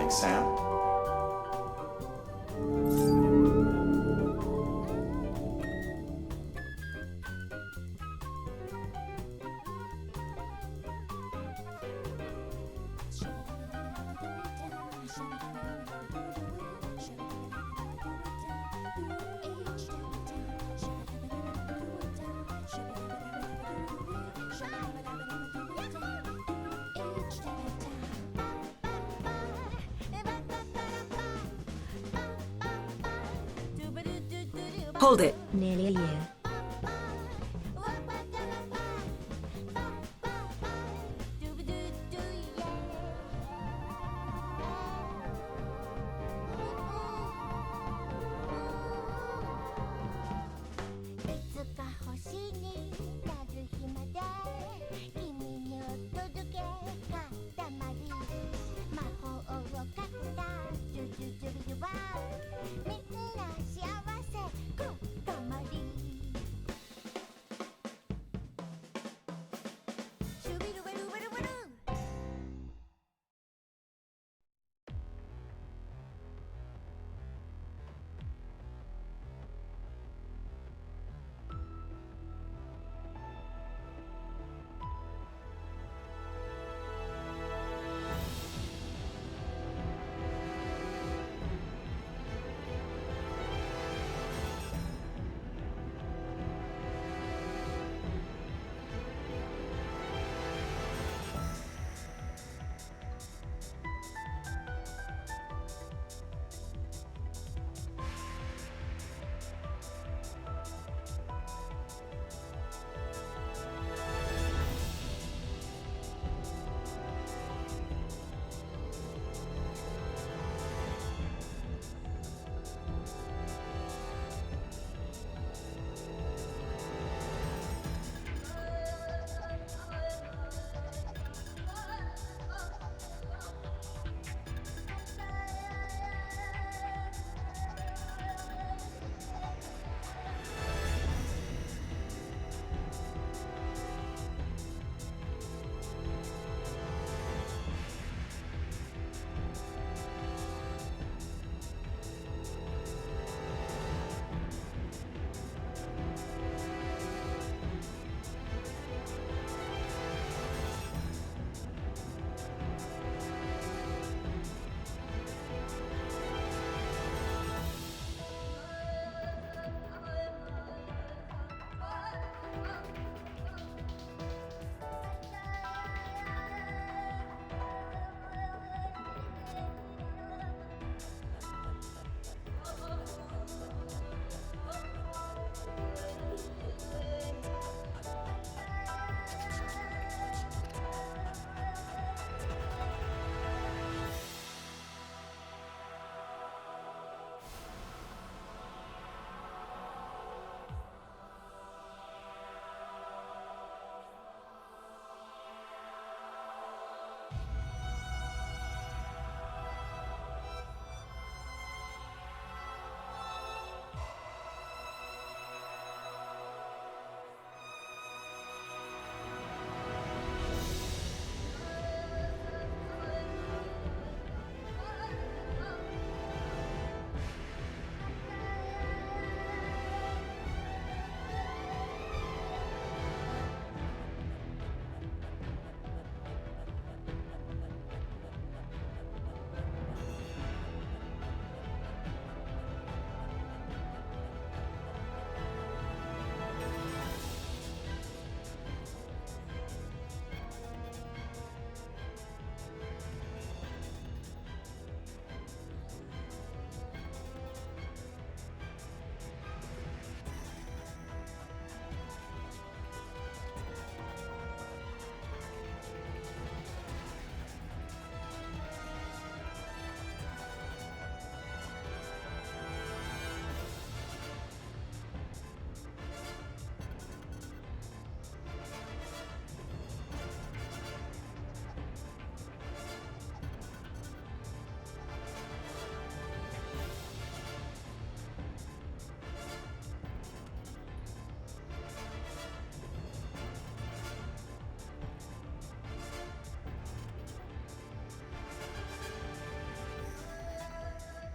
Thanks, Sam. Hold it. Nearly a year.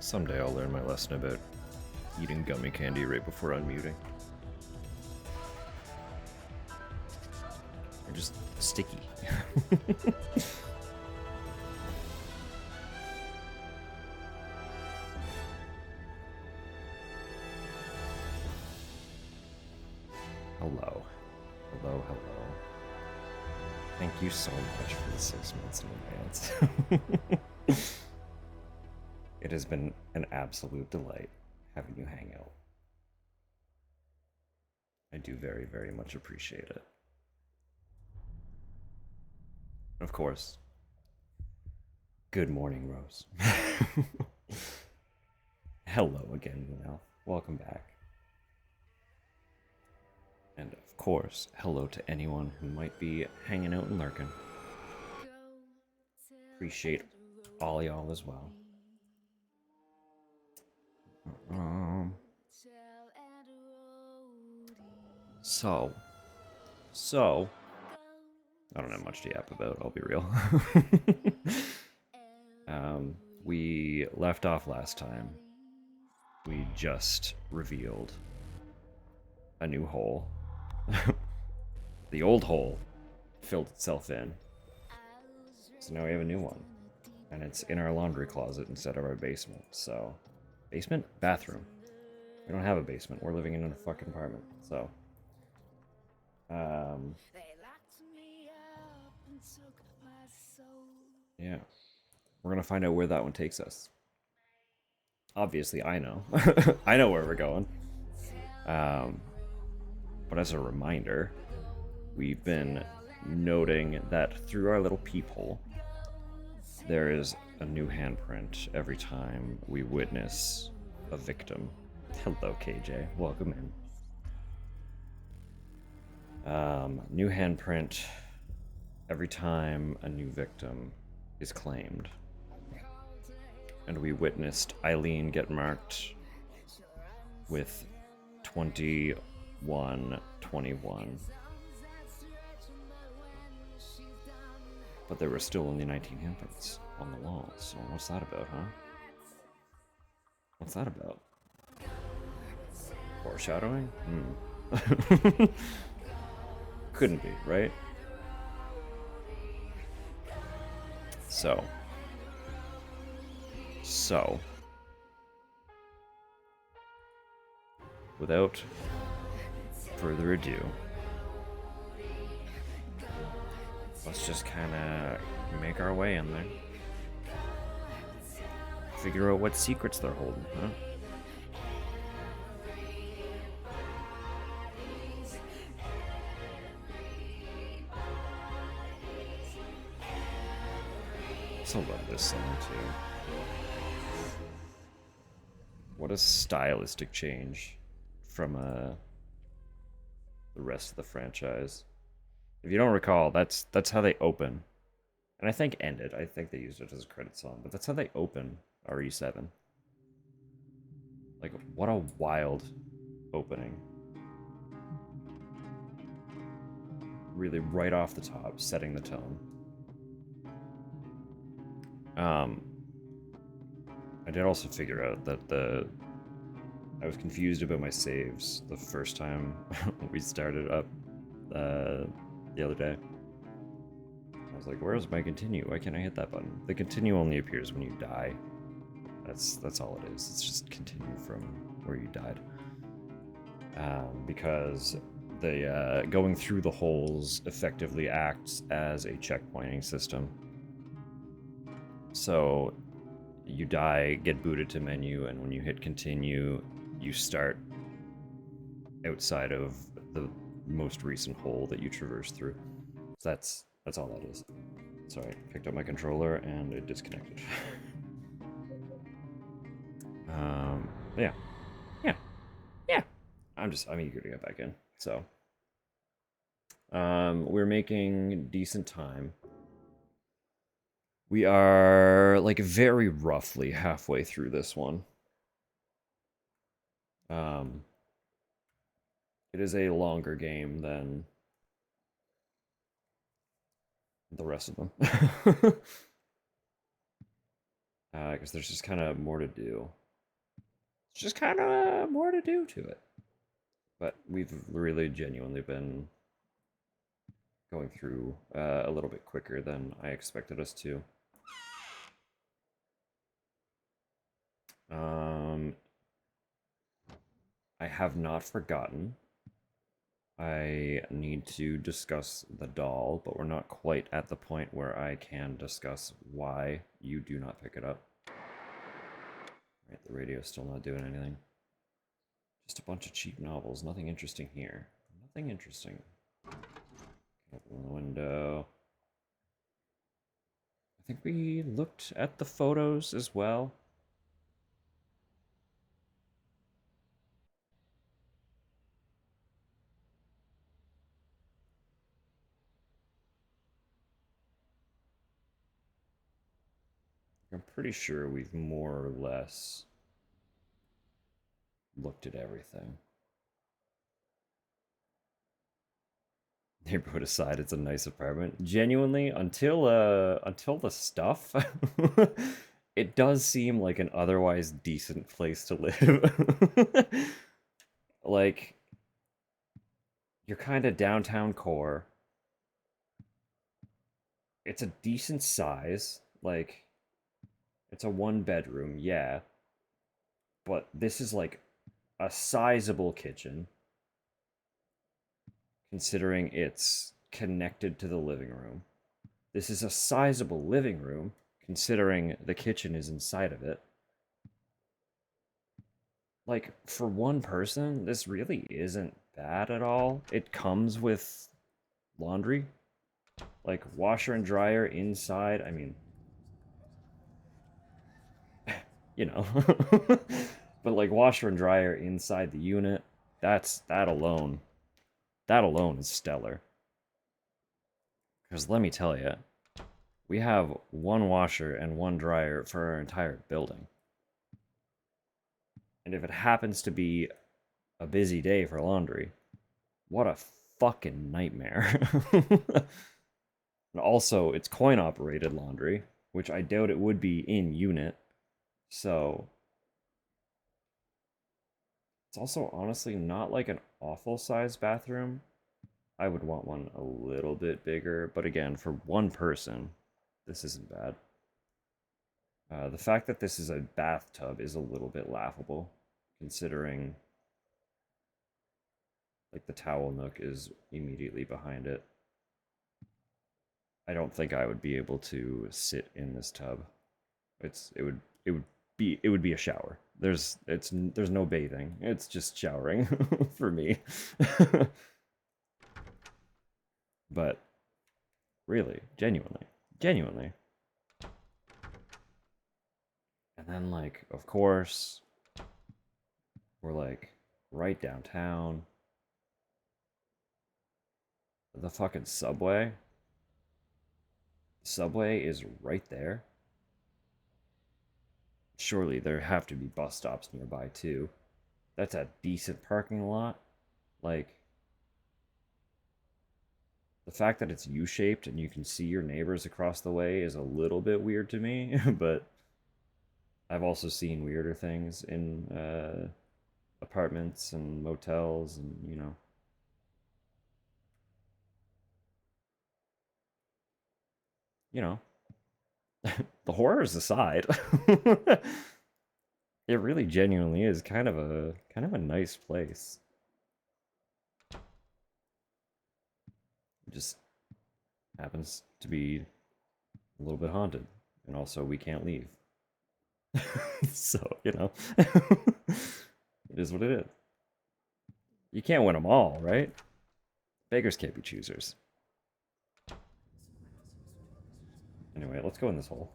Someday I'll learn my lesson about eating gummy candy right before unmuting. They're just sticky. Hello. Hello, hello. Thank you so much for the 6 months in advance. It has been an absolute delight having you hang out. I do very, very much appreciate it. Of course. Good morning, Rose. Hello again, Lunel. Welcome back. And of course, hello to anyone who might be hanging out and lurking. Appreciate all y'all as well. So, I don't have much to yap about, I'll be real. We left off last time. We just revealed a new hole. The old hole filled itself in. So now we have a new one. And it's in our laundry closet instead of our basement. So, basement? Bathroom. We don't have a basement. We're living in a fucking apartment. So, yeah. We're gonna find out where that one takes us. Obviously, I know. I know where we're going. But as a reminder, we've been noting that through our little peephole, there is a new handprint every time we witness a victim. Hello, KJ. Welcome in. New handprint every time a new victim is claimed. And we witnessed Eileen get marked with 2121. But there were still only 19 handprints on the wall, so what's that about, huh? What's that about? Foreshadowing? Couldn't be, right? So, without further ado, let's just kind of make our way in there. Figure out what secrets they're holding, huh? I love this song too. What a stylistic change from the rest of the franchise. If you don't recall, that's how they open, and I think ended. I think they used it as a credit song, but that's how they open RE7. Like, what a wild opening! Really, right off the top, setting the tone. I did also figure out that I was confused about my saves the first time we started up the other day. I was like, where's my continue? Why can't I hit that button? The continue only appears when you die. That's all it is. It's just continue from where you died. Because the going through the holes effectively acts as a checkpointing system. So you die, get booted to menu, and when you hit continue, you start outside of the most recent hole that you traversed through. So that's all that is. Sorry, picked up my controller and it disconnected. Yeah. I'm eager to get back in. So, we're making decent time. We are, like, very roughly halfway through this one. It is a longer game than the rest of them. Because there's just kind of more to do. just kind of more to do to it. But we've really genuinely been going through a little bit quicker than I expected us to. I have not forgotten. I need to discuss the doll, but we're not quite at the point where I can discuss why you do not pick it up. Right, the radio's still not doing anything. Just a bunch of cheap novels. Nothing interesting here. Nothing interesting. Open the window. I think we looked at the photos as well. I'm pretty sure we've more or less looked at everything. Neighborhood aside, it's a nice apartment. Genuinely, until the stuff, it does seem like an otherwise decent place to live. Like, you're kind of downtown core. It's a decent size. Like, it's a 1 bedroom, yeah. But this is like a sizable kitchen, considering it's connected to the living room. This is a sizable living room, considering the kitchen is inside of it. Like, for one person, this really isn't bad at all. It comes with laundry, like washer and dryer inside. I mean, you know, but like washer and dryer inside the unit, that alone is stellar. Because let me tell you, we have one washer and one dryer for our entire building. And if it happens to be a busy day for laundry, what a fucking nightmare. And also, it's coin operated laundry, which I doubt it would be in unit. So, it's also honestly not like an awful sized bathroom. I would want one a little bit bigger, but again, for one person, this isn't bad. The fact that this is a bathtub is a little bit laughable, considering like the towel nook is immediately behind it. I don't think I would be able to sit in this tub. It would be a shower. There's no bathing. It's just showering for me. But really, genuinely. And then like, of course, we're like right downtown. The fucking subway. Subway is right there. Surely there have to be bus stops nearby too. That's a decent parking lot. Like, the fact that it's U-shaped and you can see your neighbors across the way is a little bit weird to me, but I've also seen weirder things in apartments and motels and, you know, the horrors aside, it really genuinely is kind of a nice place. It just happens to be a little bit haunted, and also we can't leave. So, it is what it is. You can't win them all, right? Beggars can't be choosers. Anyway, let's go in this hole.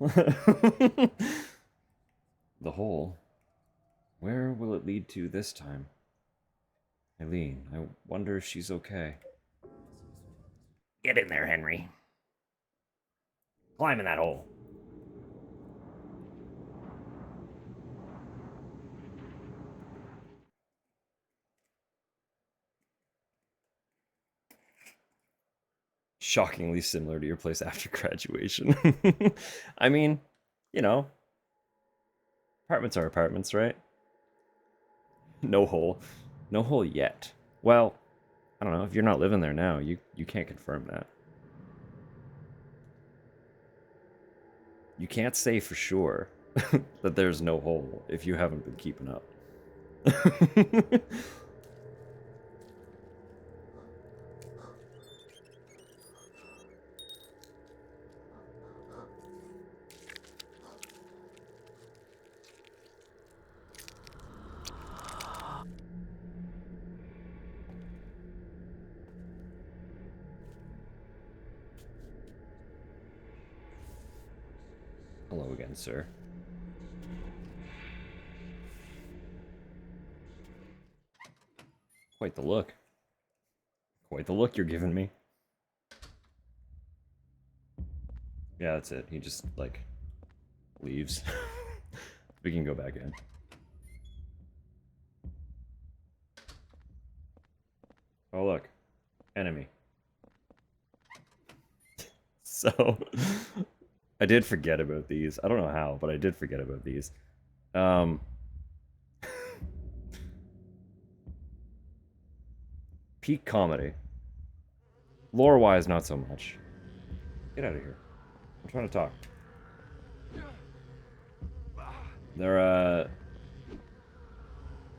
The hole. Where will it lead to this time? Eileen, I wonder if she's okay. Get in there, Henry. Climb in that hole. Shockingly similar to your place after graduation. I mean, apartments are apartments, right? No hole. No hole yet. Well, I don't know. If you're not living there now, you can't confirm that. You can't say for sure that there's no hole if you haven't been keeping up. Hello again, sir. Quite the look. Quite the look you're giving me. Yeah, that's it. He just, like, leaves. We can go back in. Oh, look. Enemy. So, I did forget about these. I don't know how, but I did forget about these. Peak comedy. Lore-wise, not so much. Get out of here. I'm trying to talk. They're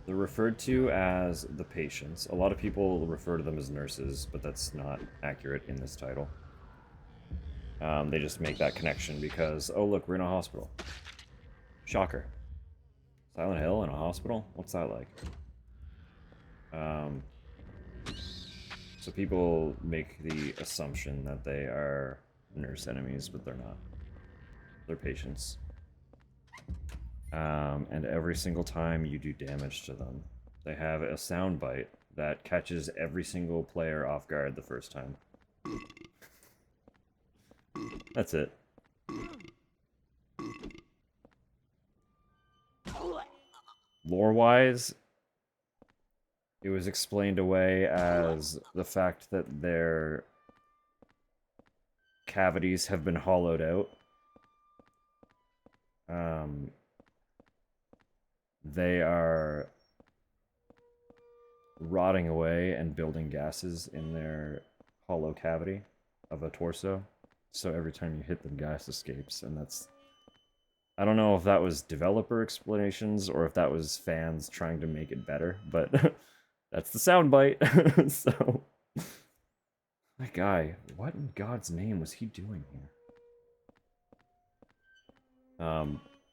referred to as the patients. A lot of people refer to them as nurses, but that's not accurate in this title. They just make that connection because, oh look, we're in a hospital. Shocker. Silent Hill in a hospital? What's that like? So people make the assumption that they are nurse enemies, but they're not. They're patients. And every single time you do damage to them, they have a sound bite that catches every single player off guard the first time. That's it. Lore-wise, it was explained away as the fact that their cavities have been hollowed out. They are rotting away and building gases in their hollow cavity of a torso. So every time you hit them, gas escapes, and that's... I don't know if that was developer explanations or if that was fans trying to make it better, but that's the soundbite. So, that guy, what in God's name was he doing here?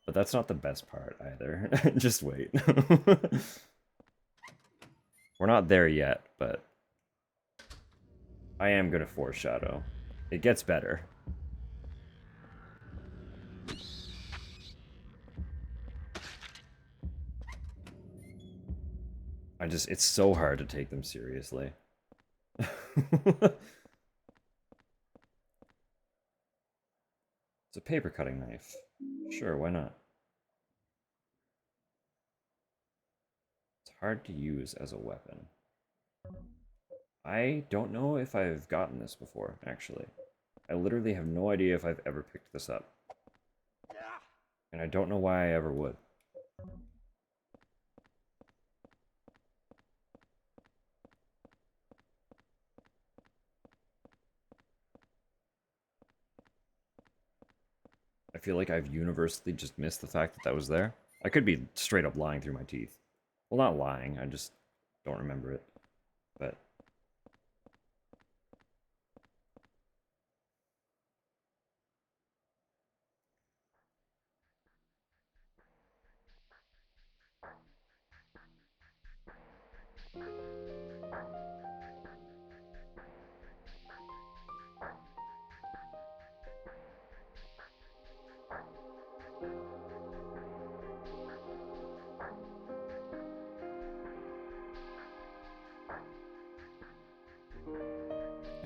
But that's not the best part either. Just wait. We're not there yet, but I am gonna foreshadow. It gets better. It's so hard to take them seriously. It's a paper cutting knife. Sure, why not? It's hard to use as a weapon. I don't know if I've gotten this before, actually. I literally have no idea if I've ever picked this up. And I don't know why I ever would. I feel like I've universally just missed the fact that that was there. I could be straight up lying through my teeth. Well, not lying, I just don't remember it. But...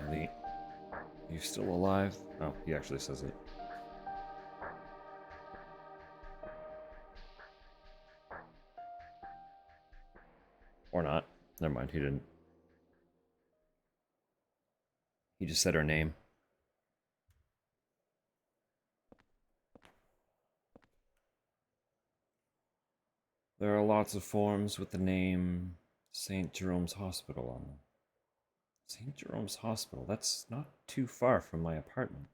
Ellie, you still alive? Oh, he actually says it. Or not. Never mind, he didn't. He just said her name. There are lots of forms with the name St. Jerome's Hospital on them. St. Jerome's Hospital? That's not too far from my apartment.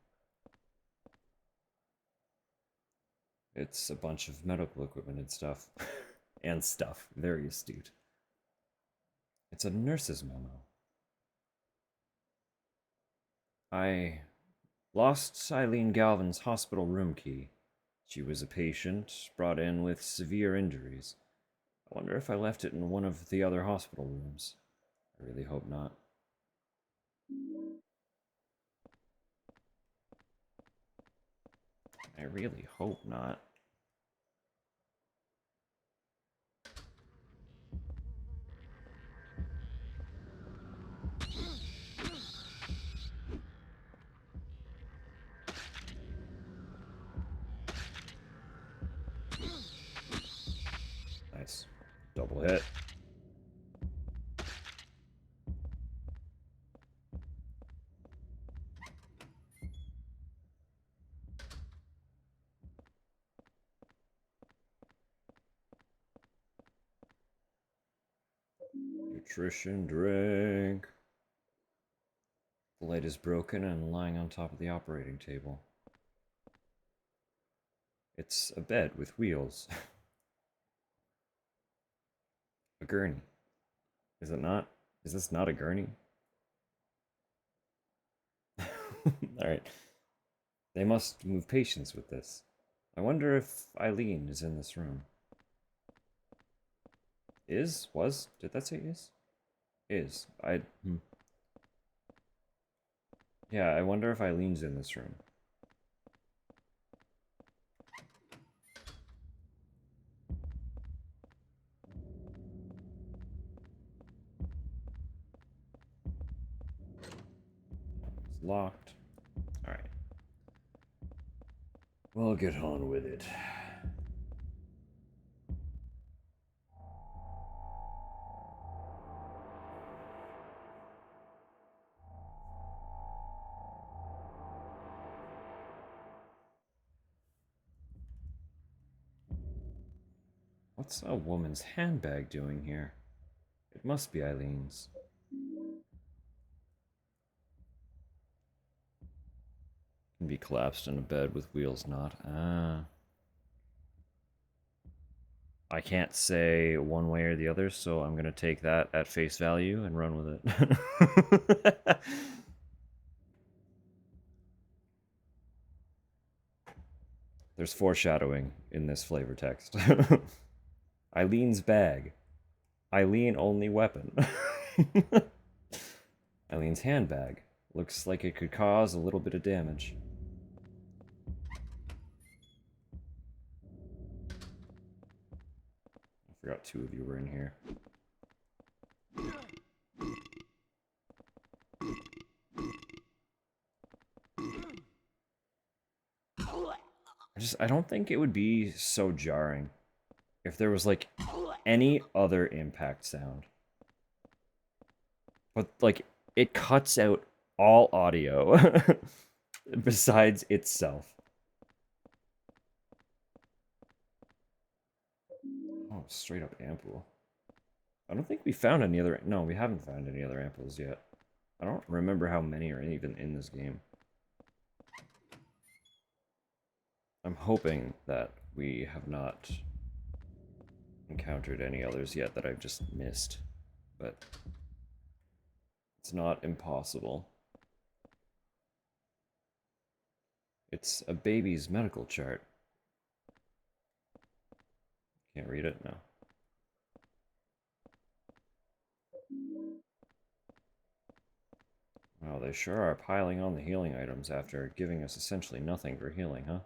It's a bunch of medical equipment and stuff. And stuff. Very astute. It's a nurse's memo. I lost Eileen Galvin's hospital room key. She was a patient brought in with severe injuries. I wonder if I left it in one of the other hospital rooms. I really hope not. I really hope not. Nice. Double hit. Nutrition drink. The light is broken and lying on top of the operating table. It's a bed with wheels. A gurney. Is it not? Is this not a gurney? Alright. They must move patients with this. I wonder if Eileen is in this room. Is? Was? Did that say is? Is. Yeah, I wonder if Eileen's in this room. It's locked. Alright. We'll get on with it. What's a woman's handbag doing here? It must be Eileen's. Can be collapsed in a bed with wheels not. Ah. I can't say one way or the other, so I'm gonna take that at face value and run with it. There's foreshadowing in this flavor text. Eileen's bag. Eileen only weapon. Eileen's handbag. Looks like it could cause a little bit of damage. I forgot two of you were in here. I don't think it would be so jarring if there was like any other impact sound. But like it cuts out all audio besides itself. Oh, straight up ampoule. I don't think we found any other. No, we haven't found any other ampoules yet. I don't remember how many are even in this game. I'm hoping that we have not encountered any others yet that I've just missed, but it's not impossible. It's a baby's medical chart. Can't read it? No. Wow, they sure are piling on the healing items after giving us essentially nothing for healing, huh?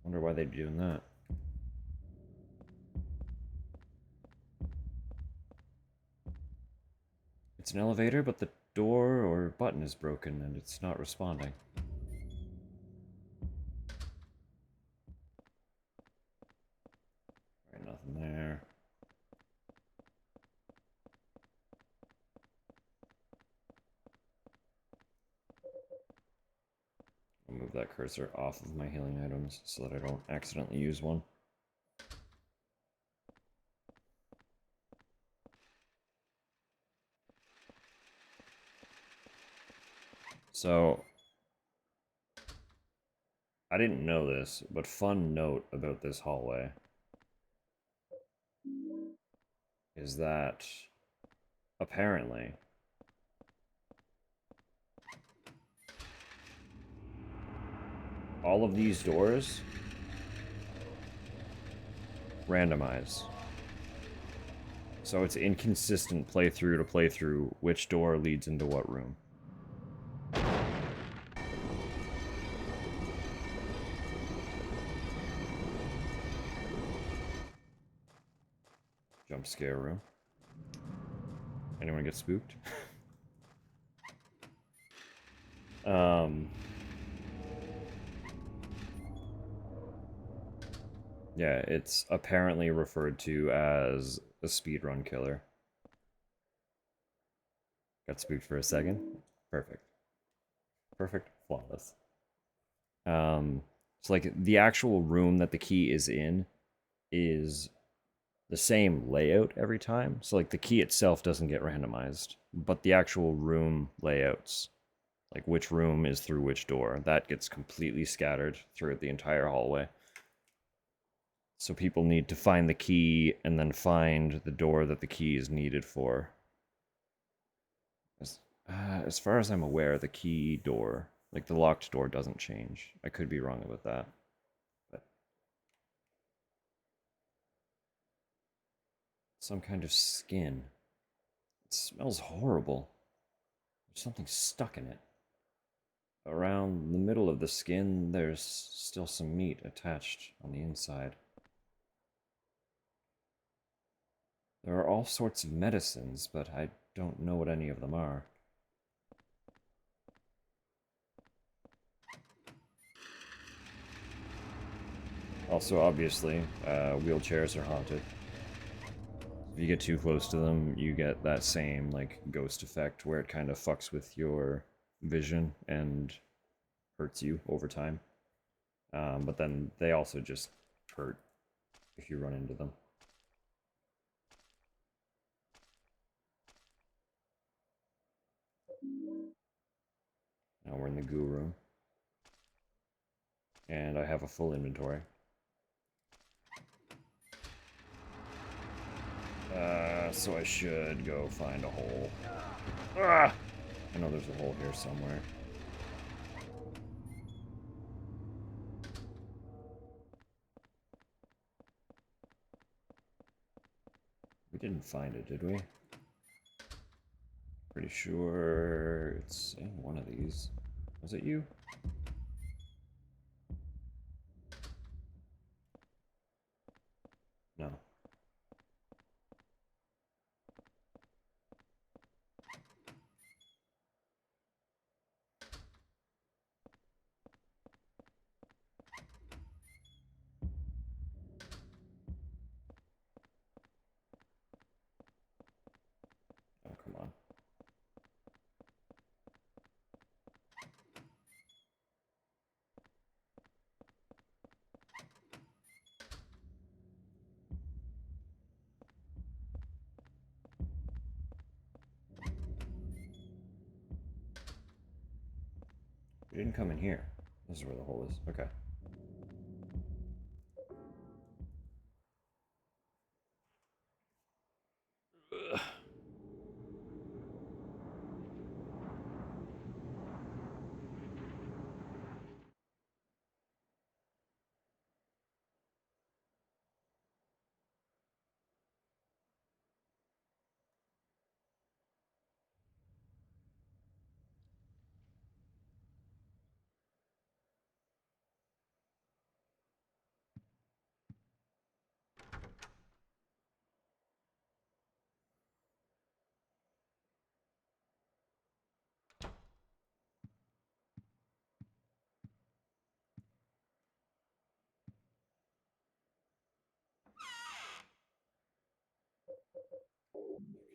Wonder why they'd be doing that. It's an elevator, but the door or button is broken and it's not responding. Alright, nothing there. We'll move move that cursor off of my healing items so that I don't accidentally use one. So, I didn't know this, but fun note about this hallway is that apparently all of these doors randomize. So it's inconsistent playthrough to playthrough which door leads into what room. Jump scare room. Anyone get spooked? Yeah, it's apparently referred to as a speedrun killer. Got spooked for a second. Perfect. Perfect. Flawless. So like the actual room that the key is in is the same layout every time. So like the key itself doesn't get randomized, but the actual room layouts, like which room is through which door, that gets completely scattered throughout the entire hallway. So people need to find the key and then find the door that the key is needed for. As far as I'm aware, the key door, like the locked door, doesn't change. I could be wrong about that. But some kind of skin. It smells horrible. There's something stuck in it. Around the middle of the skin, there's still some meat attached on the inside. There are all sorts of medicines, but I don't know what any of them are. Also, obviously, wheelchairs are haunted. If you get too close to them, you get that same, like, ghost effect where it kind of fucks with your vision and hurts you over time. But then they also just hurt if you run into them. Now we're in the goo room. And I have a full inventory. So I should go find a hole. Ah! I know there's a hole here somewhere. We didn't find it, did we? Pretty sure it's in one of these. Was it you? No. Oh, come on. We didn't come in here. This is where the hole is. Okay. Ugh.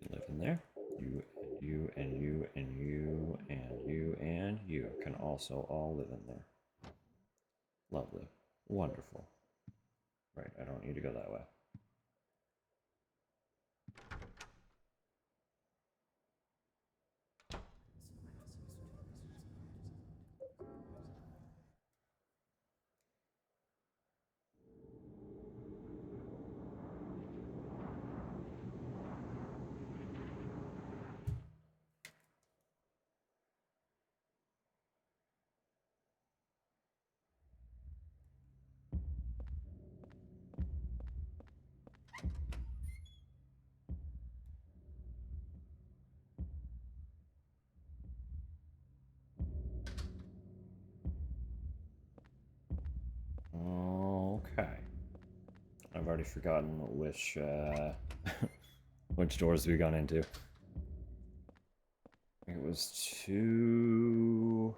You can live in there. You and you and you and you and you can also all live in there. Lovely. Wonderful. Right, I don't need to go that way. Okay. I've already forgotten which which doors we got into. It was 2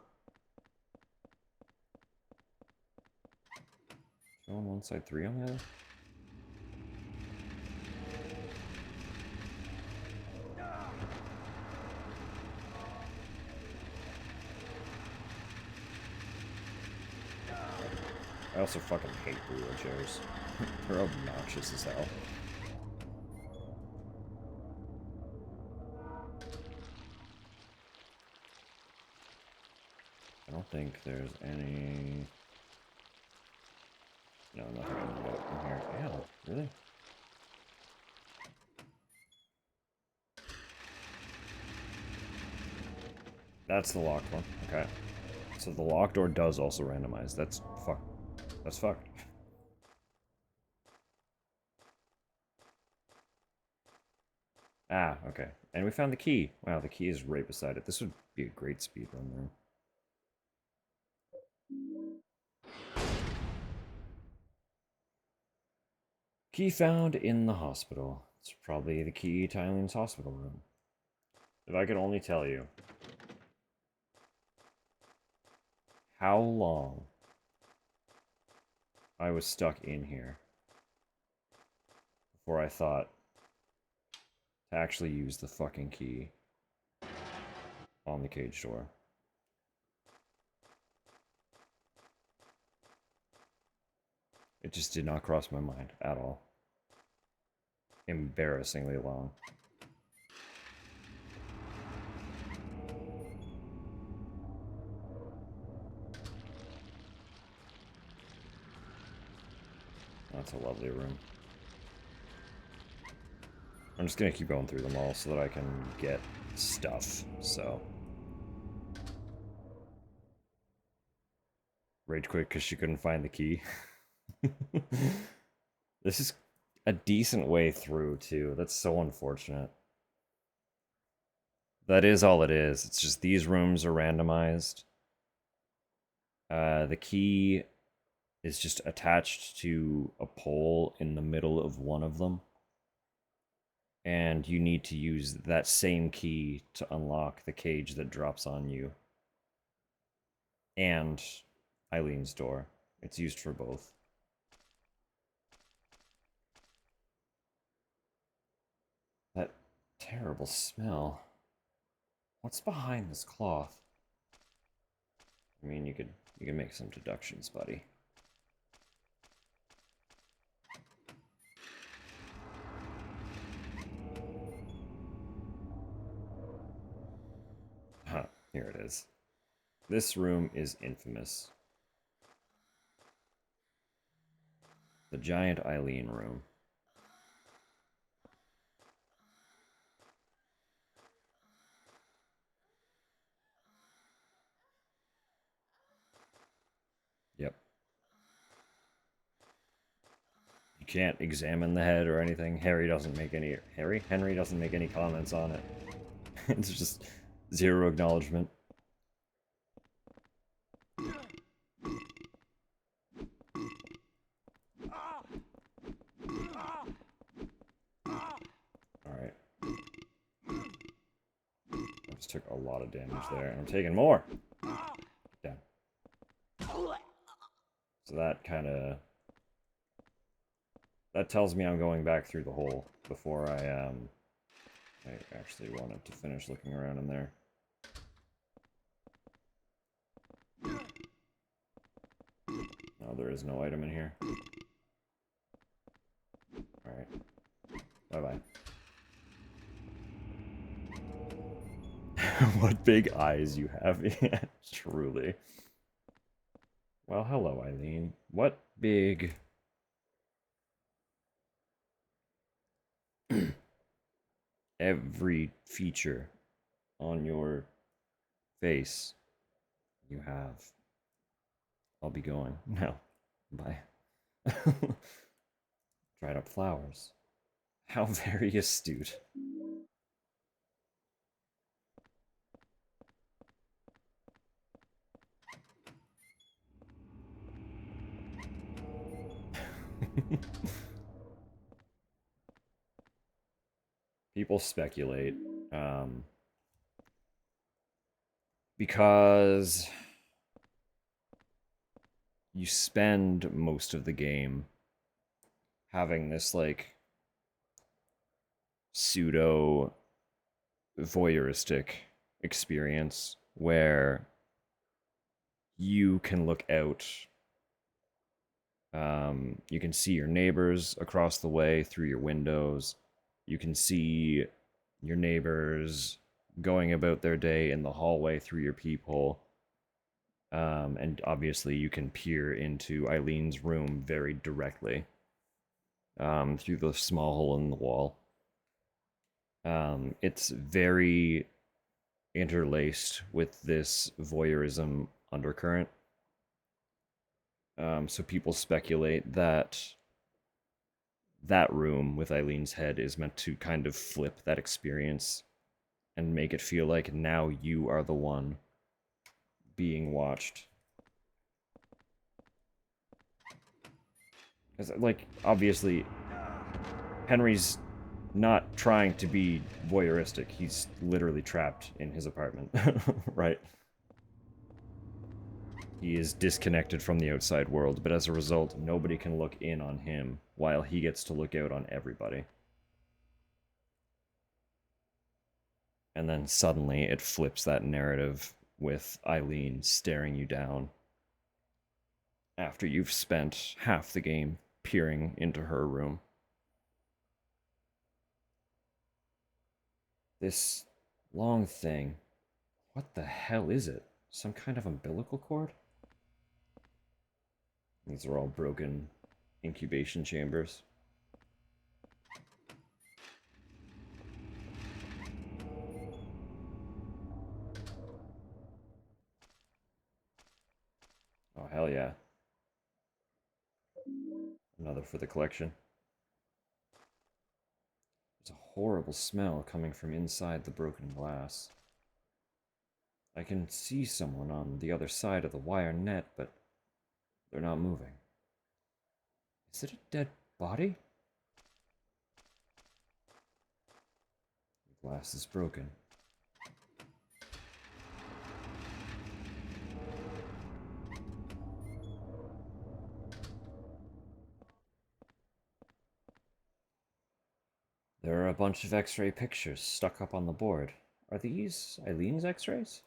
on one side, 3 on the other. I also fucking hate wheelchairs. They're obnoxious as hell. I don't think there's any... No, nothing in here. Ow, really? That's the locked one. Okay. So the locked door does also randomize. That's fuck. That's fucked. Ah, okay. And we found the key. Wow, the key is right beside it. This would be a great speed run there. Key found in the hospital. It's probably the key to Eileen's hospital room. If I could only tell you how long I was stuck in here before I thought to actually use the fucking key on the cage door. It just did not cross my mind at all. Embarrassingly long. That's a lovely room. I'm just gonna keep going through them all so that I can get stuff, so. Rage quit because she couldn't find the key. This is a decent way through, too. That's so unfortunate. That is all it is. It's just these rooms are randomized. The key is just attached to a pole in the middle of one of them. And you need to use that same key to unlock the cage that drops on you. And Eileen's door. It's used for both. That terrible smell. What's behind this cloth? I mean, you could make some deductions, buddy. Huh, here it is. This room is infamous. The giant Eileen room. Yep. You can't examine the head or anything. Henry doesn't make any comments on it. It's just zero acknowledgement. Alright. I just took a lot of damage there, and I'm taking more! Down. So that kinda... That tells me I'm going back through the hole before I actually wanted to finish looking around in there. No, there is no item in here. Alright. Bye-bye. What big eyes you have. Yeah, truly. Well, hello, Eileen. What big... Every feature on your face you have. I'll be going now. Bye. Dried up flowers. How very astute. People speculate. Because you spend most of the game having this, like, pseudo voyeuristic experience where you can look out. You can see your neighbors across the way through your windows. You can see your neighbors going about their day in the hallway through your peephole. And obviously, you can peer into Eileen's room very directly through the small hole in the wall. It's very interlaced with this voyeurism undercurrent. So people speculate that that room with Eileen's head is meant to kind of flip that experience and make it feel like now you are the one being watched. Because, like, obviously, Henry's not trying to be voyeuristic. He's literally trapped in his apartment, right? He is disconnected from the outside world, but as a result, nobody can look in on him while he gets to look out on everybody. And then suddenly it flips that narrative with Eileen staring you down after you've spent half the game peering into her room. This long thing, what the hell is it? Some kind of umbilical cord? These are all broken incubation chambers. Oh, hell yeah. Another for the collection. There's a horrible smell coming from inside the broken glass. I can see someone on the other side of the wire net, but they're not moving. Is it a dead body? The glass is broken. There are a bunch of X-ray pictures stuck up on the board. Are these Eileen's X-rays?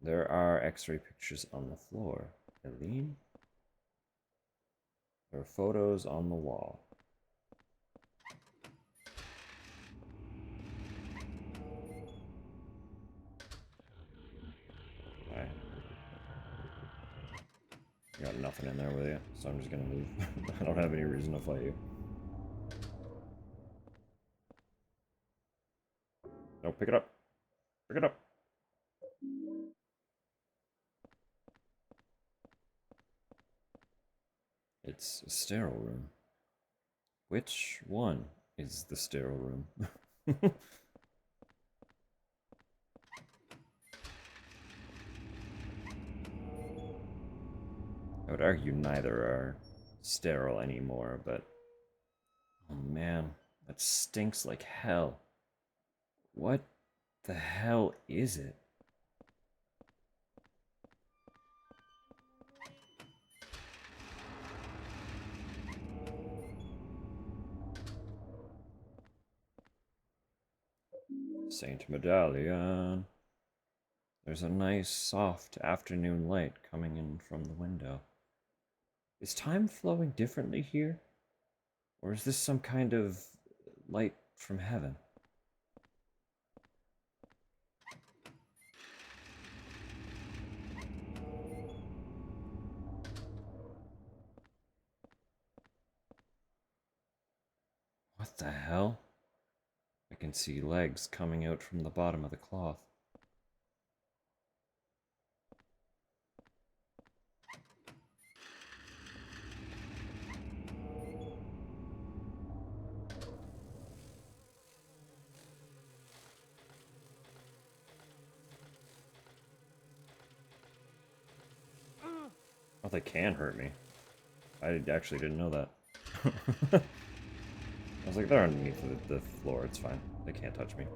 There are X-ray pictures on the floor. Eileen? There are photos on the wall. Alright. You got nothing in there with you, so I'm just gonna leave. I don't have any reason to fight you. No, pick it up. Pick it up. It's a sterile room. Which one is the sterile room? I would argue neither are sterile anymore, but... Oh man, that stinks like hell. What the hell is it? Saint Medallion. There's a nice, soft afternoon light coming in from the window. Is time flowing differently here? Or is this some kind of light from heaven? What the hell? I can see legs coming out from the bottom of the cloth. Oh, they can hurt me. I actually didn't know that. I was like, they're underneath the floor, it's fine. They can't touch me.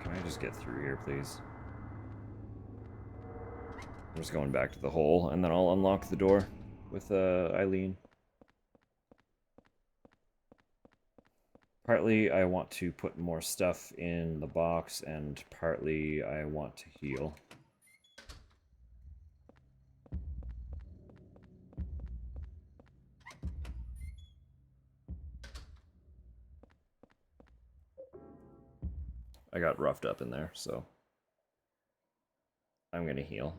Can I just get through here, please? I'm just going back to the hole, and then I'll unlock the door with Eileen. Partly I want to put more stuff in the box, and partly I want to heal. I got roughed up in there, so I'm gonna heal.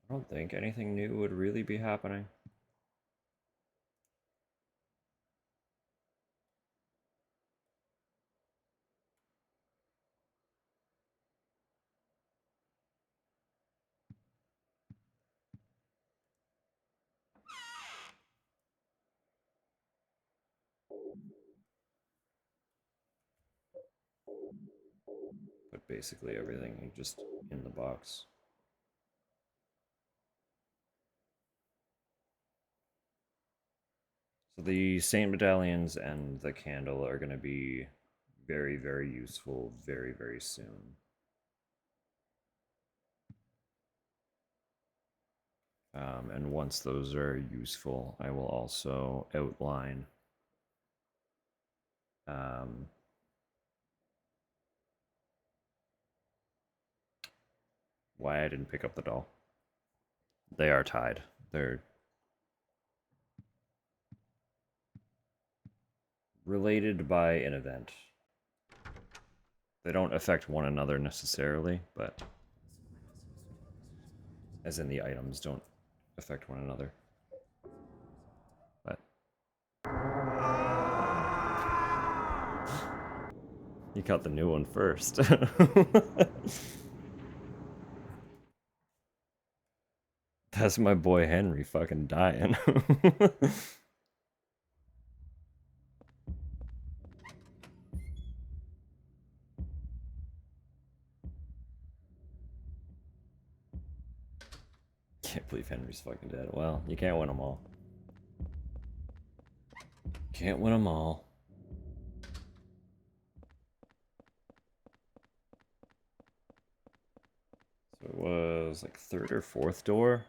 I don't think anything new would really be happening. But basically everything just in the box. So the Saint medallions and the candle are going to be very, very useful very, very soon. And once those are useful, I will also outline why I didn't pick up the doll. They are tied. They're related by an event. They don't affect one another necessarily, but as in the items don't affect one another. But you got the new one first. That's my boy Henry fucking dying. Can't believe Henry's fucking dead. Well, you can't win them all. Can't win them all. So it was like third or fourth door.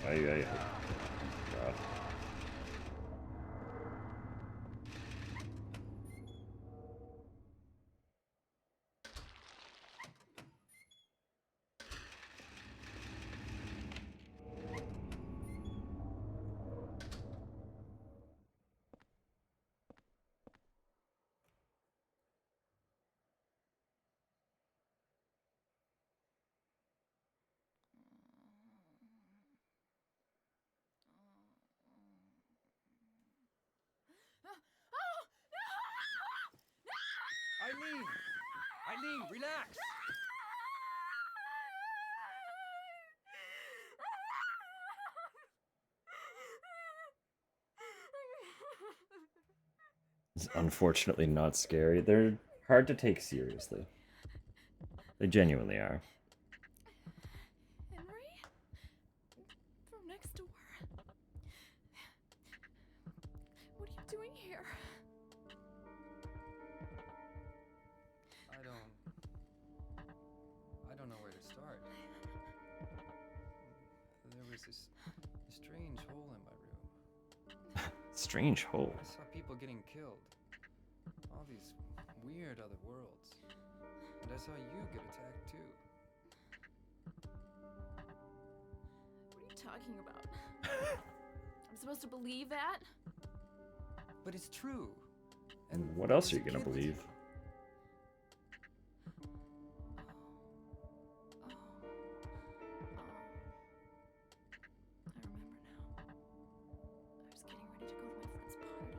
God. Eileen, relax! unfortunately not scary. They're hard to take seriously. They genuinely are. Henry? From next door. What are you doing here? I don't know where to start. There was this strange hole in my room. Strange hole. I saw people getting killed. All these weird other worlds. And I saw you get attacked too. What are you talking about? I'm supposed to believe that? But it's true. And what there else are was you a gonna kid with believe? you. I remember now. I was getting ready to go to my friend's party.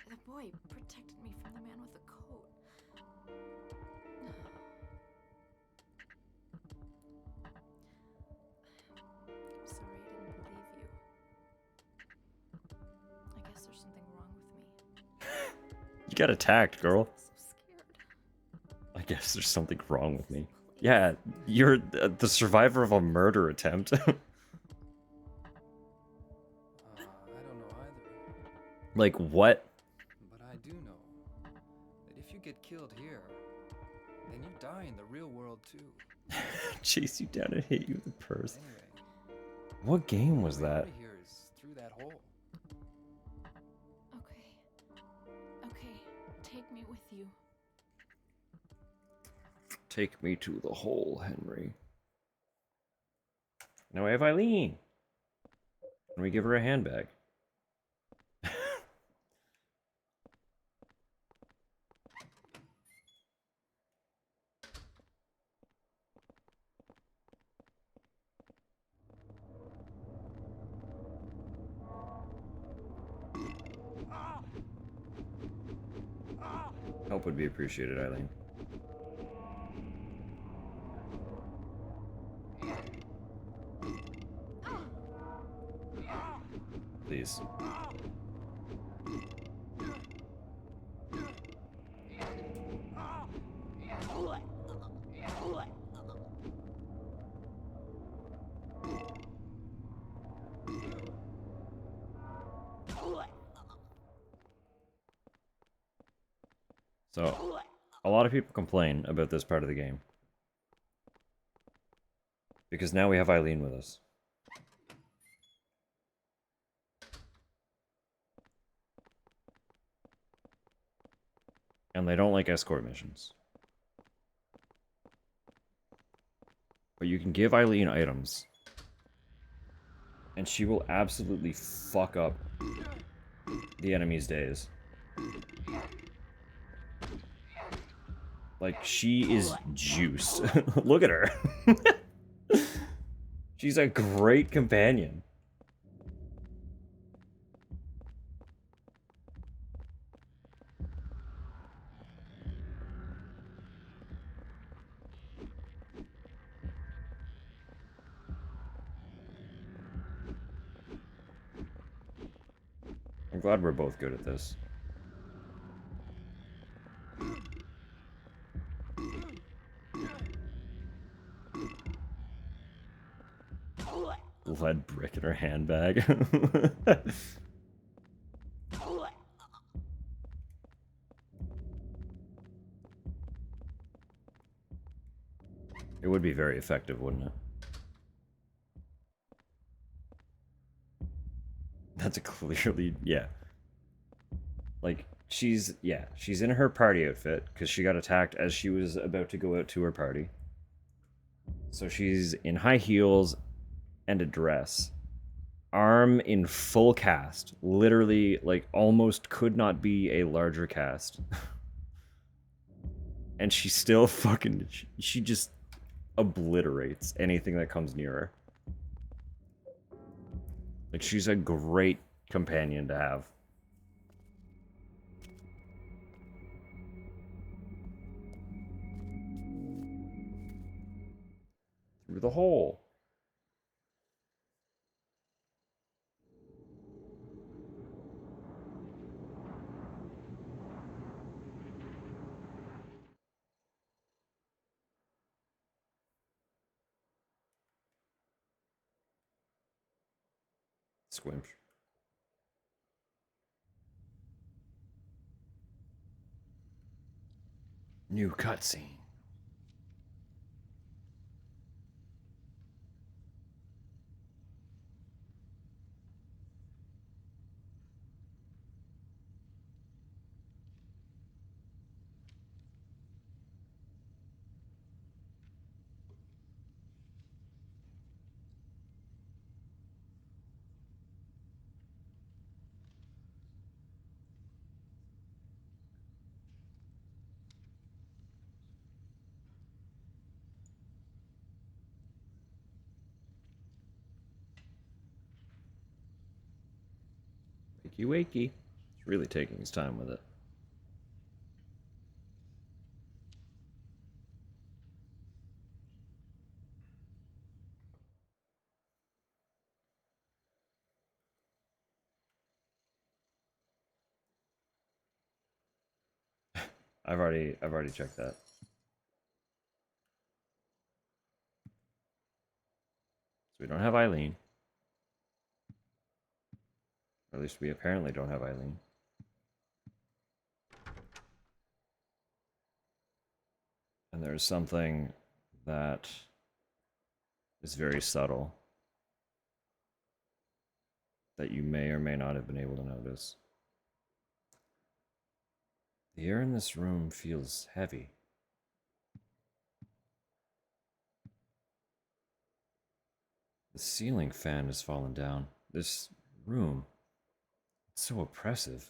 The boy protected me from the man with the coat. I'm sorry I didn't believe you. I guess there's something wrong with me. You got attacked, girl. I'm so scared. I guess there's something wrong with me. Yeah, you're the survivor of a murder attempt. I don't know either. Like, what? But I do know that if you get killed here, then you die in the real world too. Chase you down and hit you with a purse. Anyway, What game was the way out that? of here is through that hole. Okay. Okay. Take me with you. Take me to the hole, Henry. Now I have Eileen. And we give her a handbag. Help would be appreciated, Eileen. Please. So, a lot of people complain about this part of the game. Because now we have Eileen with us. And they don't like escort missions. But you can give Eileen items. And she will absolutely fuck up the enemy's days. Like, she is juiced. Look at her. She's a great companion. I'm glad we're both good at this. Lead brick in her handbag. It would be very effective, wouldn't it? That's a clearly, yeah. Like, she's in her party outfit, because she got attacked as she was about to go out to her party. So she's in high heels and a dress. Arm in full cast. Literally, like, almost could not be a larger cast. And she still fucking, she just obliterates anything that comes near her. Like, she's a great companion to have. Through the hole. Squimp. New cutscene. Wakey wakey. He's really taking his time with it. I've already checked that. So we don't have Eileen. Or at least we apparently don't have Eileen. And there's something that is very subtle that you may or may not have been able to notice. The air in this room feels heavy. The ceiling fan has fallen down. This room, it's so oppressive.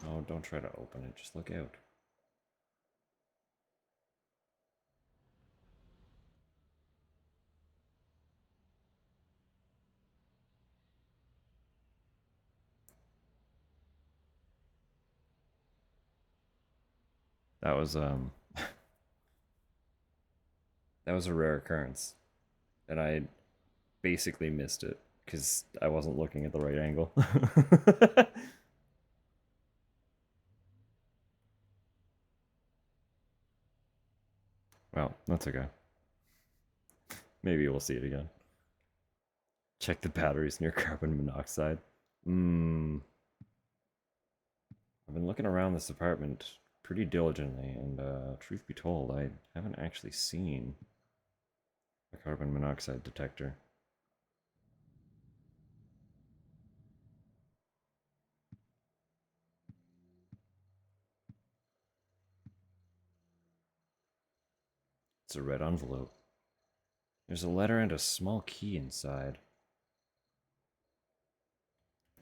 Oh, don't try to open it, just look out. That was that was a rare occurrence. And I basically missed it because I wasn't looking at the right angle. Well, that's okay. Maybe we'll see it again. Check the batteries near carbon monoxide. I've been looking around this apartment pretty diligently, and truth be told, I haven't actually seen a carbon monoxide detector. It's a red envelope. There's a letter and a small key inside.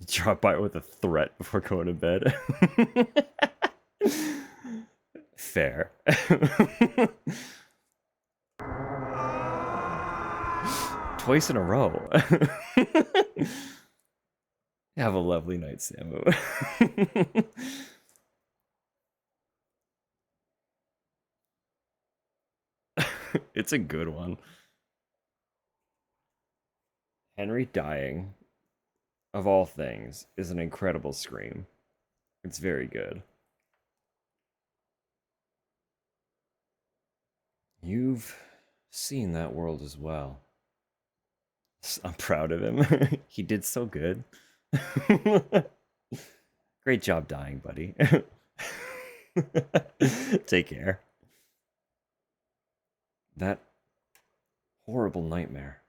Drop by with a threat before going to bed. Fair. Twice in a row. Have a lovely night, Samu. It's a good one. Henry dying, of all things, is an incredible scream. It's very good. You've seen that world as well. I'm proud of him. He did so good. Great job dying, buddy. Take care. That horrible nightmare.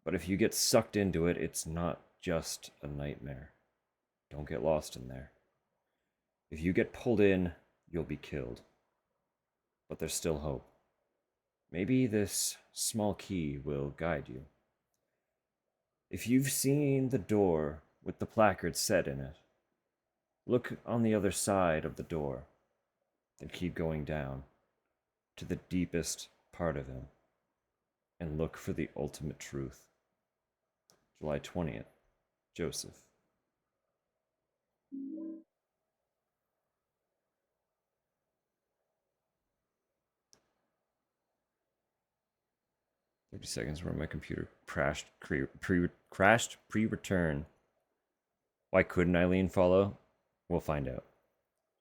But if you get sucked into it, it's not just a nightmare. Don't get lost in there. If you get pulled in, you'll be killed. But there's still hope. Maybe this small key will guide you. If you've seen the door with the placard set in it, look on the other side of the door and keep going down to the deepest part of him and look for the ultimate truth. July 20th, Joseph. "30 seconds where my computer crashed pre-return. Why couldn't Eileen follow? We'll find out.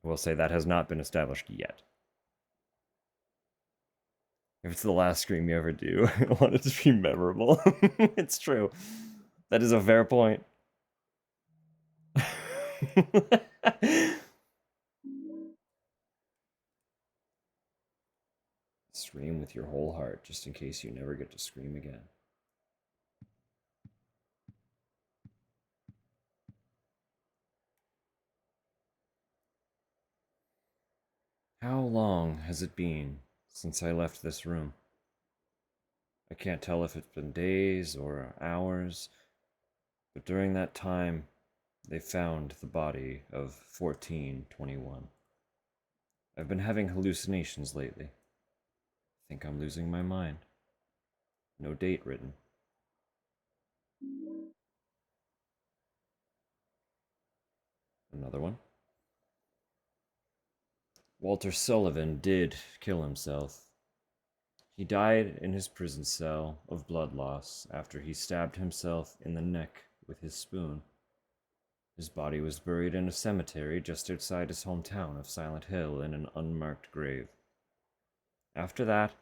We'll say that has not been established yet." If it's the last scream you ever do, I want it to be memorable. It's true. That is a fair point. Scream with your whole heart, just in case you never get to scream again. How long has it been since I left this room? I can't tell if it's been days or hours, but during that time, they found the body of 1421. I've been having hallucinations lately. I think I'm losing my mind. No date written. Another one. Walter Sullivan did kill himself. He died in his prison cell of blood loss after he stabbed himself in the neck with his spoon. His body was buried in a cemetery just outside his hometown of Silent Hill in an unmarked grave. After that,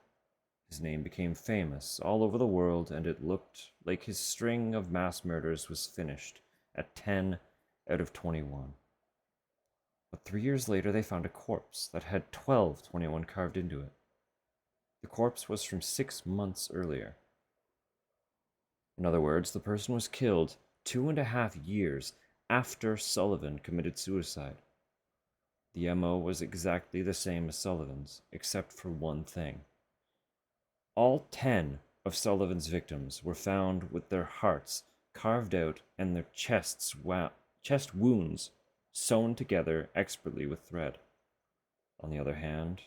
his name became famous all over the world, and it looked like his string of mass murders was finished at 10 out of 21. But 3 years later, they found a corpse that had 1221 carved into it. The corpse was from 6 months earlier. In other words, the person was killed 2.5 years after Sullivan committed suicide. The MO was exactly the same as Sullivan's, except for one thing. All 10 of Sullivan's victims were found with their hearts carved out and their chest wounds sewn together expertly with thread. On the other hand,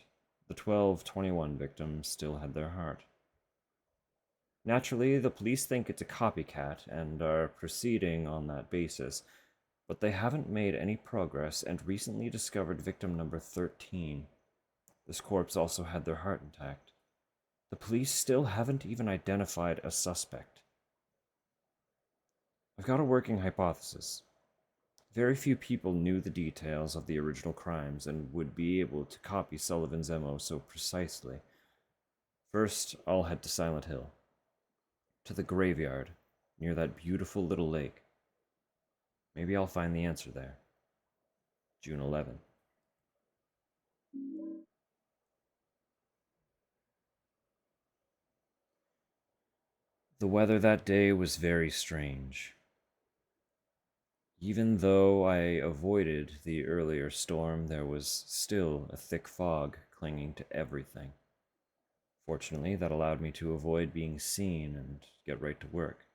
the 1221 victims still had their heart. Naturally, the police think it's a copycat and are proceeding on that basis, but they haven't made any progress and recently discovered victim number 13. This corpse also had their heart intact. The police still haven't even identified a suspect. I've got a working hypothesis. Very few people knew the details of the original crimes and would be able to copy Sullivan's MO so precisely. First, I'll head to Silent Hill, to the graveyard near that beautiful little lake. Maybe I'll find the answer there. June 11. The weather that day was very strange. Even though I avoided the earlier storm, there was still a thick fog clinging to everything. Fortunately, that allowed me to avoid being seen and get right to work.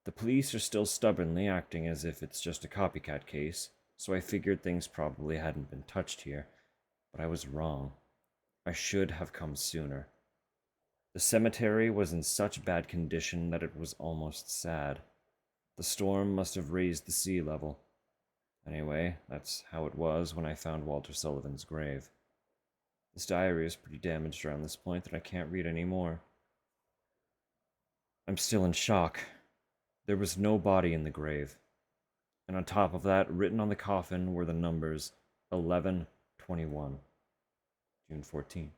The police are still stubbornly acting as if it's just a copycat case, so I figured things probably hadn't been touched here, but I was wrong. I should have come sooner. The cemetery was in such bad condition that it was almost sad. The storm must have raised the sea level. Anyway, that's how it was when I found Walter Sullivan's grave. This diary is pretty damaged around this point that I can't read anymore. I'm still in shock. There was no body in the grave. And on top of that, written on the coffin were the numbers 1121, June 14.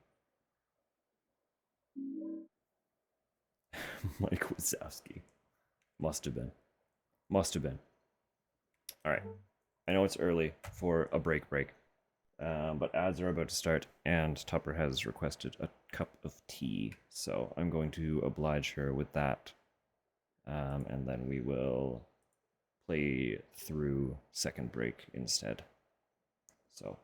Mike Wazowski. Must have been. Must have been. All right. I know it's early for a break, but ads are about to start, and Tupper has requested a cup of tea, so I'm going to oblige her with that, and then we will play through second break instead. So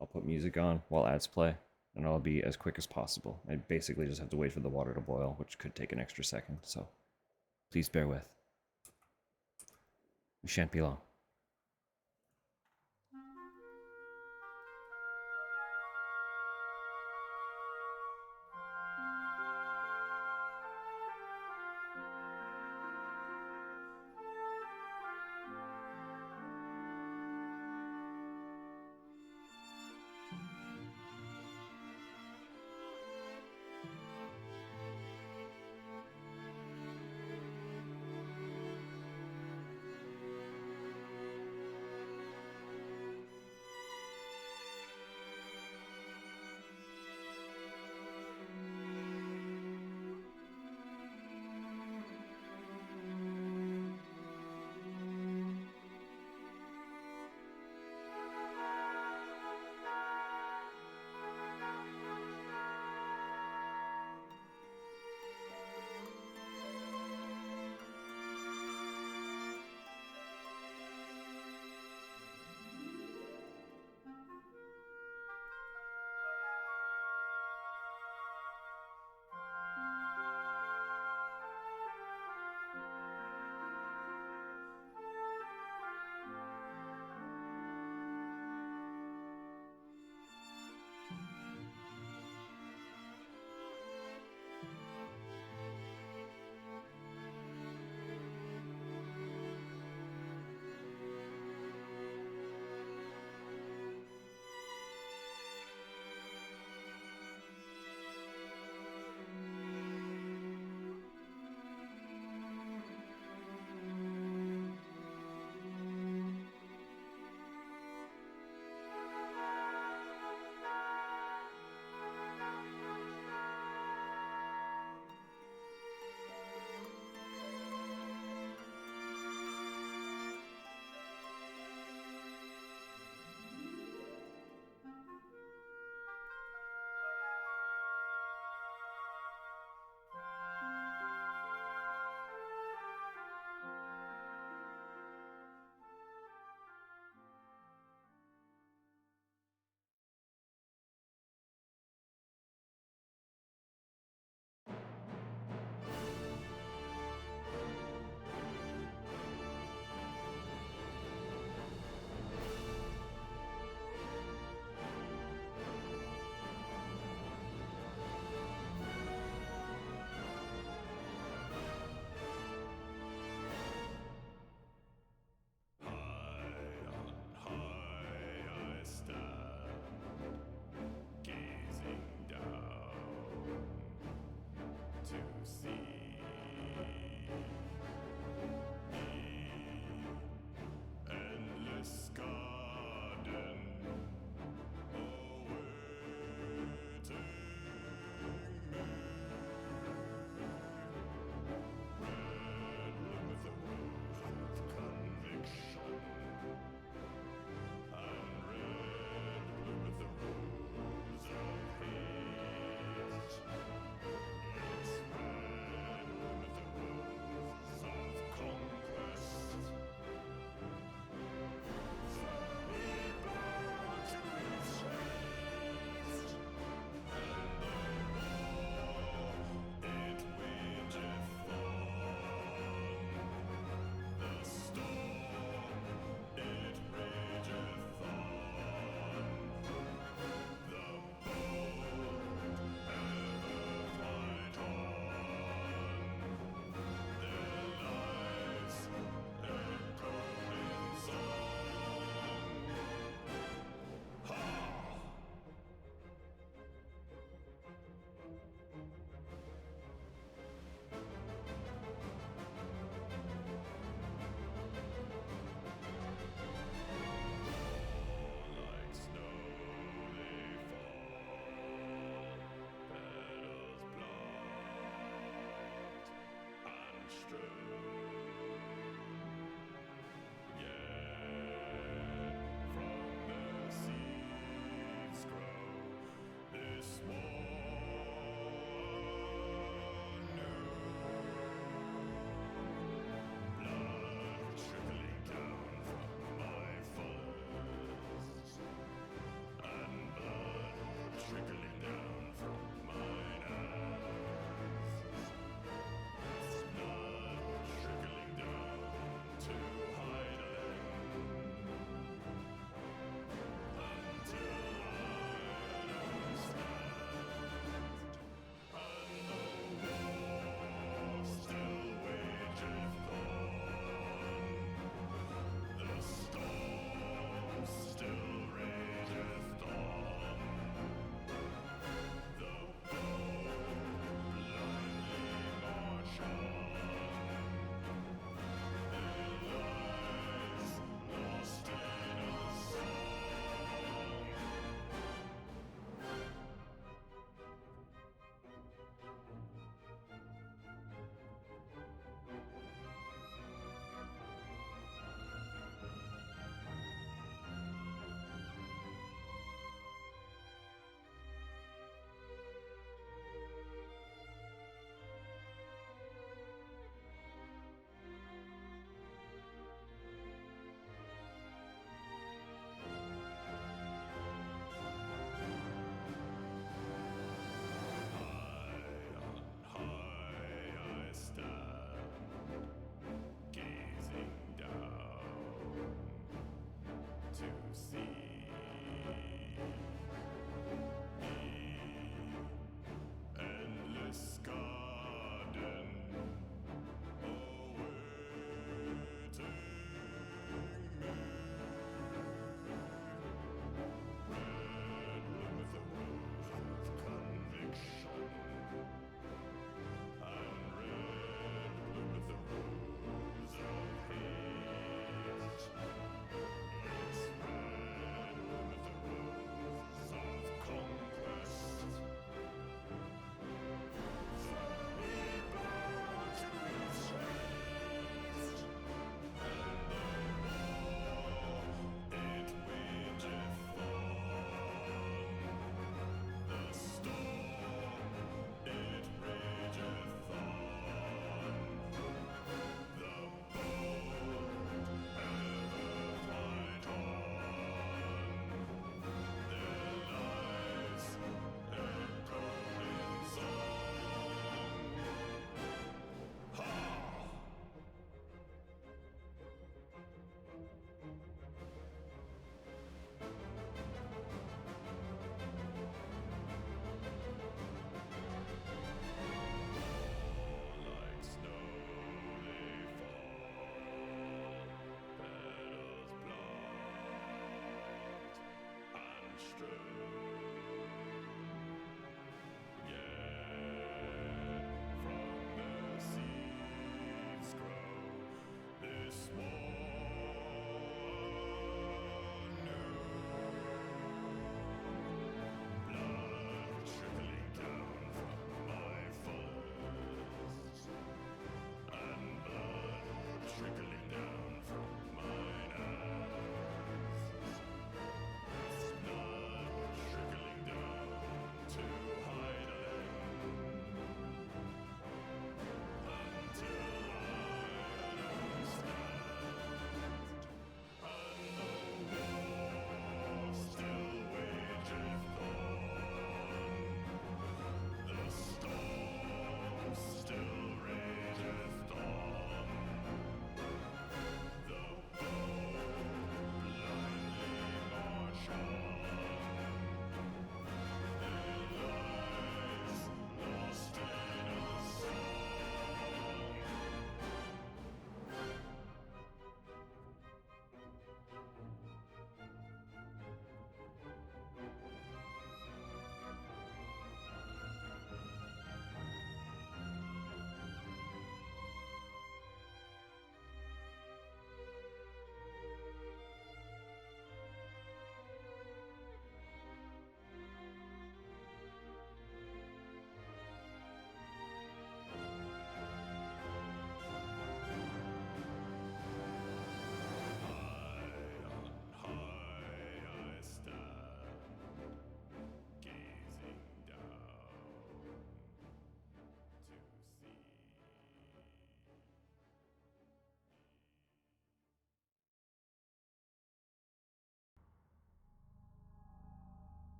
I'll put music on while ads play, and I'll be as quick as possible. I basically just have to wait for the water to boil, which could take an extra second, so please bear with. We shan't be long.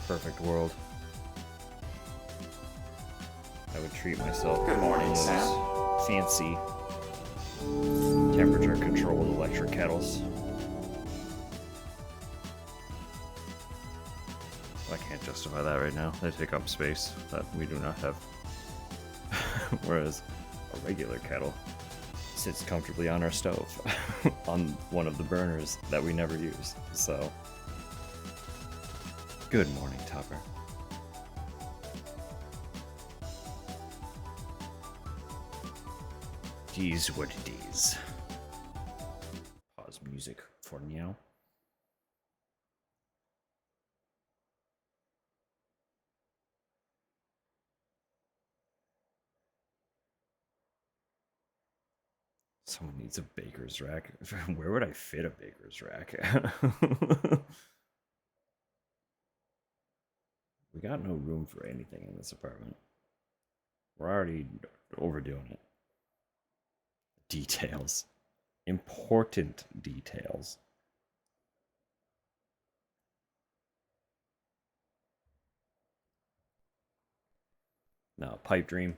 perfect world, I would treat myself Good morning, to Sam. those fancy temperature controlled electric kettles. I can't justify that right now. They take up space that we do not have. Whereas a regular kettle sits comfortably on our stove on one of the burners that we never use. So, good morning, Topper. It is what it is. Pause music for now. Someone needs a baker's rack. Where would I fit a baker's rack? We got no room for anything in this apartment. We're already overdoing it. Details. Important details. Now, pipe dream.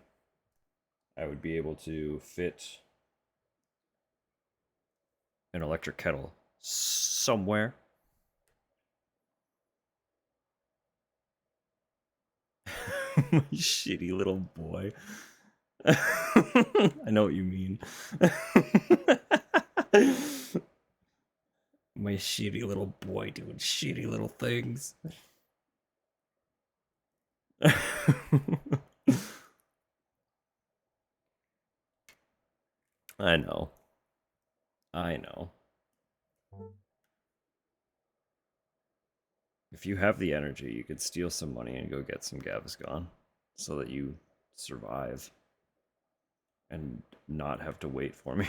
I would be able to fit an electric kettle somewhere. My shitty little boy. I know what you mean. My shitty little boy doing shitty little things. I know. I know. If you have the energy, you could steal some money and go get some Gaviscon so that you survive and not have to wait for me.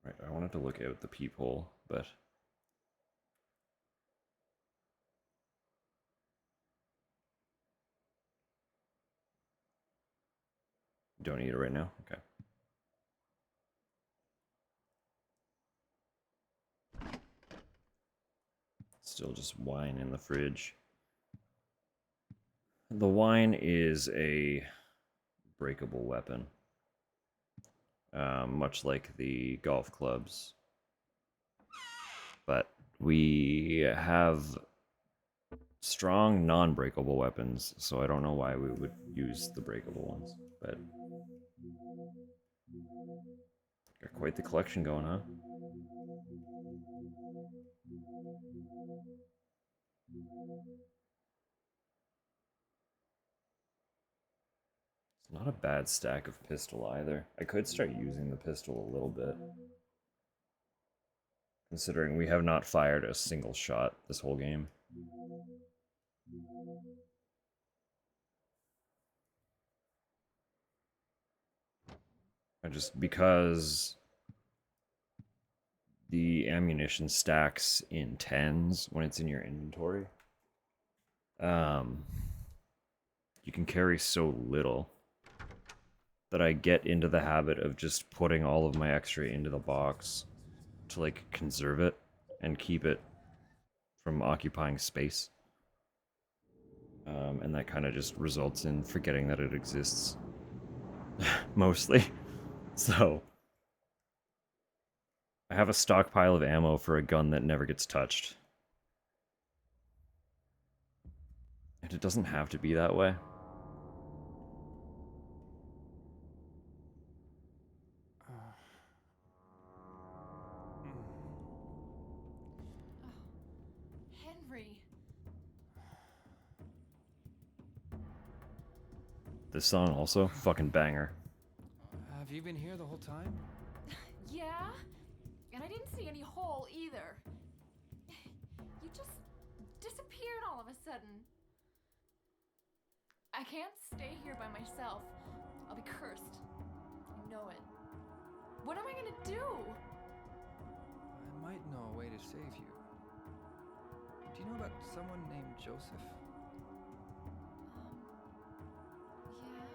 Right, I wanted to look out the peephole, but don't need it right now? Okay. Still just wine in the fridge. The wine is a breakable weapon. Much like the golf clubs. But we have strong non-breakable weapons, so I don't know why we would use the breakable ones. But got quite the collection going, huh? It's not a bad stack of pistol either. I could start using the pistol a little bit. Considering we have not fired a single shot this whole game. Just because the ammunition stacks in tens when it's in your inventory. You can carry so little that I get into the habit of just putting all of my extra into the box to like conserve it and keep it from occupying space. And that kind of just results in forgetting that it exists. Mostly. So I have a stockpile of ammo for a gun that never gets touched. And it doesn't have to be that way. Henry. This song also, fucking banger. Have you been here the whole time? Yeah? And I didn't see any hole either. You just disappeared all of a sudden. I can't stay here by myself. I'll be cursed. I know it. What am I gonna do? I might know a way to save you. Do you know about someone named Joseph? Yeah.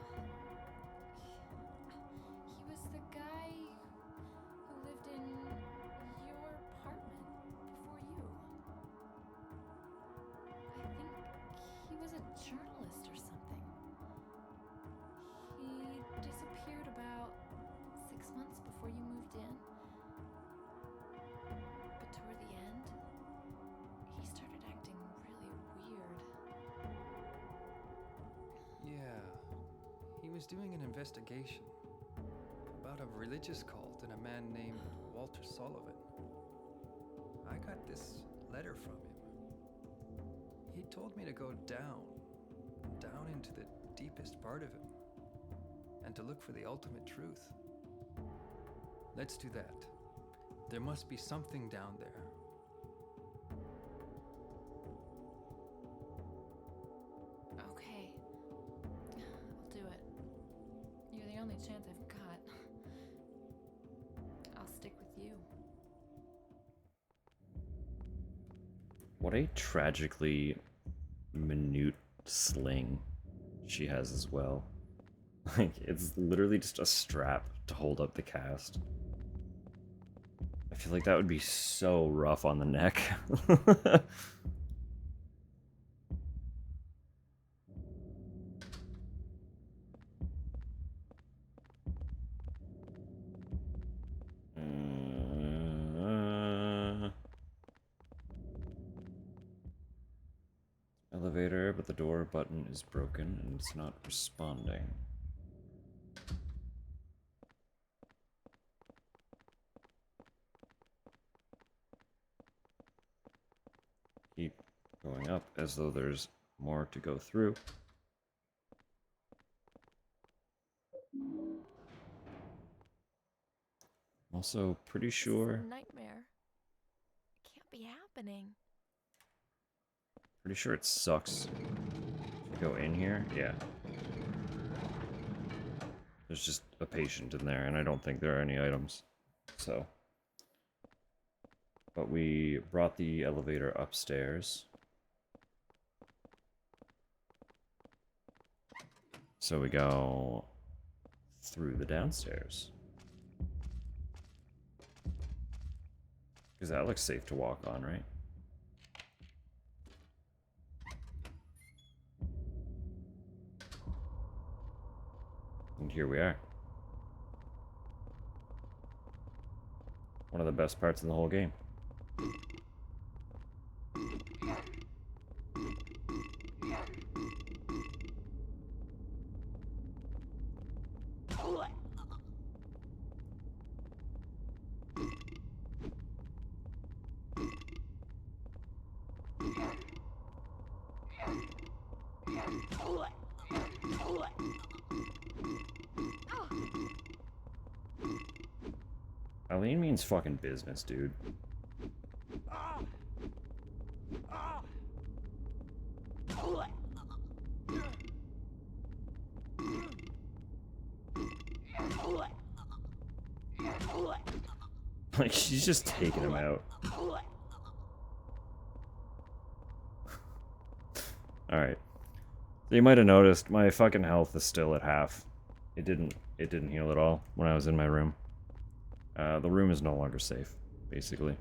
He was the guy who lived in your apartment. a journalist or something. He disappeared about 6 months before you moved in. But toward the end, he started acting really weird. Yeah. He was doing an investigation about a religious cult and a man named Walter Sullivan. I got this letter from him. He told me to go down into the deepest part of him, and to look for the ultimate truth. Let's do that. There must be something down there. Okay. I'll do it. You're the only chance I've got. I'll stick with you. What a tragically minute sling she has as well. Like, it's literally just a strap to hold up the cast. I feel like that would be so rough on the neck. Elevator, but the door button is broken and it's not responding. Keep going up as though there's more to go through. Also, pretty sure. This is a nightmare. It can't be happening. Pretty sure it sucks. Go in here? Yeah. There's just a patient in there, and I don't think there are any items. So. But we brought the elevator upstairs. So we go through the downstairs. Because that looks safe to walk on, right? And here we are. One of the best parts in the whole game. Eileen means fucking business, dude. Like, she's just taking him out. Alright. So you might have noticed my fucking health is still at half. It didn't heal at all when I was in my room. The room is no longer safe, basically.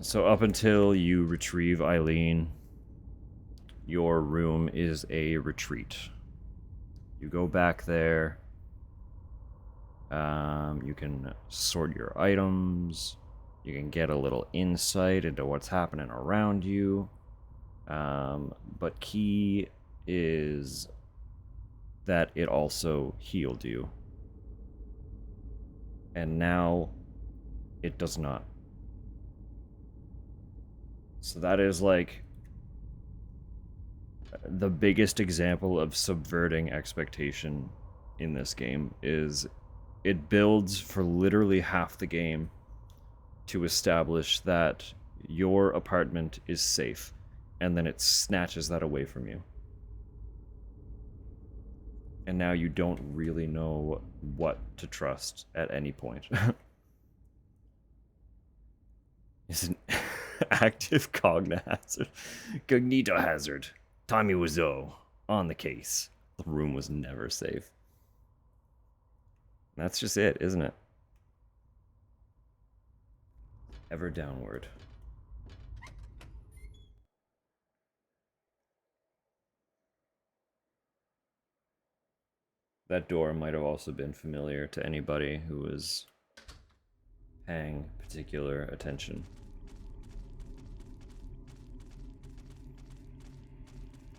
So up until you retrieve Eileen, your room is a retreat. You go back there. You can sort your items. You can get a little insight into what's happening around you. But key is that it also healed you. And now it does not. So that is like the biggest example of subverting expectation in this game. Is it builds for literally half the game to establish that your apartment is safe, and then it snatches that away from you. And now you don't really know what to trust at any point. It's an active cognito hazard. Tommy Wiseau on the case. The room was never safe. That's just it, isn't it? Ever downward. That door might have also been familiar to anybody who was paying particular attention.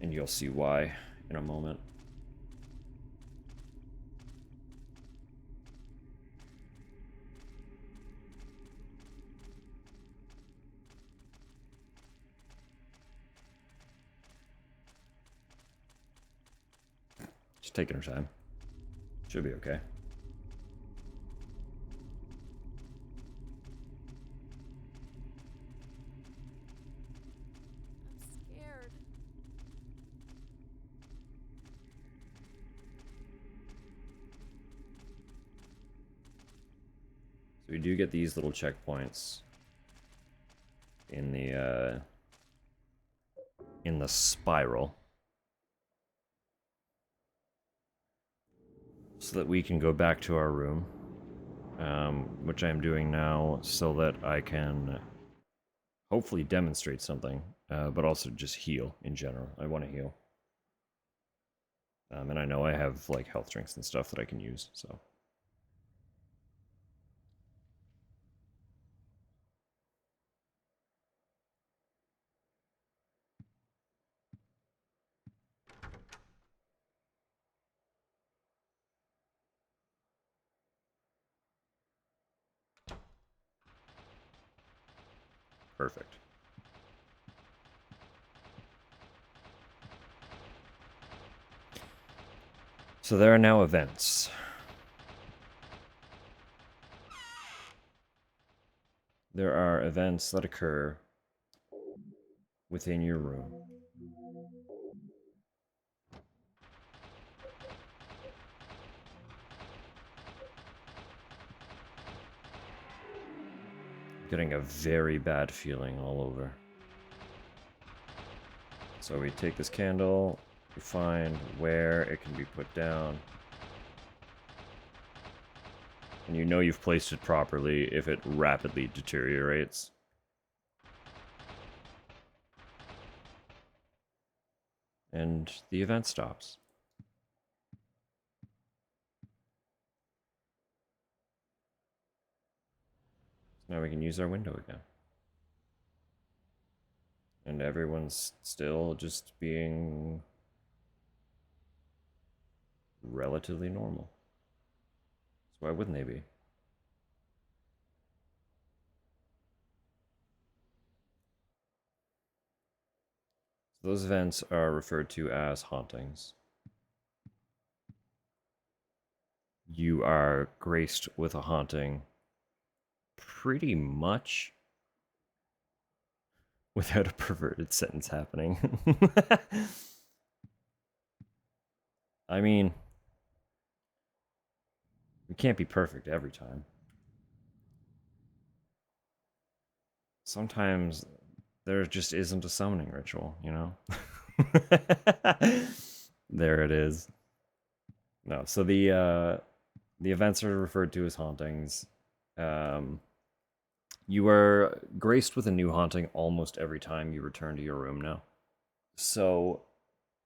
And you'll see why in a moment. Just taking her time. Should be okay. I'm scared. So we do get these little checkpoints in the spiral, so that we can go back to our room, which I am doing now, so that I can hopefully demonstrate something, but also just heal in general. I want to heal, and I know I have like health drinks and stuff that I can use. So. Perfect. So there are now events. There are events that occur within your room. Getting a very bad feeling all over. So we take this candle, we find where it can be put down. And you know you've placed it properly if it rapidly deteriorates. And the event stops. Now we can use our window again. And everyone's still just being relatively normal. So why wouldn't they be? So those events are referred to as hauntings. You are graced with a haunting pretty much without a perverted sentence happening. I mean, we can't be perfect every time. Sometimes there just isn't a summoning ritual, you know? There it is. No, so the events are referred to as hauntings. You are graced with a new haunting almost every time you return to your room now. So,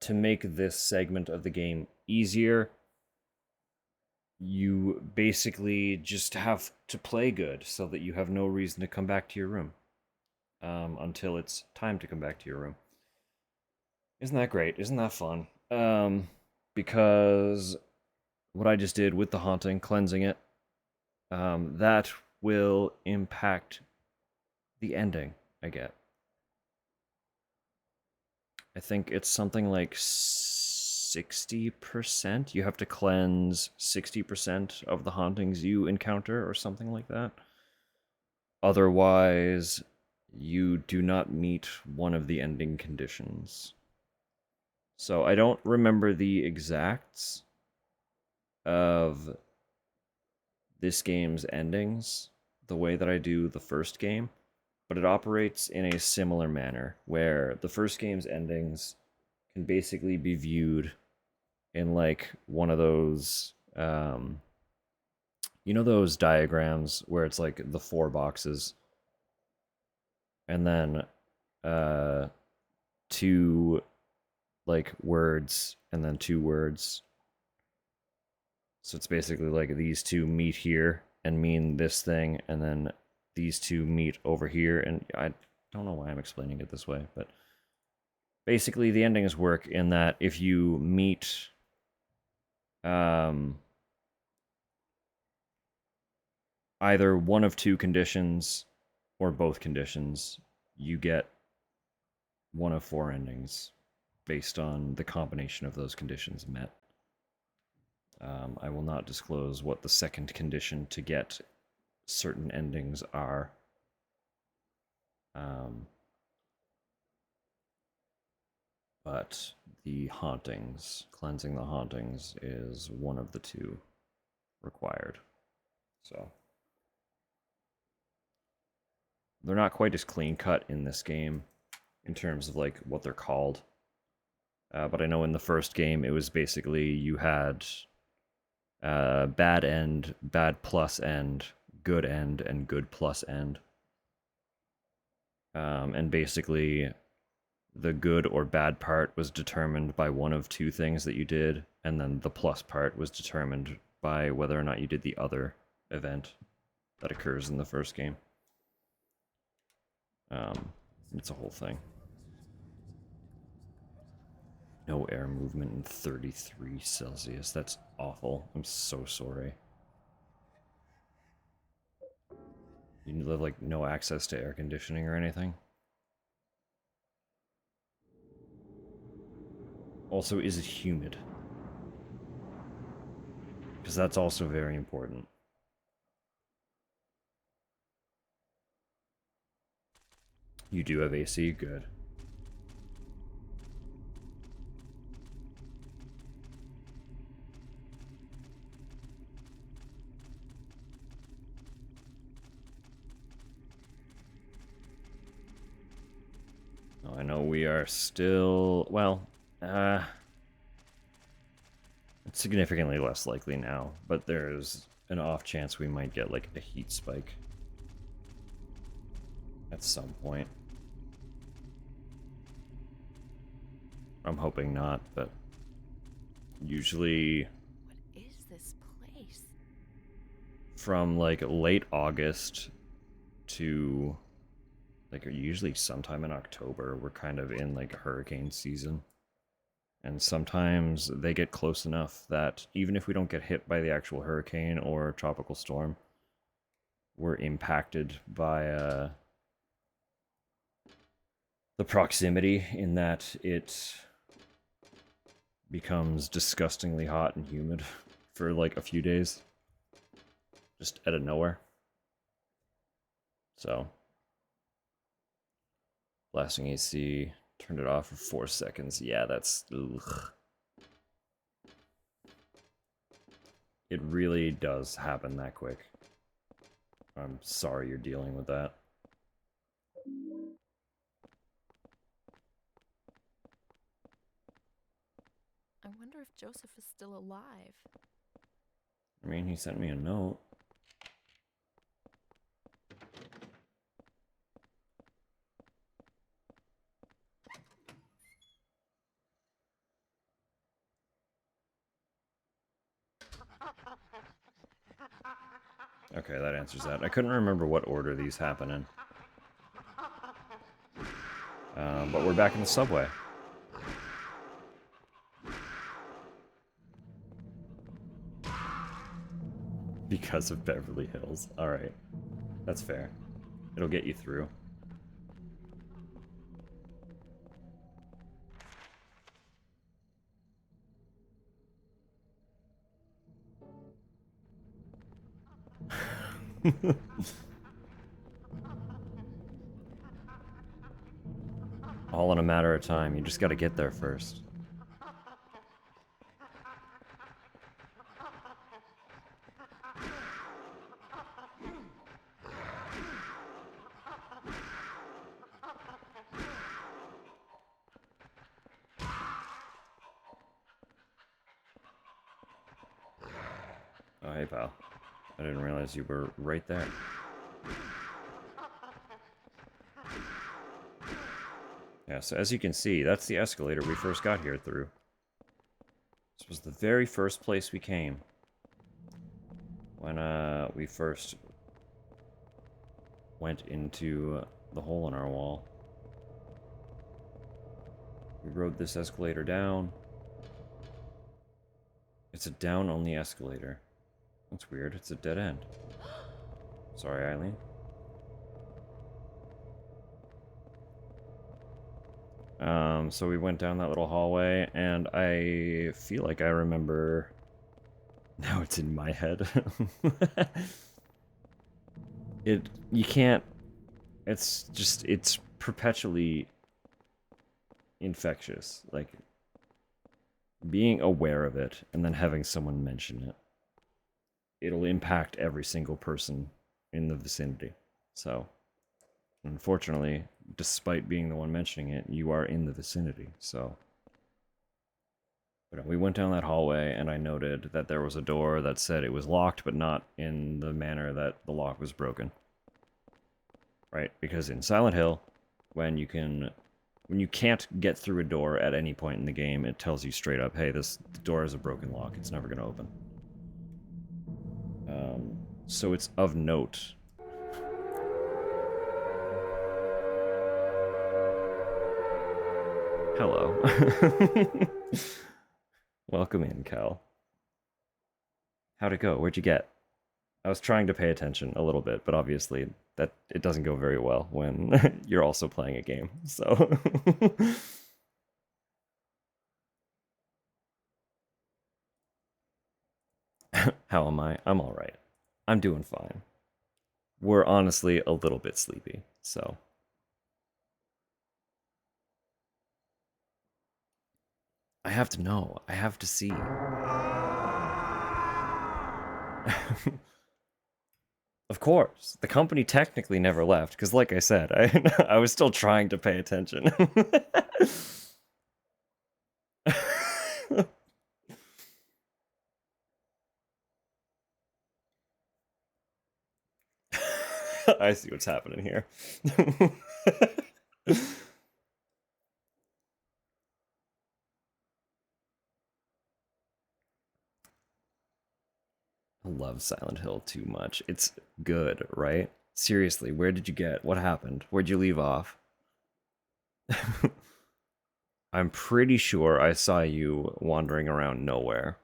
to make this segment of the game easier, you basically just have to play good so that you have no reason to come back to your room until it's time to come back to your room. Isn't that great? Isn't that fun? Because what I just did with the haunting, cleansing it, that will impact the ending I get. I think it's something like 60%. You have to cleanse 60% of the hauntings you encounter, or something like that. Otherwise, you do not meet one of the ending conditions. So I don't remember the exacts of this game's endings the way that I do the first game, but it operates in a similar manner, where the first game's endings can basically be viewed in like one of those you know those diagrams where it's like the 4 boxes and then 2 like words and then 2 words, So it's basically like these two meet here and mean this thing, and then these two meet over here, and I don't know why I'm explaining it this way, but basically the endings work in that if you meet either one of two conditions or both conditions, you get one of four endings based on the combination of those conditions met. I will not disclose what the second condition to get certain endings are. But the hauntings, cleansing the hauntings, is one of the two required. So they're not quite as clean cut in this game in terms of like what they're called. But I know in the first game it was basically you had bad end, bad plus end, and good plus end. And basically the good or bad part was determined by one of two things that you did, and then the plus part was determined by whether or not you did the other event that occurs in the first game. It's a whole thing. No air movement in 33 Celsius. That's awful. I'm so sorry. You have like no access to air conditioning or anything? Also, is it humid? Because that's also very important. You do have AC? Good. Oh, I know we are still... Well, it's significantly less likely now, but there's an off chance we might get like a heat spike at some point. I'm hoping not, but usually What is this place? from like late August to like usually sometime in October, we're kind of in like hurricane season. And sometimes they get close enough that even if we don't get hit by the actual hurricane or tropical storm, we're impacted by the proximity in that it becomes disgustingly hot and humid for like a few days. Just out of nowhere. So, blasting AC, turned it off for 4 seconds. Yeah, that's... Ugh. It really does happen that quick. I'm sorry you're dealing with that. I wonder if Joseph is still alive. I mean, he sent me a note. Okay, that answers that. I couldn't remember what order these happen in. But we're back in the subway. Because of Beverly Hills. Alright. That's fair. It'll get you through. All in a matter of time. You just gotta get there first. Oh, hey, pal. I didn't realize you were right there. Yeah, so as you can see, that's the escalator we first got here through. This was the very first place we came. when we first went into the hole in our wall. We rode this escalator down. It's a down-only escalator. That's weird. It's a dead end. Sorry, Eileen. So we went down that little hallway, and I feel like I remember... Now it's in my head. You can't... It's just, it's perpetually infectious. Like, being aware of it, and then having someone mention it. It'll impact every single person in the vicinity. So, unfortunately, despite being the one mentioning it, you are in the vicinity, so... But we went down that hallway, and I noted that there was a door that said it was locked, but not in the manner that the lock was broken. Right? Because in Silent Hill, when you can't get through a door at any point in the game, it tells you straight up, hey, this door is a broken lock, it's never going to open. So it's of note. Hello. Welcome in, Cal. How'd it go? Where'd you get? I was trying to pay attention a little bit, but obviously that it doesn't go very well when you're also playing a game, so... How am I? I'm alright. I'm doing fine. We're honestly a little bit sleepy, so... I have to know. I have to see. Of course. The company technically never left, because like I said, I was still trying to pay attention. I see what's happening here. I love Silent Hill too much. It's good, right? Seriously, where did you get? What happened? Where'd you leave off? I'm pretty sure I saw you wandering around nowhere.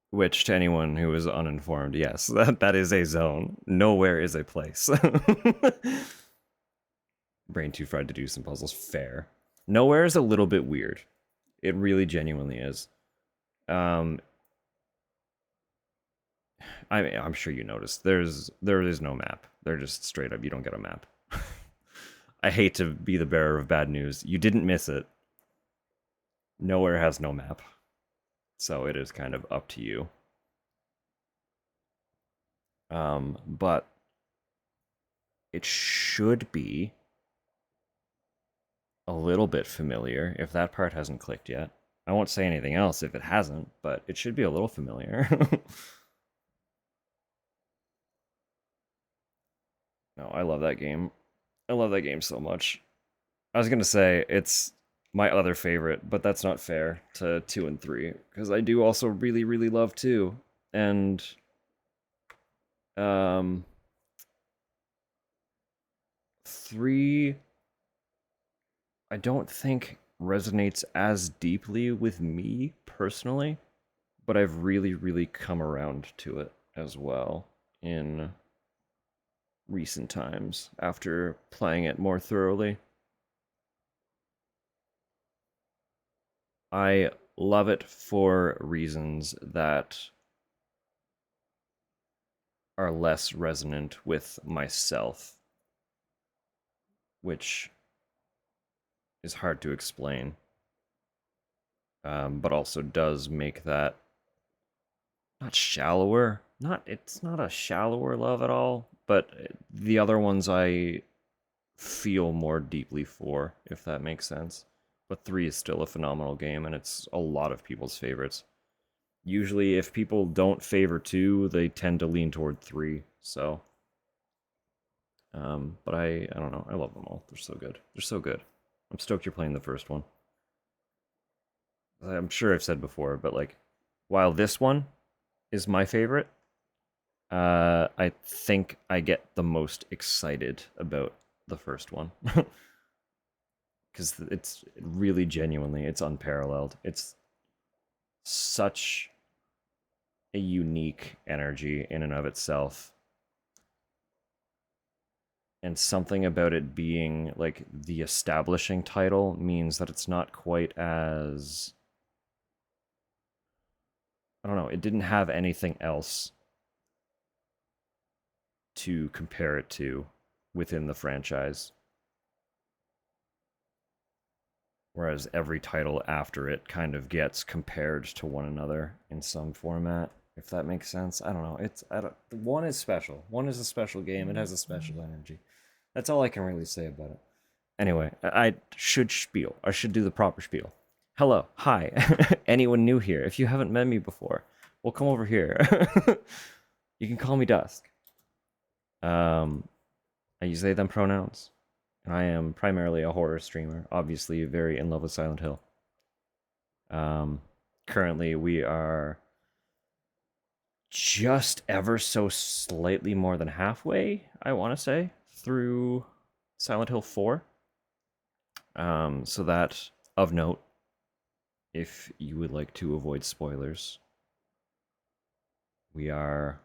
Which, to anyone who is uninformed, yes, that is a zone. Nowhere is a place. Brain too fried to do some puzzles. Fair. Nowhere is a little bit weird. It really genuinely is. I'm sure you noticed. There is no map. They're just straight up, you don't get a map. I hate to be the bearer of bad news. You didn't miss it. Nowhere has no map. So it is kind of up to you. But it should be a little bit familiar if that part hasn't clicked yet. I won't say anything else if it hasn't, but it should be a little familiar. No, I love that game. I love that game so much. I was gonna say it's my other favorite, but that's not fair to 2 and 3, because I do also really, really love 2. And 3, I don't think resonates as deeply with me personally, but I've really, really come around to it as well in recent times after playing it more thoroughly. I love it for reasons that are less resonant with myself, which is hard to explain, but also does make that not shallower. It's not a shallower love at all, but the other ones I feel more deeply for, if that makes sense. But 3 is still a phenomenal game, and it's a lot of people's favorites. Usually, if people don't favor 2, they tend to lean toward 3, so... but I don't know, I love them all. They're so good. They're so good. I'm stoked you're playing the first one. I'm sure I've said before, but like, while this one is my favorite. I think I get the most excited about the first one. Because it's really genuinely, it's unparalleled. It's such a unique energy in and of itself. And something about it being like the establishing title means that it's not quite as, I don't know, it didn't have anything else to compare it to within the franchise. Whereas every title after it kind of gets compared to one another in some format, if that makes sense. I don't know. One is special. One is a special game. It has a special energy. That's all I can really say about it. Anyway, I should spiel. I should do the proper spiel. Hello, hi. Anyone new here? If you haven't met me before, well, come over here. You can call me Dusk. I use they them pronouns, and I am primarily a horror streamer. Obviously, very in love with Silent Hill. Currently, we are just ever so slightly more than halfway, I want to say, through Silent Hill 4. So that, of note, if you would like to avoid spoilers, we are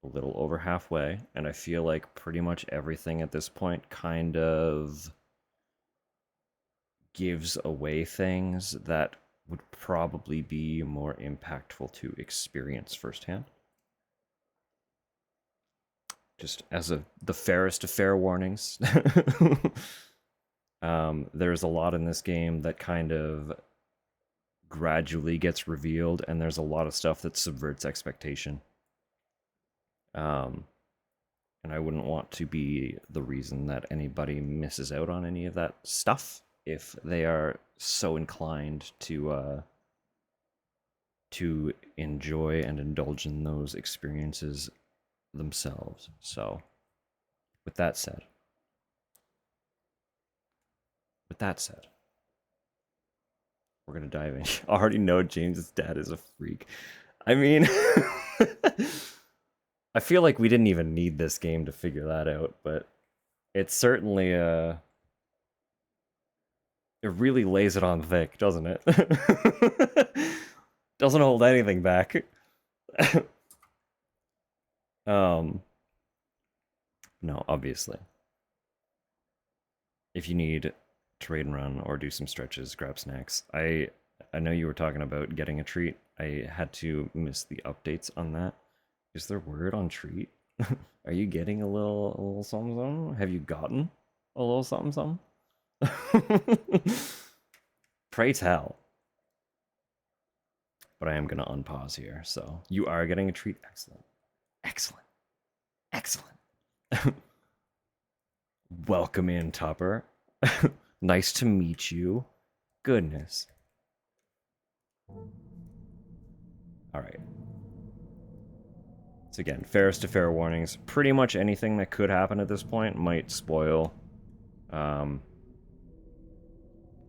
a little over halfway, and I feel like pretty much everything at this point kind of gives away things that would probably be more impactful to experience firsthand. Just as the fairest of fair warnings. There's a lot in this game that kind of gradually gets revealed, and there's a lot of stuff that subverts expectation. And I wouldn't want to be the reason that anybody misses out on any of that stuff if they are so inclined to enjoy and indulge in those experiences themselves. So, with that said, we're gonna dive in. I already know James's dad is a freak. I mean, I feel like we didn't even need this game to figure that out, but it's certainly it really lays it on thick, doesn't it? Doesn't hold anything back. No, obviously. If you need to raid and run or do some stretches, grab snacks. I know you were talking about getting a treat. I had to miss the updates on that. Is there word on treat? Are you getting a little something, something? Have you gotten a little something, something? Pray tell. But I am gonna unpause here. So you are getting a treat. Excellent. Excellent. Excellent. Welcome in, Topper. Nice to meet you. Goodness. Alright. So again, fairest to fair warnings. Pretty much anything that could happen at this point might spoil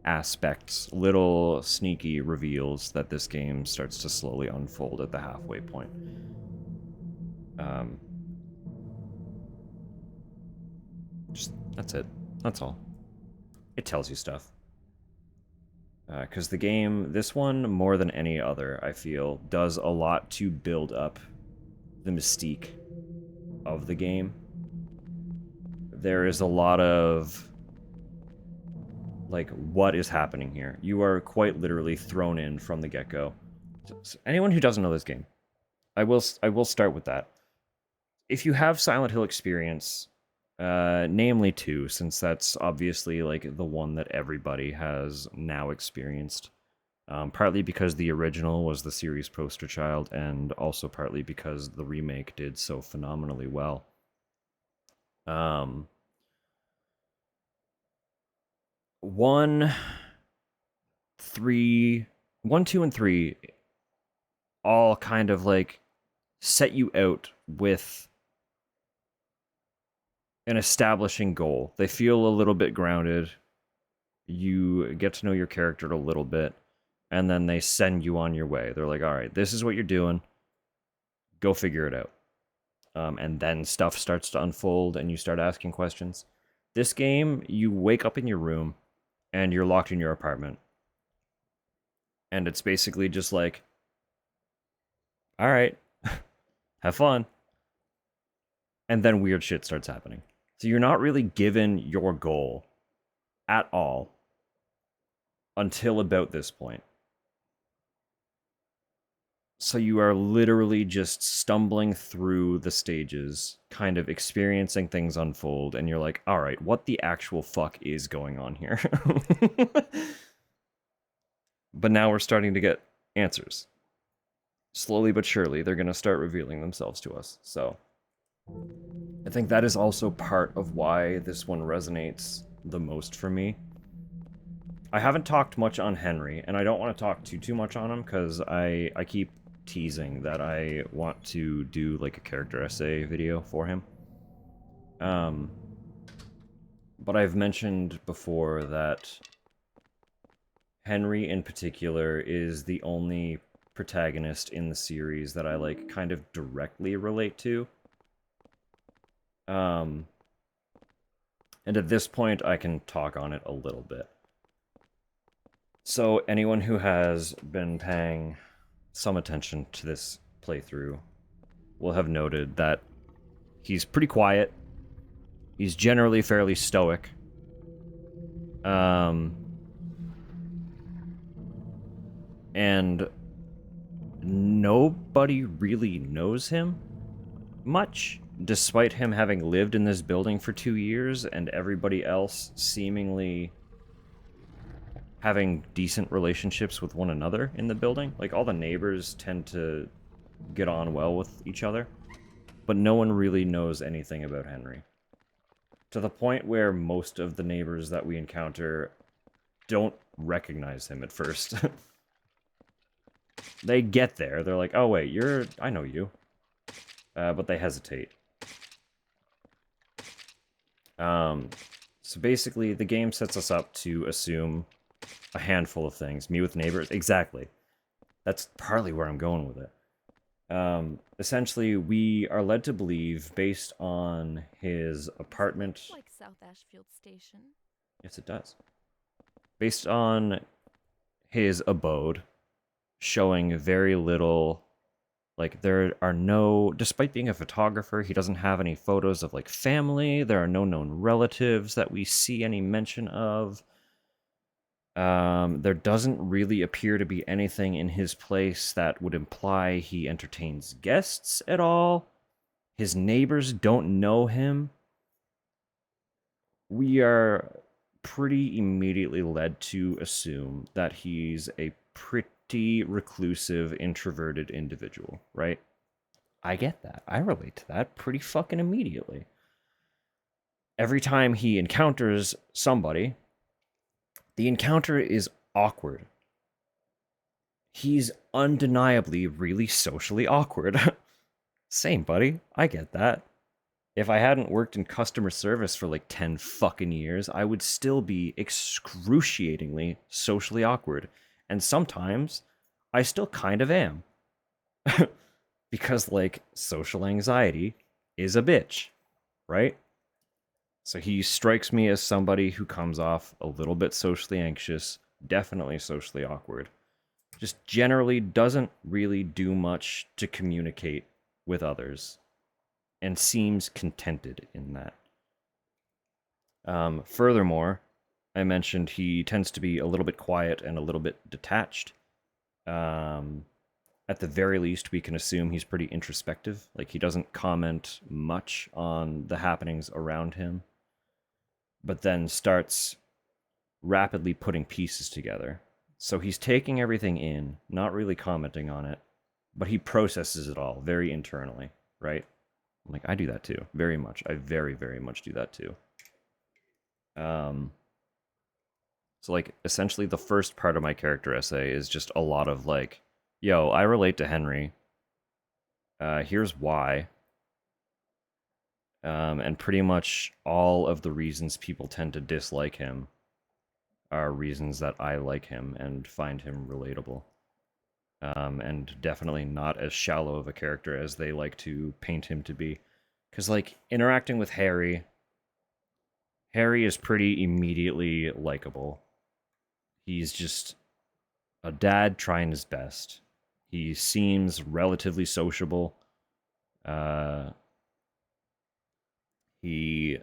aspects, little sneaky reveals that this game starts to slowly unfold at the halfway point. Just, that's it. That's all. It tells you stuff. Because the game, this one, more than any other, I feel, does a lot to build up the mystique of the game. There is a lot of, like, what is happening here? You are quite literally thrown in from the get-go. So anyone who doesn't know this game, I will start with that. If you have Silent Hill experience, namely 2, since that's obviously like the one that everybody has now experienced. Partly because the original was the series poster child, and also partly because the remake did so phenomenally well. 1, 2, and 3 all kind of like set you out with an establishing goal. They feel a little bit grounded. You get to know your character a little bit. and then they send you on your way. They're like, all right, this is what you're doing. Go figure it out. And then stuff starts to unfold and you start asking questions. This game, you wake up in your room and you're locked in your apartment. And it's basically just like, all right, have fun. And then weird shit starts happening. So you're not really given your goal at all until about this point. So you are literally just stumbling through the stages, kind of experiencing things unfold, and you're like, all right, what the actual fuck is going on here? But now we're starting to get answers. Slowly but surely, they're going to start revealing themselves to us. So I think that is also part of why this one resonates the most for me. I haven't talked much on Henry, and I don't want to talk too much on him because I keep teasing that I want to do like a character essay video for him. But I've mentioned before that Henry in particular is the only protagonist in the series that I like kind of directly relate to. And at this point I can talk on it a little bit. So anyone who has been paying some attention to this playthrough will have noted that he's pretty quiet. He's generally fairly stoic. And nobody really knows him much, despite him having lived in this building for 2 years and everybody else seemingly having decent relationships with one another in the building. Like, all the neighbors tend to get on well with each other, but no one really knows anything about Henry. To the point where most of the neighbors that we encounter don't recognize him at first. They get there, they're like, oh wait, I know you. But they hesitate. So basically, the game sets us up to assume a handful of things. Me with neighbors, exactly. That's partly where I'm going with it. Essentially, we are led to believe, based on his apartment... Like South Ashfield Station. Yes, it does. Based on his abode, showing very little... Like, there are no... Despite being a photographer, he doesn't have any photos of, like, family. There are no known relatives that we see any mention of. There doesn't really appear to be anything in his place that would imply he entertains guests at all. His neighbors don't know him. We are pretty immediately led to assume that he's a pretty reclusive, introverted individual, right? I get that. I relate to that pretty fucking immediately. Every time he encounters somebody, the encounter is awkward. He's undeniably really socially awkward. Same, buddy. I get that. If I hadn't worked in customer service for like 10 fucking years, I would still be excruciatingly socially awkward. And sometimes I still kind of am. Because, like, social anxiety is a bitch, right? So he strikes me as somebody who comes off a little bit socially anxious, definitely socially awkward. Just generally doesn't really do much to communicate with others, and seems contented in that. Furthermore, I mentioned he tends to be a little bit quiet and a little bit detached. At the very least, we can assume he's pretty introspective. Like, he doesn't comment much on the happenings around him, but then starts rapidly putting pieces together. So he's taking everything in, not really commenting on it, but he processes it all very internally, right? Like, I do that too, very much. I very, very much do that too. So, like, essentially the first part of my character essay is just a lot of, like, yo, I relate to Henry. Here's why. And pretty much all of the reasons people tend to dislike him. are reasons that I like him and find him relatable. And definitely not as shallow of a character as they like to paint him to be. Because, like, interacting with Harry, Harry is pretty immediately likable. He's just a dad trying his best. He seems relatively sociable. Uh, he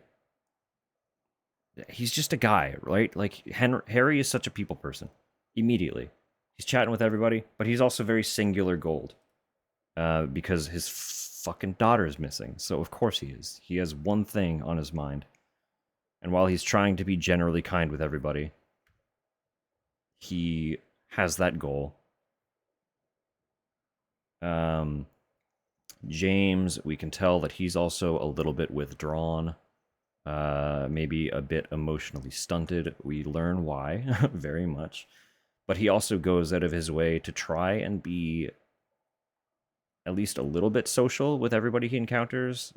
he's just a guy, right? Like Harry is such a people person. Immediately, he's chatting with everybody, but he's also very singular gold. Because his fucking daughter is missing. So of course he is. He has one thing on his mind, and while he's trying to be generally kind with everybody, he has that goal. James, we can tell that he's also a little bit withdrawn, maybe a bit emotionally stunted. We learn why very much, but he also goes out of his way to try and be at least a little bit social with everybody he encounters.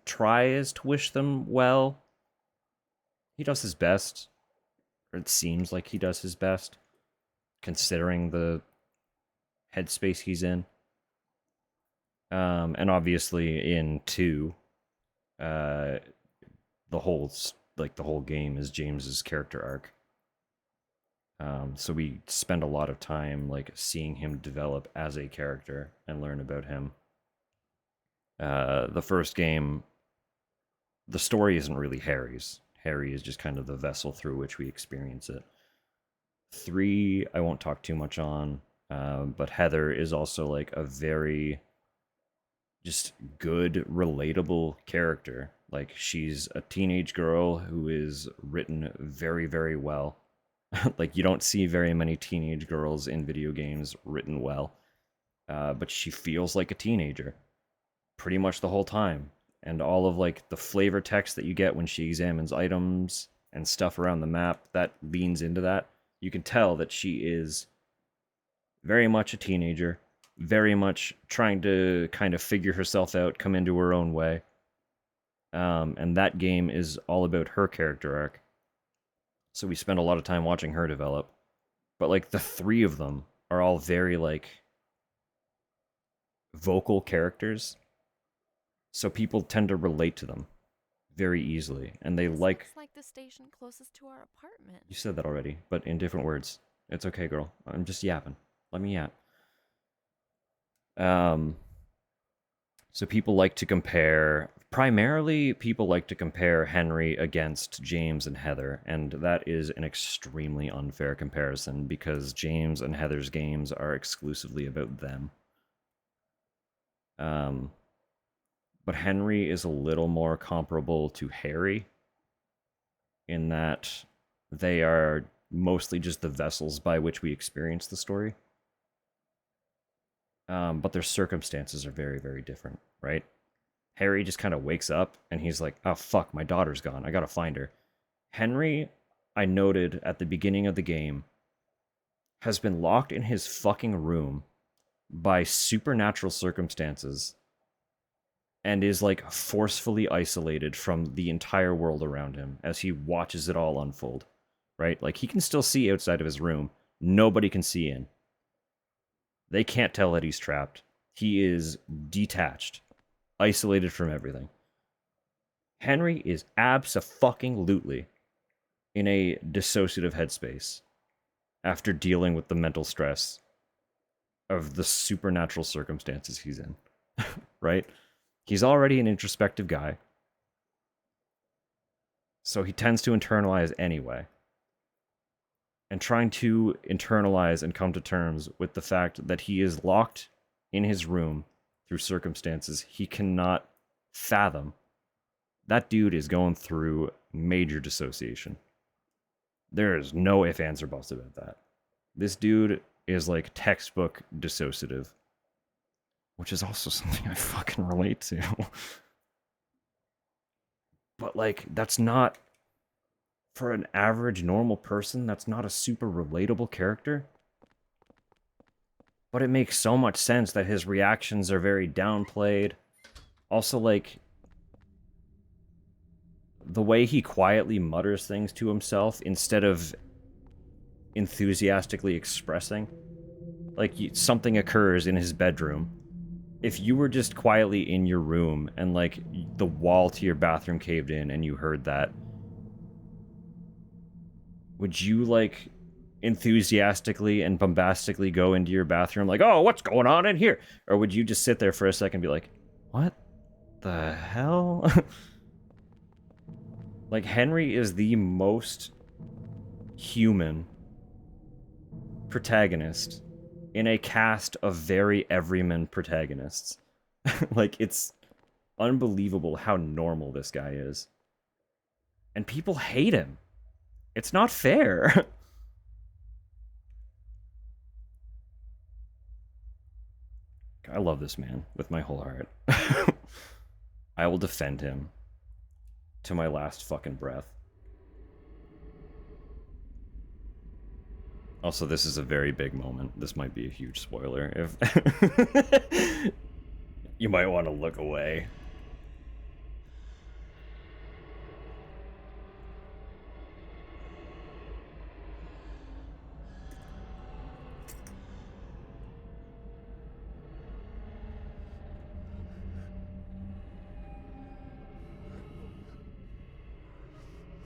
Tries to wish them well. He does his best, or it seems like he does his best, considering the headspace he's in. And obviously in 2, the whole game is James's character arc. So we spend a lot of time like seeing him develop as a character and learn about him. The first game, the story isn't really Harry's. Harry is just kind of the vessel through which we experience it. 3, I won't talk too much on, but Heather is also like a very just good, relatable character. Like, she's a teenage girl who is written very, very well. Like, you don't see very many teenage girls in video games written well. But she feels like a teenager pretty much the whole time. And all of like the flavor text that you get when she examines items and stuff around the map, that leans into that. You can tell that she is very much a teenager, very much trying to kind of figure herself out, come into her own way. And that game is all about her character arc. So we spend a lot of time watching her develop. But like the 3 of them are all very like vocal characters. So people tend to relate to them very easily, and they like. It's like the station closest to our apartment. You said that already, but in different words. It's okay, girl. I'm just yapping. Let me yap. So people like to compare. Primarily, people like to compare Henry against James and Heather, and that is an extremely unfair comparison because James and Heather's games are exclusively about them. But Henry is a little more comparable to Harry in that they are mostly just the vessels by which we experience the story. But their circumstances are very, very different, right? Harry just kind of wakes up and he's like, oh, fuck, my daughter's gone. I gotta find her. Henry, I noted at the beginning of the game, has been locked in his fucking room by supernatural circumstances and is like forcefully isolated from the entire world around him as he watches it all unfold, right? Like, he can still see outside of his room. Nobody can see in. They can't tell that he's trapped. He is detached, isolated from everything. Henry is abso-fucking-lutely in a dissociative headspace after dealing with the mental stress of the supernatural circumstances he's in, right? He's already an introspective guy, so he tends to internalize anyway. And trying to internalize and come to terms with the fact that he is locked in his room through circumstances he cannot fathom. That dude is going through major dissociation. There is no ifs, ands, or buts about that. This dude is like textbook dissociative, which is also something I fucking relate to. But like, that's not, for an average normal person, that's not a super relatable character. But it makes so much sense that his reactions are very downplayed. Also, like, the way he quietly mutters things to himself instead of enthusiastically expressing. Like, something occurs in his bedroom. If you were just quietly in your room and, like, the wall to your bathroom caved in and you heard that, would you, like, enthusiastically and bombastically go into your bathroom like, oh, what's going on in here? Or would you just sit there for a second and be like, what the hell? Like, Henry is the most human protagonist in a cast of very everyman protagonists. Like, it's unbelievable how normal this guy is. And people hate him. It's not fair. I love this man with my whole heart. I will defend him to my last fucking breath. Also, this is a very big moment. This might be a huge spoiler. If you might want to look away.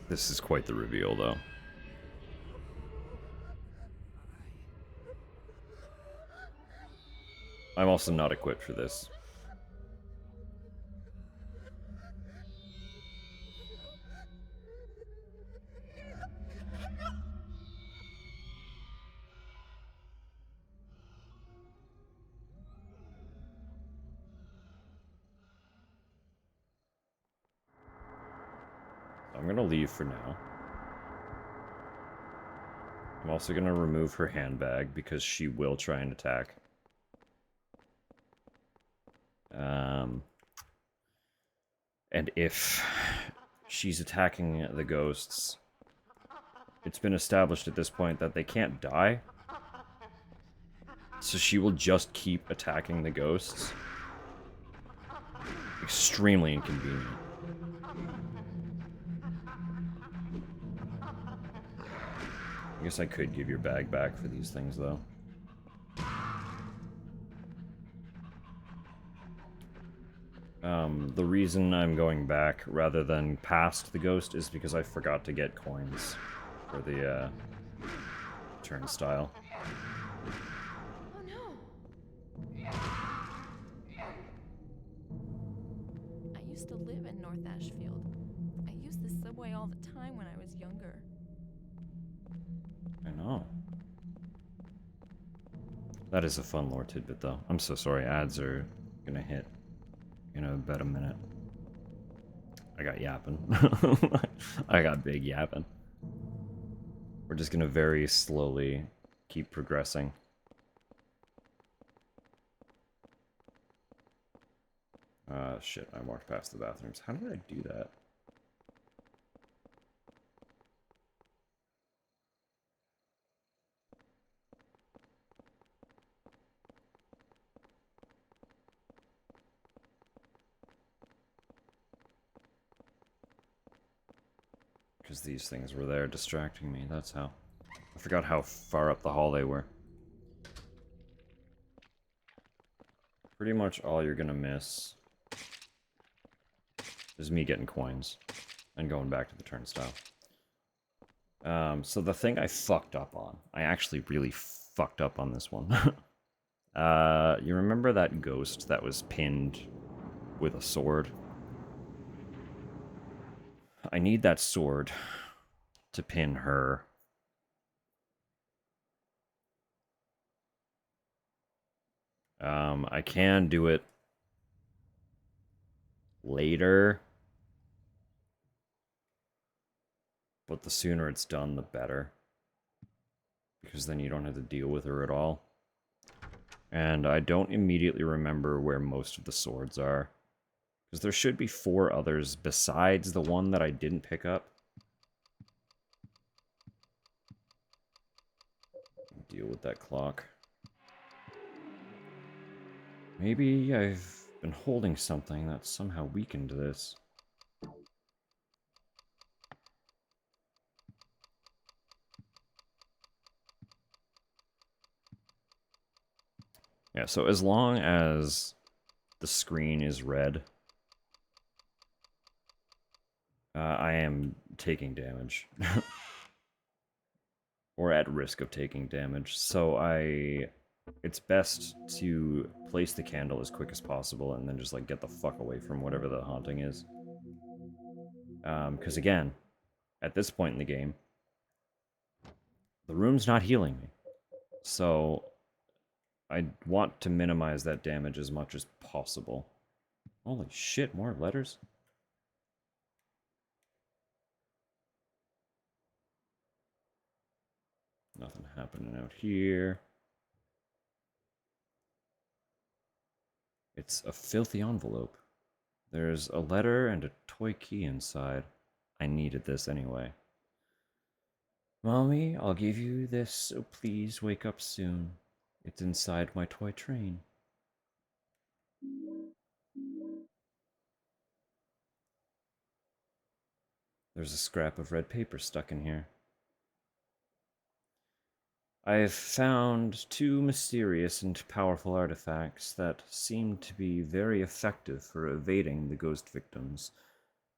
This is quite the reveal, though. I'm also not equipped for this. I'm gonna leave for now. I'm also gonna remove her handbag because she will try and attack. And if she's attacking the ghosts, it's been established at this point that they can't die. So she will just keep attacking the ghosts. Extremely inconvenient. I guess I could give your bag back for these things, though. The reason I'm going back rather than past the ghost is because I forgot to get coins for the, turnstile. Oh no! I used to live in North Ashfield. I used the subway all the time when I was younger. I know. That is a fun lore tidbit, though. I'm so sorry, ads are gonna hit in about a minute. I got yapping. I got big yapping. We're just gonna very slowly keep progressing. Shit, I walked past the bathrooms. How did I do that? Because these things were there distracting me, that's how. I forgot how far up the hall they were. Pretty much all you're gonna miss is me getting coins and going back to the turnstile. So the thing I fucked up on, I actually really fucked up on this one. You remember that ghost that was pinned with a sword? I need that sword to pin her. I can do it later, but the sooner it's done, the better. Because then you don't have to deal with her at all. And I don't immediately remember where most of the swords are. Because there should be 4 others besides the one that I didn't pick up. Deal with that clock. Maybe I've been holding something that somehow weakened this. Yeah, so as long as the screen is red, I am taking damage. Or at risk of taking damage. So it's best to place the candle as quick as possible and then just like get the fuck away from whatever the haunting is. Because again, at this point in the game, the room's not healing me. So I want to minimize that damage as much as possible. Holy shit, more letters? Nothing happening out here. It's a filthy envelope. There's a letter and a toy key inside. I needed this anyway. Mommy, I'll give you this, so please wake up soon. It's inside my toy train. There's a scrap of red paper stuck in here. I've found two mysterious and powerful artifacts that seem to be very effective for evading the ghost victims: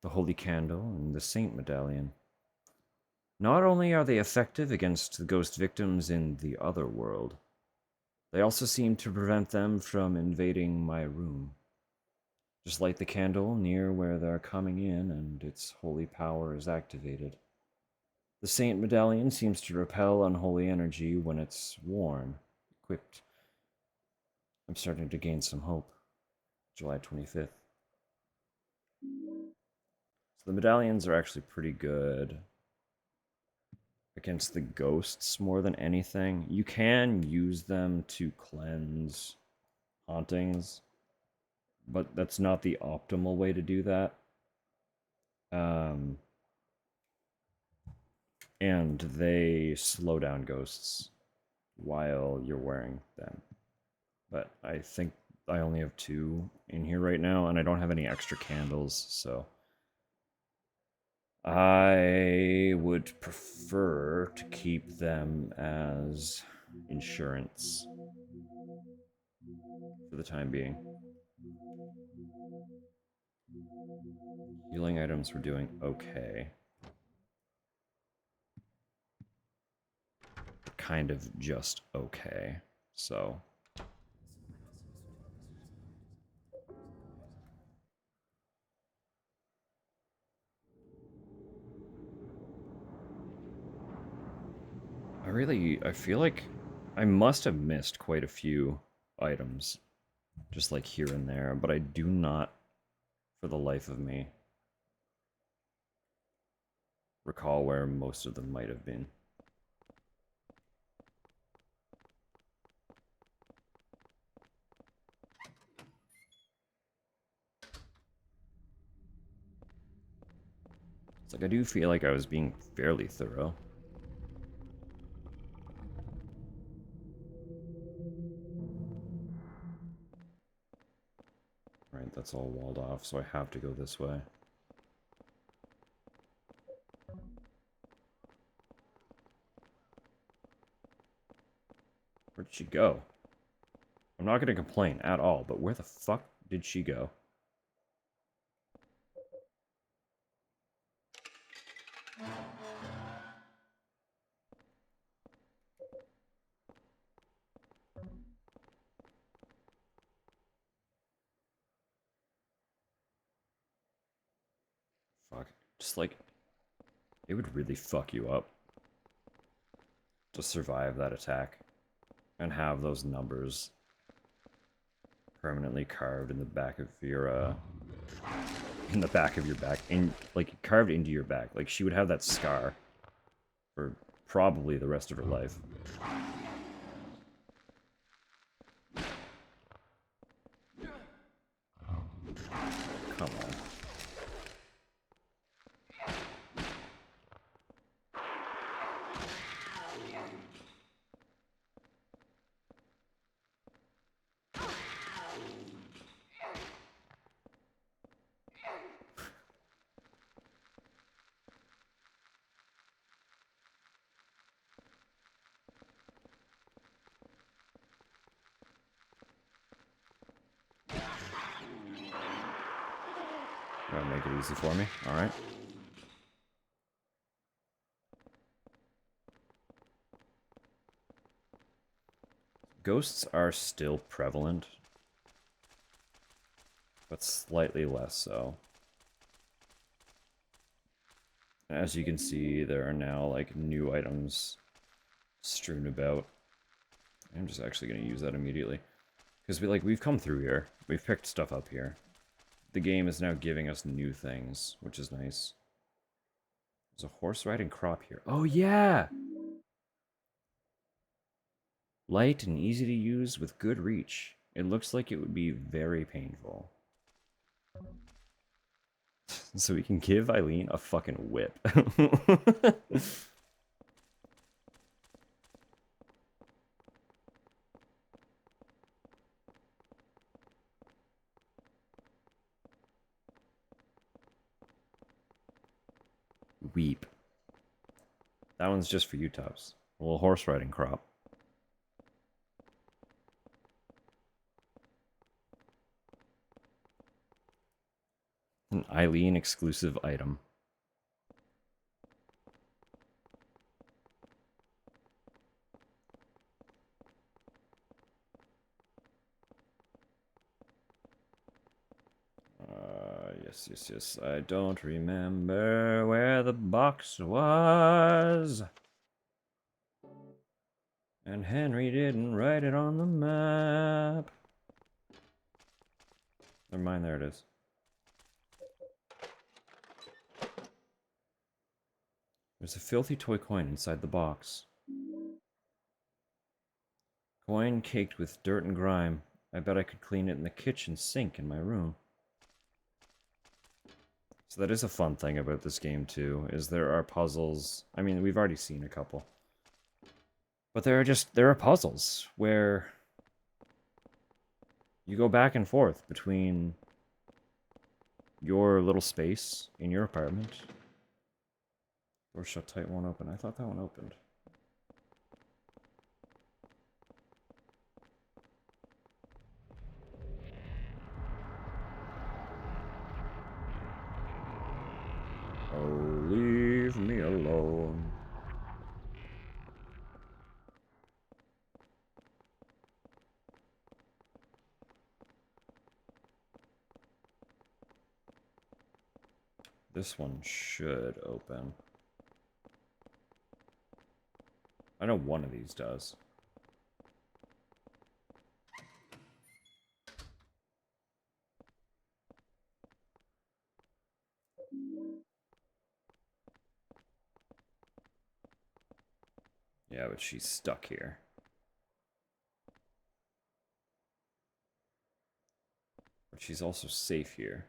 the Holy Candle and the Saint Medallion. Not only are they effective against the ghost victims in the other world, they also seem to prevent them from invading my room. Just light the candle near where they're coming in, and its holy power is activated. The Saint Medallion seems to repel unholy energy when it's worn, equipped. I'm starting to gain some hope. July 25th. So the medallions are actually pretty good against the ghosts more than anything. You can use them to cleanse hauntings, but that's not the optimal way to do that. And they slow down ghosts while you're wearing them. But I think I only have 2 in here right now, and I don't have any extra candles, so I would prefer to keep them as insurance for the time being. Healing items were doing okay. Kind of just okay, so I feel like I must have missed quite a few items, just like here and there, but I do not, for the life of me, recall where most of them might have been. It's like I do feel like I was being fairly thorough. Right, that's all walled off, so I have to go this way. Where did she go? I'm not gonna complain at all, but where the fuck did she go? Fuck. Just like, it would really fuck you up to survive that attack and have those numbers permanently carved in the back of your back, like carved into your back. Like she would have that scar for probably the rest of her life. Come on. Make it easy for me. Alright. Ghosts are still prevalent, but slightly less so. As you can see, there are now, like, new items strewn about. I'm just actually going to use that immediately. Because we've come through here. We've picked stuff up here. The game is now giving us new things, which is nice. There's a horse riding crop here. Oh, yeah! Light and easy to use with good reach. It looks like it would be very painful. So we can give Eileen a fucking whip. Weep. That one's just for you, Tubbs. A little horse riding crop. An Eileen exclusive item. Yes. I don't remember where the box was. And Henry didn't write it on the map. Never mind, there it is. There's a filthy toy coin inside the box. Coin caked with dirt and grime. I bet I could clean it in the kitchen sink in my room. So that is a fun thing about this game too, is there are puzzles. I mean, we've already seen a couple. But there are puzzles where you go back and forth between your little space in your apartment. Door shut tight, won't open. I thought that one opened. Oh, leave me alone. This one should open. I know one of these does. Yeah, but she's stuck here. But she's also safe here.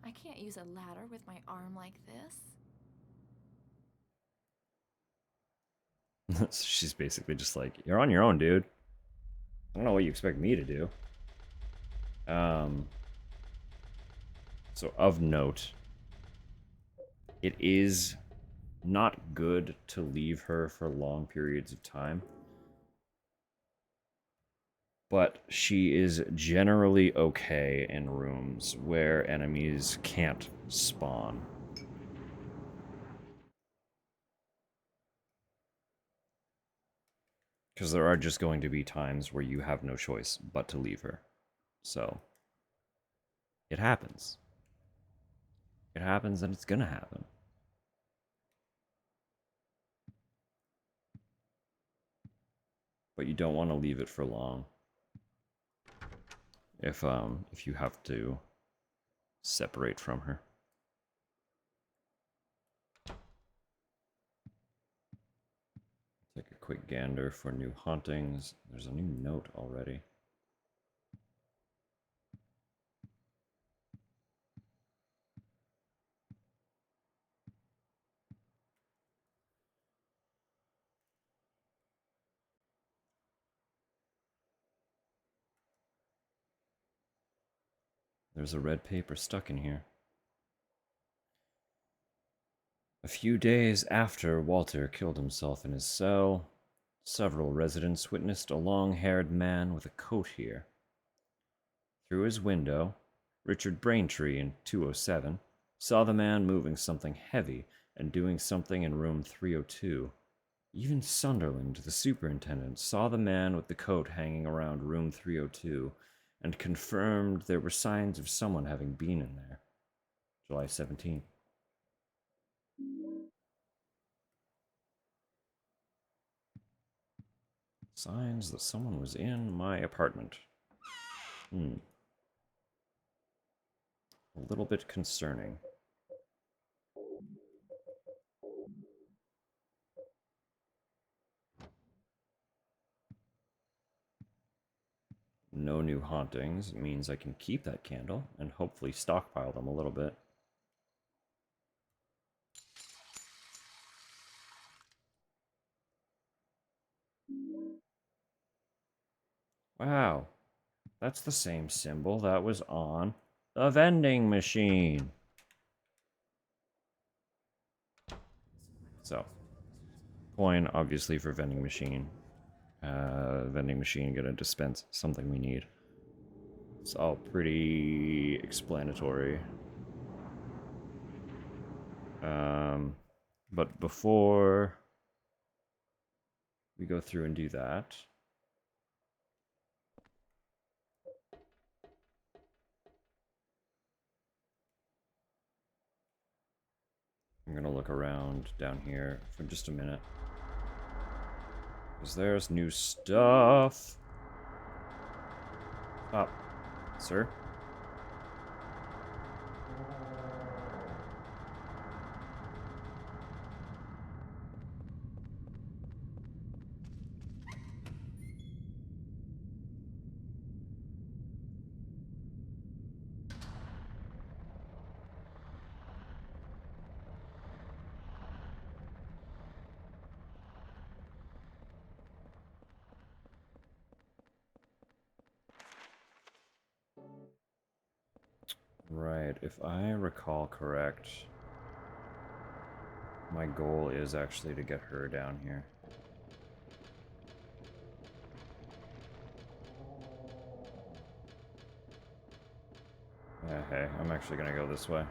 I can't use a ladder with my arm like this. She's basically just like, you're on your own, dude. I don't know what you expect me to do. So of note, it is not good to leave her for long periods of time. But she is generally okay in rooms where enemies can't spawn. Because there are just going to be times where you have no choice but to leave her. So, it happens. It happens and it's gonna happen. But you don't want to leave it for long. If you have to separate from her. Take a quick gander for new hauntings. There's a new note already. There's a red paper stuck in here. A few days after Walter killed himself in his cell, Several residents witnessed a long-haired man with a coat here. Through his window, Richard Braintree in 207 saw the man moving something heavy and doing something in room 302. Even Sunderland, the superintendent, saw the man with the coat hanging around room 302 and confirmed there were signs of someone having been in there. July 17th. Signs that someone was in my apartment. A little bit concerning. No new hauntings. It means I can keep that candle and hopefully stockpile them a little bit. Wow, that's the same symbol that was on the vending machine. So, coin obviously for vending machine. Vending machine gonna dispense something we need. It's all pretty explanatory. But before we go through and do that, I'm gonna look around down here for just a minute. Because there's new stuff. Up, sir. Right, if I recall correct, my goal is actually to get her down here. Yeah, hey, I'm actually gonna go this way.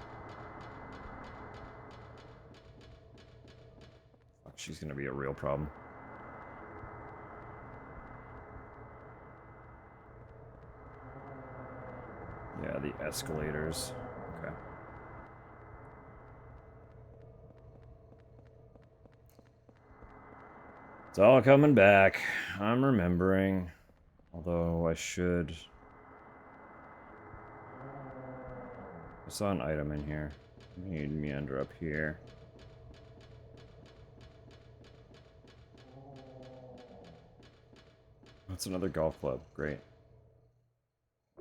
Fuck, she's gonna be a real problem. Yeah, the escalators. Okay. It's all coming back. I'm remembering. Although I should... I saw an item in here. I need meander up here. That's another golf club. Great.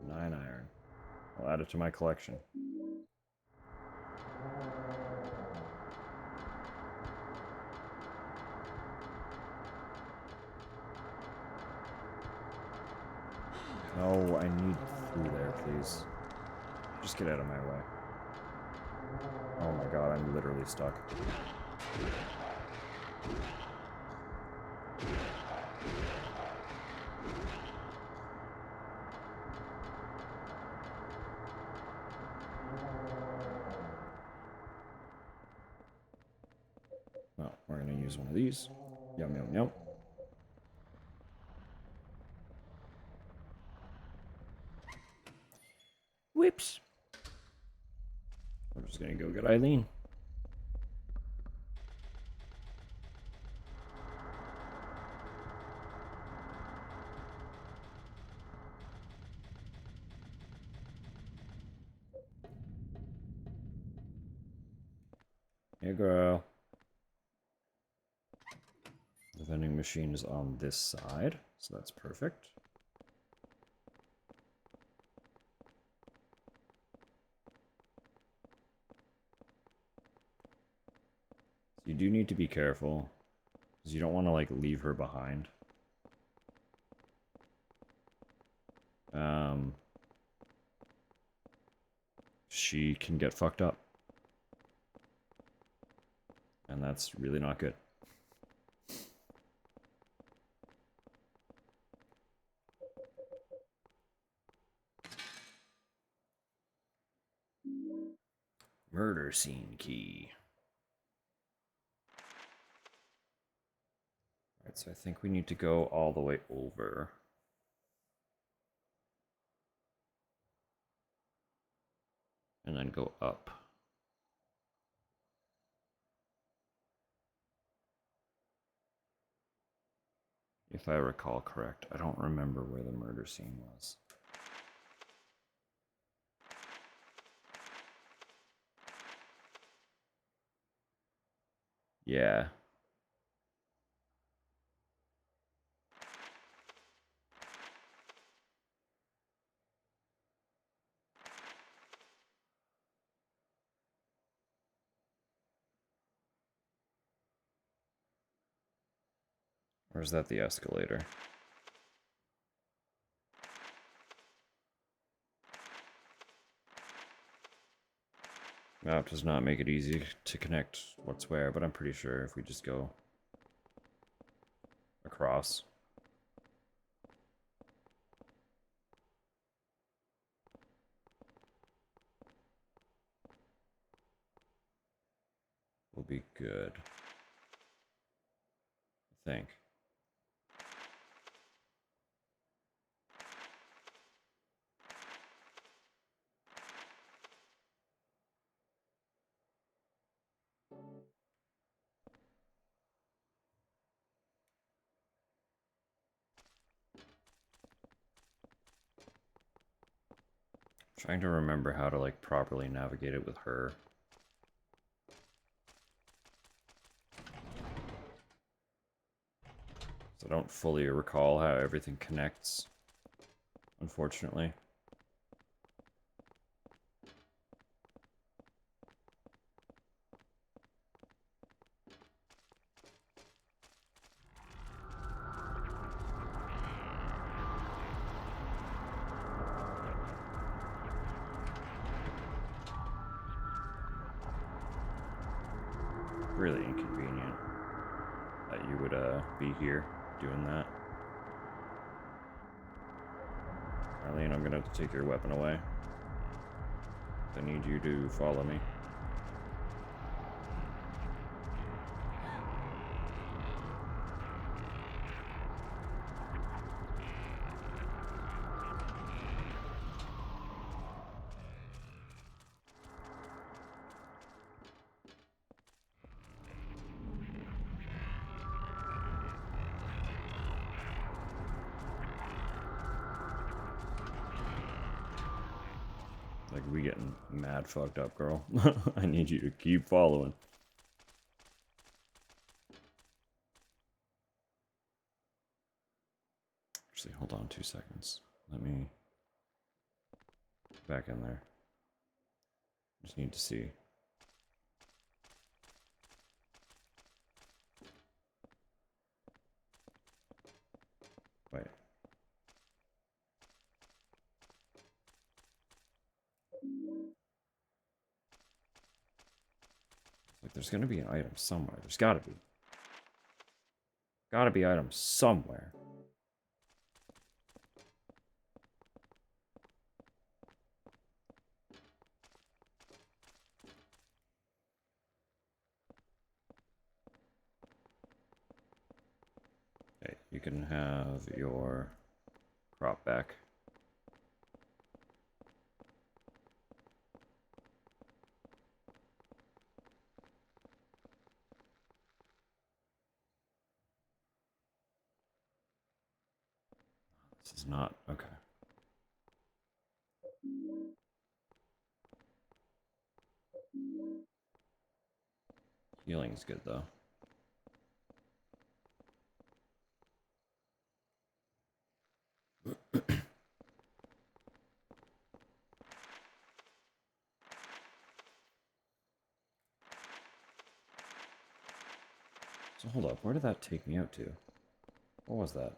9 iron. I'll add it to my collection. No, I need through there, please. Just get out of my way. Oh my god, I'm literally stuck. Oh, we're gonna use one of these. Yum, yum, yum. Whoops. We're just gonna go get Eileen. Hey, girl. The vending machine is on this side, so that's perfect. You do need to be careful, because you don't want to, like, leave her behind. She can get fucked up. And that's really not good. Murder scene key. Alright, so I think we need to go all the way over. And then go up. If I recall correct. I don't remember where the murder scene was. Yeah. Or is that the escalator? Map does not make it easy to connect what's where, but I'm pretty sure if we just go across. We'll be good. I think. Trying to remember how to like properly navigate it with her. So I don't fully recall how everything connects, unfortunately. Really inconvenient that you would be here doing that. Arlene, I'm gonna have to take your weapon away. I need you to follow me. Like, we getting mad fucked up, girl. I need you to keep following. Actually, hold on 2 seconds. Let me back in there. Just need to see. Wait. Like, there's gonna be an item somewhere. There's gotta be. Gotta be items somewhere. Okay, you can have your crop back. This is not okay. Healing's good though. So hold up, where did that take me out to? What was that?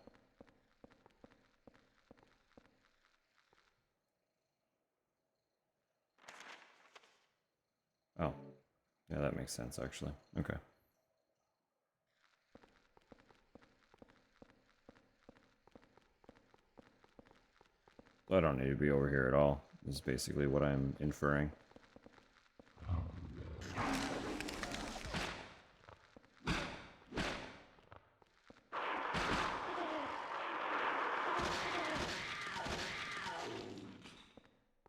Oh. Yeah, that makes sense actually. Okay. So I don't need to be over here at all, is basically what I'm inferring.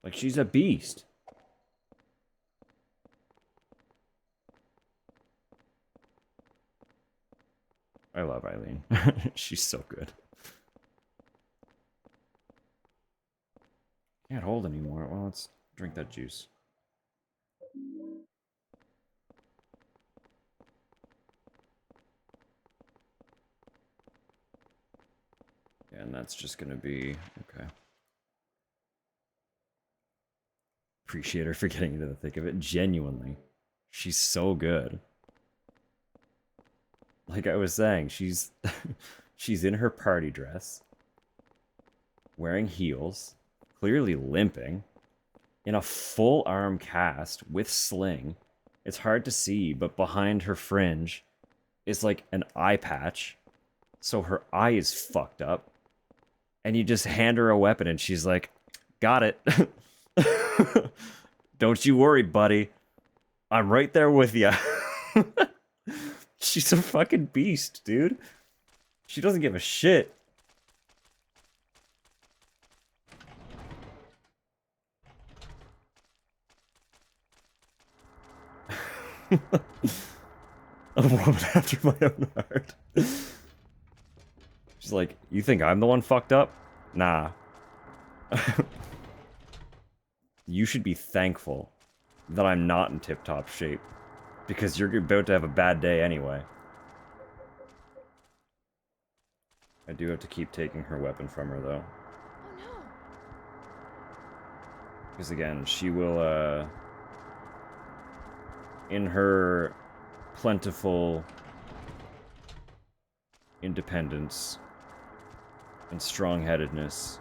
Like, she's a beast. I love Eileen. She's so good. Can't hold anymore. Well, let's drink that juice. Yeah, and that's just gonna be... okay. Appreciate her for getting into the thick of it. Genuinely. She's so good. Like I was saying, she's she's in her party dress, wearing heels, clearly limping, in a full arm cast with sling. It's hard to see, but behind her fringe is like an eye patch, so her eye is fucked up. And you just hand her a weapon and she's like, got it. Don't you worry, buddy. I'm right there with you. She's a fucking beast, dude. She doesn't give a shit. A woman after my own heart. She's like, you think I'm the one fucked up? Nah. You should be thankful that I'm not in tip-top shape, because you're about to have a bad day anyway. I do have to keep taking her weapon from her, though. Oh no. Because again, she will, in her plentiful independence and strong-headedness,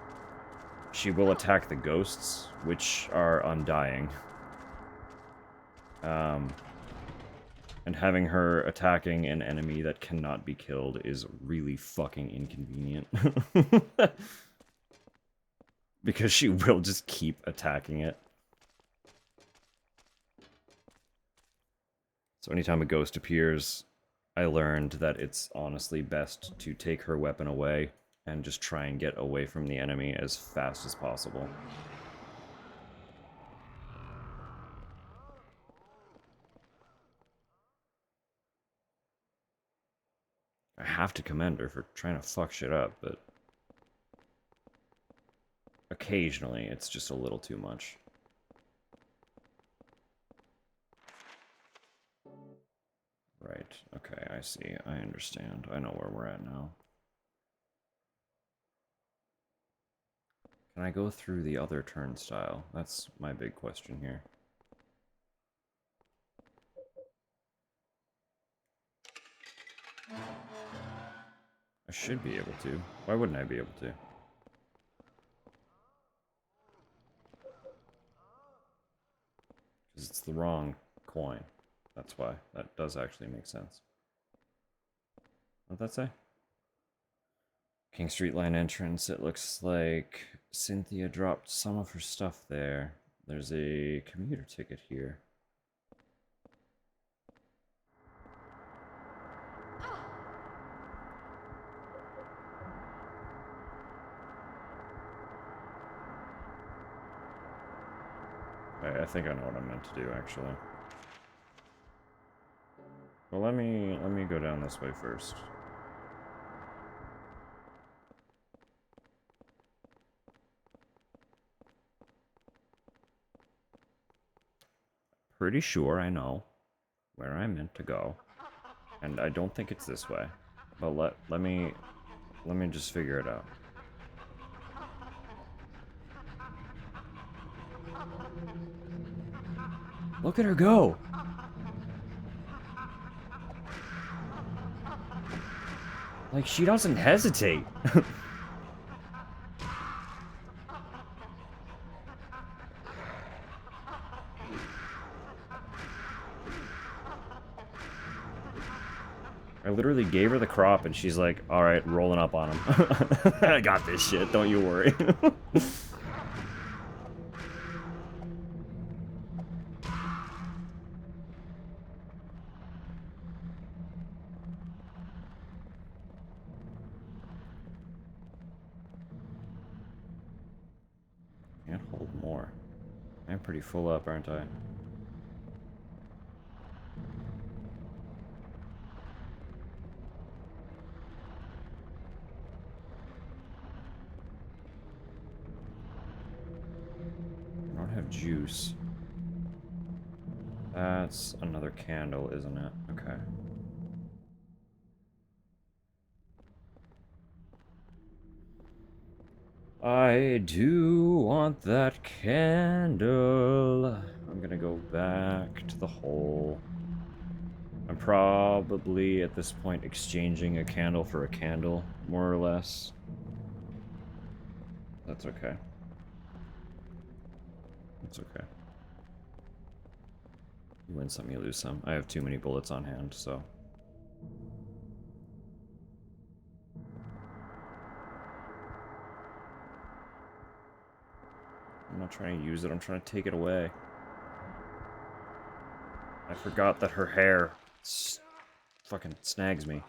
she will attack the ghosts, which are undying. And having her attacking an enemy that cannot be killed is really fucking inconvenient. Because she will just keep attacking it. So anytime a ghost appears, I learned that it's honestly best to take her weapon away and just try and get away from the enemy as fast as possible. I have to commend her for trying to fuck shit up, but occasionally it's just a little too much. Right, okay, I see. I understand. I know where we're at now. Can I go through the other turnstile? That's my big question here. I should be able to. Why wouldn't I be able to? Because it's the wrong coin. That's why. That does actually make sense. What'd that say? King Street Line entrance. It looks like Cynthia dropped some of her stuff there. There's a commuter ticket here. I think I know what I'm meant to do, actually. Well, let me go down this way first. Pretty sure I know where I'm meant to go, and I don't think it's this way. But let me just figure it out. Look at her go! Like, she doesn't hesitate. I literally gave her the crop and she's like, alright, rolling up on him. I got this shit, don't you worry. I'm pretty full up, aren't I? I don't have juice. That's another candle, isn't it? Okay. I do want that candle. I'm gonna go back to the hole. I'm probably at this point exchanging a candle for a candle, more or less. That's okay. It's okay. You win some, you lose some. I have too many bullets on hand, so. I'm not trying to use it, I'm trying to take it away. I forgot that her hair fucking snags me.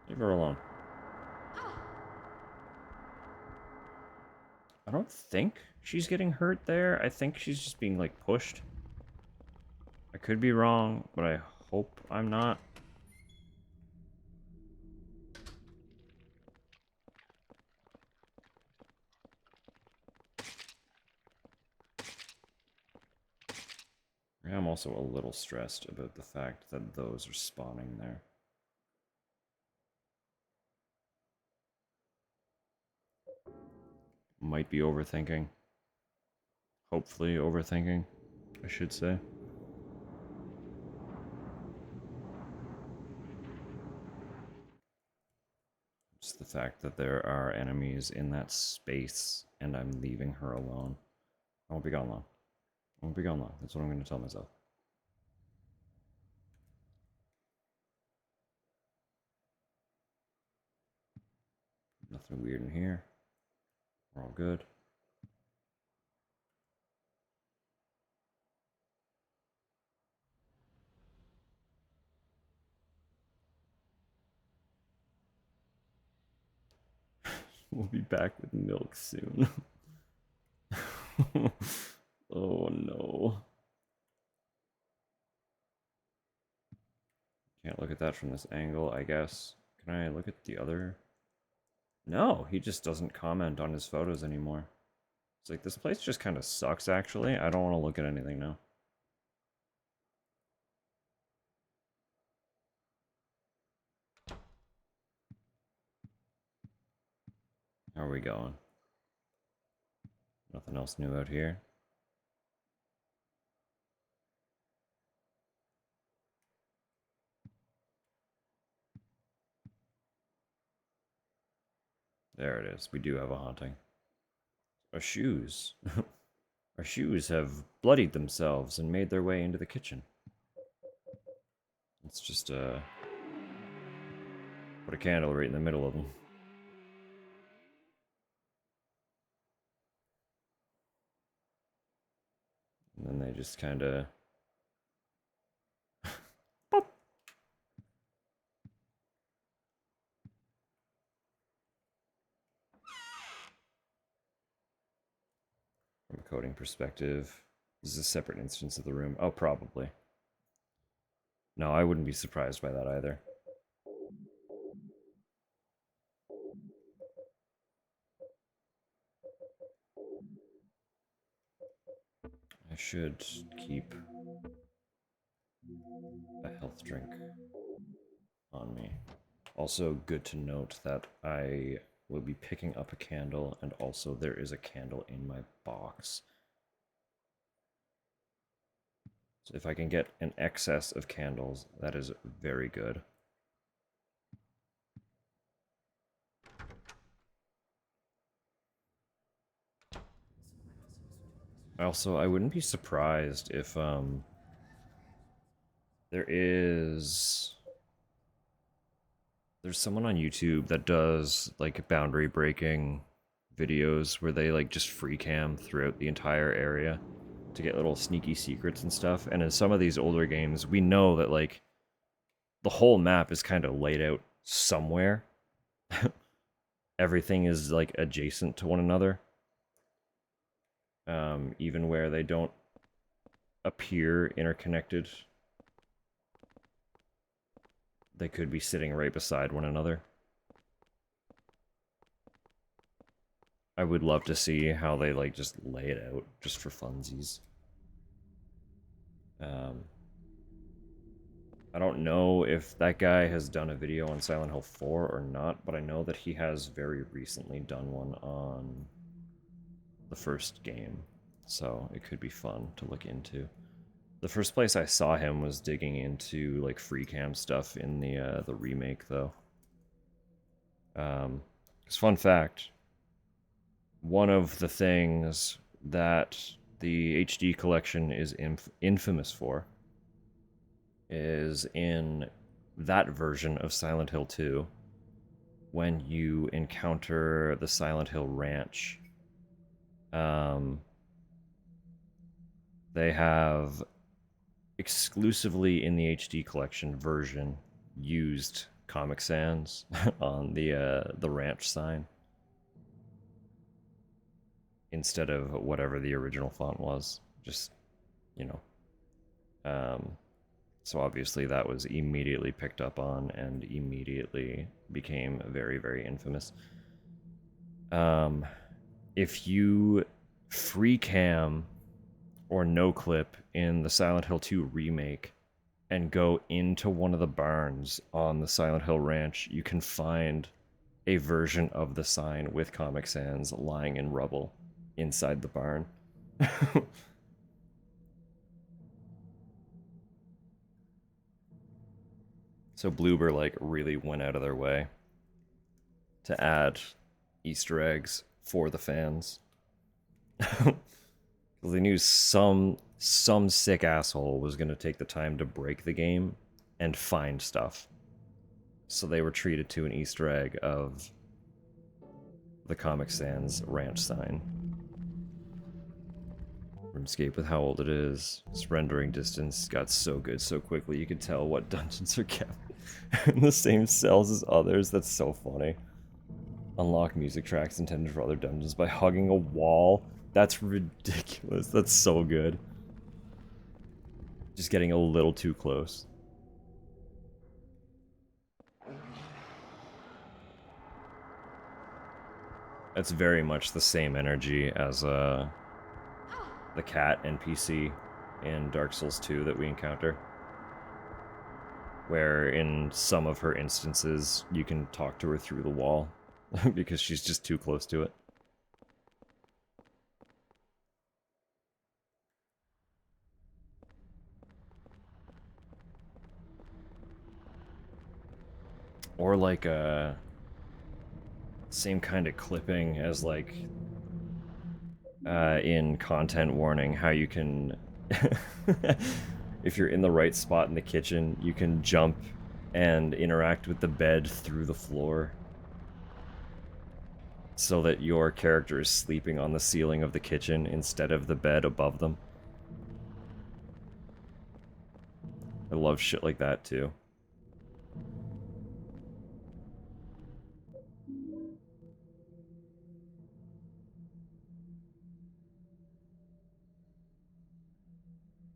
Leave her alone. I don't think she's getting hurt there. I think she's just being, like, pushed. I could be wrong, but I hope I'm not. I'm also a little stressed about the fact that those are spawning there. Might be overthinking. Hopefully overthinking, I should say. Just the fact that there are enemies in that space and I'm leaving her alone. I won't be gone long. I won't be gone long. That's what I'm going to tell myself. Nothing weird in here. We're all good. We'll be back with milk soon. Oh no. Can't look at that from this angle, I guess. Can I look at the other? No, he just doesn't comment on his photos anymore. It's like, this place just kind of sucks, actually. I don't want to look at anything now. How are we going? Nothing else new out here. There it is. We do have a haunting. Our shoes. Our shoes have bloodied themselves and made their way into the kitchen. Let's just, put a candle right in the middle of them. And then they just kind of... From a coding perspective, this is a separate instance of the room. Oh, probably. No, I wouldn't be surprised by that either. I should keep a health drink on me. Also, good to note that I will be picking up a candle, and also there is a candle in my box. So if I can get an excess of candles, that is very good. Also, I wouldn't be surprised if there's someone on YouTube that does like boundary breaking videos where they like just free cam throughout the entire area to get little sneaky secrets and stuff. And in some of these older games, we know that like the whole map is kind of laid out somewhere. Everything is like adjacent to one another. Even where they don't appear interconnected, they could be sitting right beside one another. I would love to see how they like just lay it out just for funsies. I don't know if that guy has done a video on Silent Hill 4 or not, but I know that he has very recently done one on the first game, so it could be fun to look into. The first place I saw him was digging into like free cam stuff in the remake, though. Because fun fact, one of the things that the HD collection is infamous for is in that version of Silent Hill 2, when you encounter the Silent Hill Ranch, they have exclusively in the HD collection version used Comic Sans on the ranch sign instead of whatever the original font was. Just, you know. So obviously that was immediately picked up on and immediately became very, very infamous. If you free cam or no clip in the Silent Hill 2 remake and go into one of the barns on the Silent Hill Ranch, you can find a version of the sign with Comic Sans lying in rubble inside the barn. So Bloober like really went out of their way to add Easter eggs for the fans. Because they knew some sick asshole was going to take the time to break the game and find stuff. So they were treated to an Easter egg of the Comic Sans ranch sign. RuneScape, with how old it is, its rendering distance got so good so quickly you could tell what dungeons are kept in the same cells as others. That's so funny. Unlock music tracks intended for other dungeons by hugging a wall. That's ridiculous. That's so good. Just getting a little too close. That's very much the same energy as the cat NPC in Dark Souls 2 that we encounter. Where in some of her instances, you can talk to her through the wall because she's just too close to it. Or like a same kind of clipping as like in content warning, how you can if you're in the right spot in the kitchen, you can jump and interact with the bed through the floor so that your character is sleeping on the ceiling of the kitchen instead of the bed above them. I love shit like that too.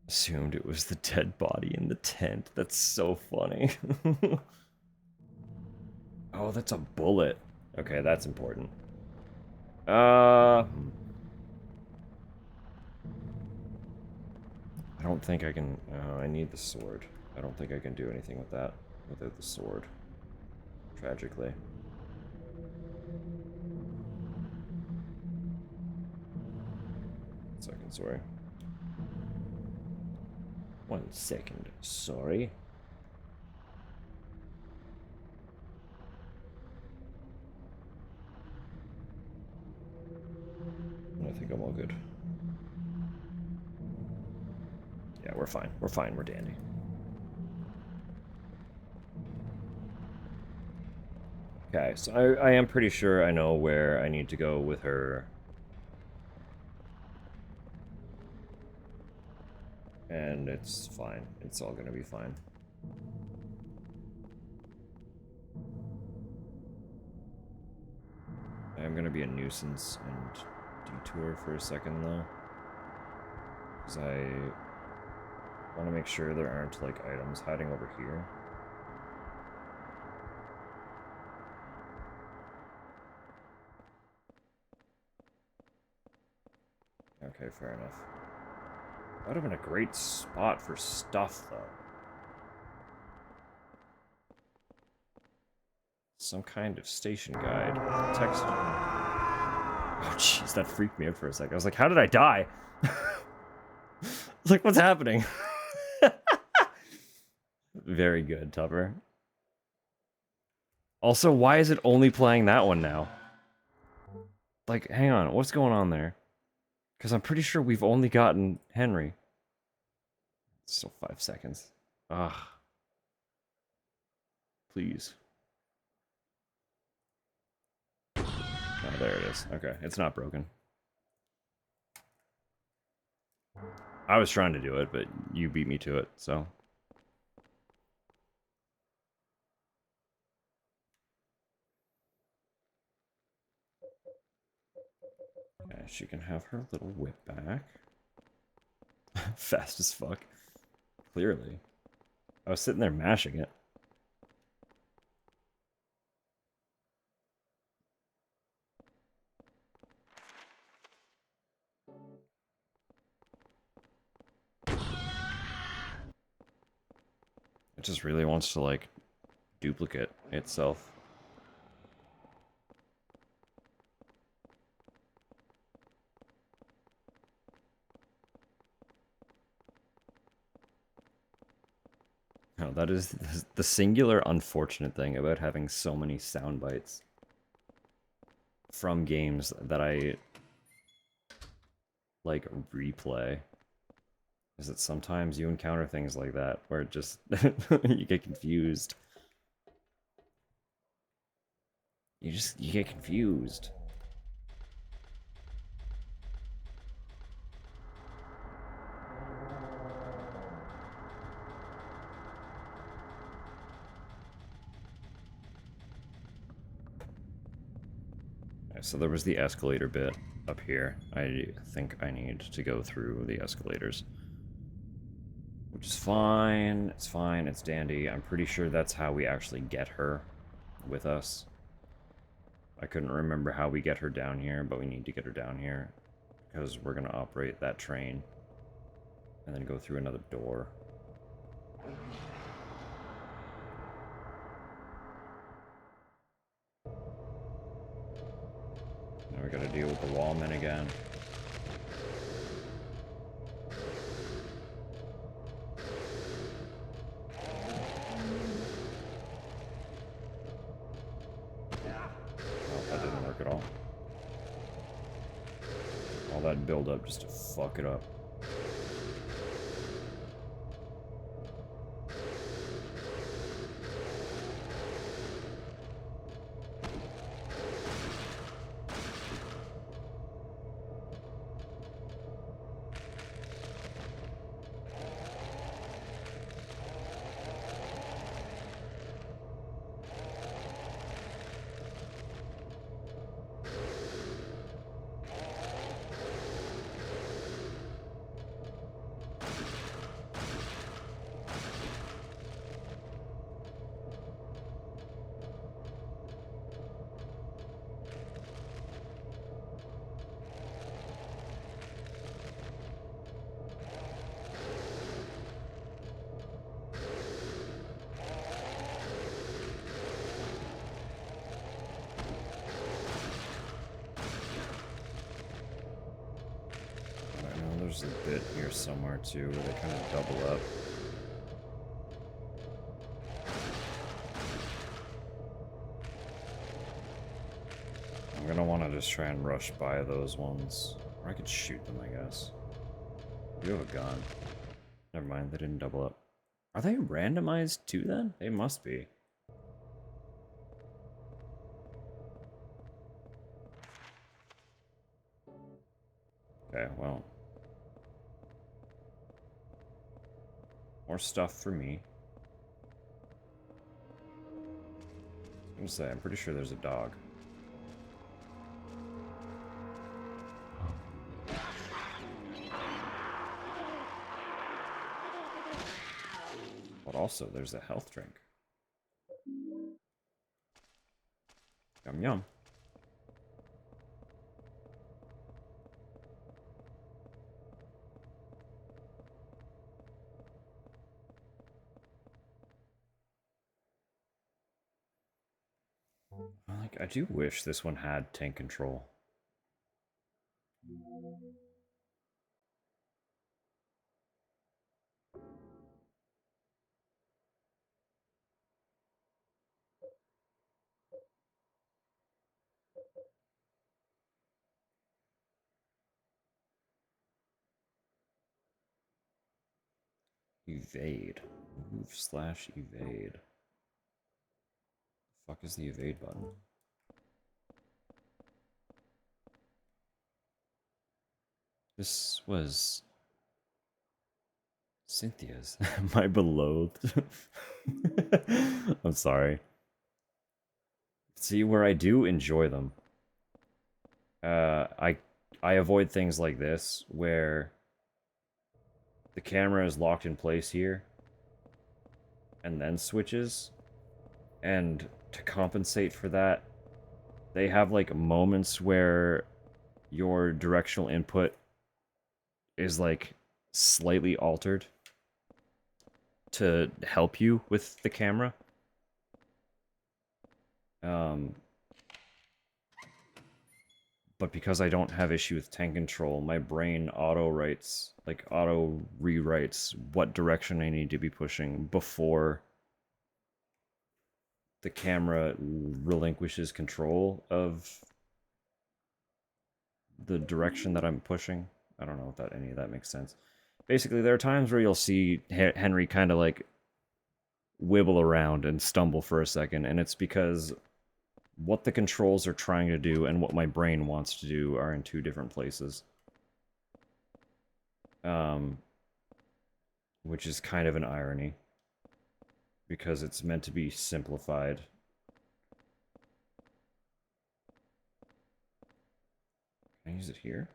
Assumed it was the dead body in the tent. That's so funny. Oh, that's a bullet. Okay, that's important. I don't think I can... I need the sword. I don't think I can do anything with that without the sword. Tragically. Second, sorry. 1 second, sorry. I think I'm all good. Yeah, we're fine. We're fine. We're dandy. Okay, so I am pretty sure I know where I need to go with her. And it's fine. It's all gonna be fine. I am gonna be a nuisance and detour for a second though. Because I want to make sure there aren't like items hiding over here. Okay, fair enough. That would have been a great spot for stuff, though. Some kind of station guide. Text. Oh, jeez, that freaked me out for a second. I was like, how did I die? Like, what's happening? Very good, Tupper. Also, why is it only playing that one now? Like, hang on, what's going on there? Because I'm pretty sure we've only gotten Henry. Still 5 seconds. Ugh. Please. Oh, there it is. Okay, it's not broken. I was trying to do it, but you beat me to it, so. Okay, she can have her little whip back. Fast as fuck. Clearly. I was sitting there mashing it. It just really wants to, like, duplicate itself. No, that is the singular unfortunate thing about having so many sound bites from games that I, like, replay. Is that sometimes you encounter things like that where it just you get confused. You get confused. Okay, so there was the escalator bit up here. I think I need to go through the escalators. Which is fine, it's fine, it's dandy. I'm pretty sure that's how we actually get her with us. I couldn't remember how we get her down here, but we need to get her down here. Because we're going to operate that train. And then go through another door. Now we gotta deal with the wallmen again. That didn't work at all. All that build up just to fuck it up. There's a bit here somewhere too where they kind of double up. I'm gonna want to just try and rush by those ones. Or I could shoot them, I guess. You have a gun. Never mind, they didn't double up. Are they randomized too then? They must be. Okay, well. More stuff for me. I'm gonna say, I'm pretty sure there's a dog. But also, there's a health drink. Yum yum. Like, I do wish this one had tank control. Evade. Move slash evade. The fuck is the evade button? This was Cynthia's. My beloved. I'm sorry. See, where I do enjoy them. I avoid things like this where the camera is locked in place here and then switches, and to compensate for that, they have like moments where your directional input is like slightly altered to help you with the camera. But because I don't have issue with tank control, my brain auto rewrites what direction I need to be pushing before the camera relinquishes control of the direction that I'm pushing. I don't know if that any of that makes sense. Basically, there are times where you'll see Henry kind of like wibble around and stumble for a second, and it's because what the controls are trying to do and what my brain wants to do are in two different places. Which is kind of an irony, because it's meant to be simplified. Can I use it here?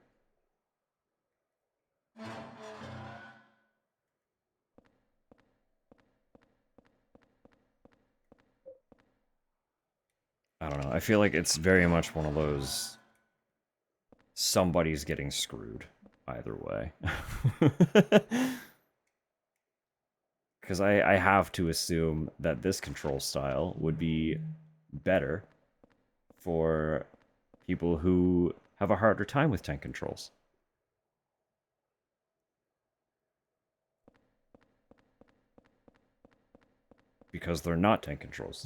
I don't know. I feel like it's very much one of those somebody's getting screwed either way. Because I have to assume that this control style would be better for people who have a harder time with tank controls. Because they're not tank controls.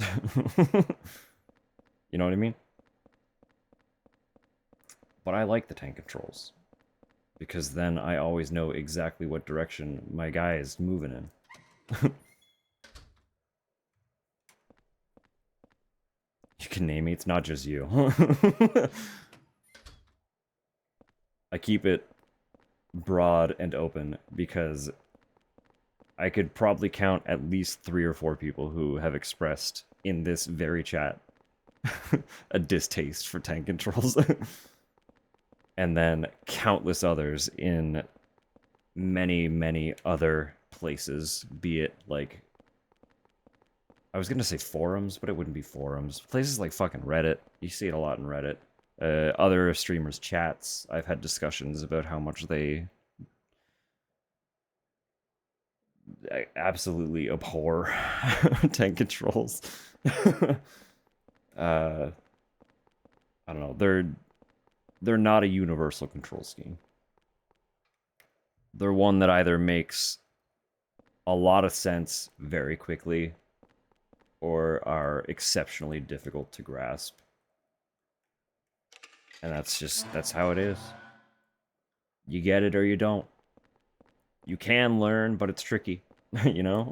You know what I mean? But I like the tank controls. Because then I always know exactly what direction my guy is moving in. You can name me, it's not just you. I keep it broad and open because I could probably count at least 3 or 4 people who have expressed in this very chat a distaste for tank controls. And then countless others in many, many other places, be it like, I was gonna say forums, but it wouldn't be forums. Places like fucking Reddit. You see it a lot in Reddit. Other streamers' chats. I've had discussions about how much they absolutely abhor tank controls. I don't know. They're not a universal control scheme. They're one that either makes a lot of sense very quickly or are exceptionally difficult to grasp. And that's how it is. You get it or you don't. You can learn, but it's tricky, you know?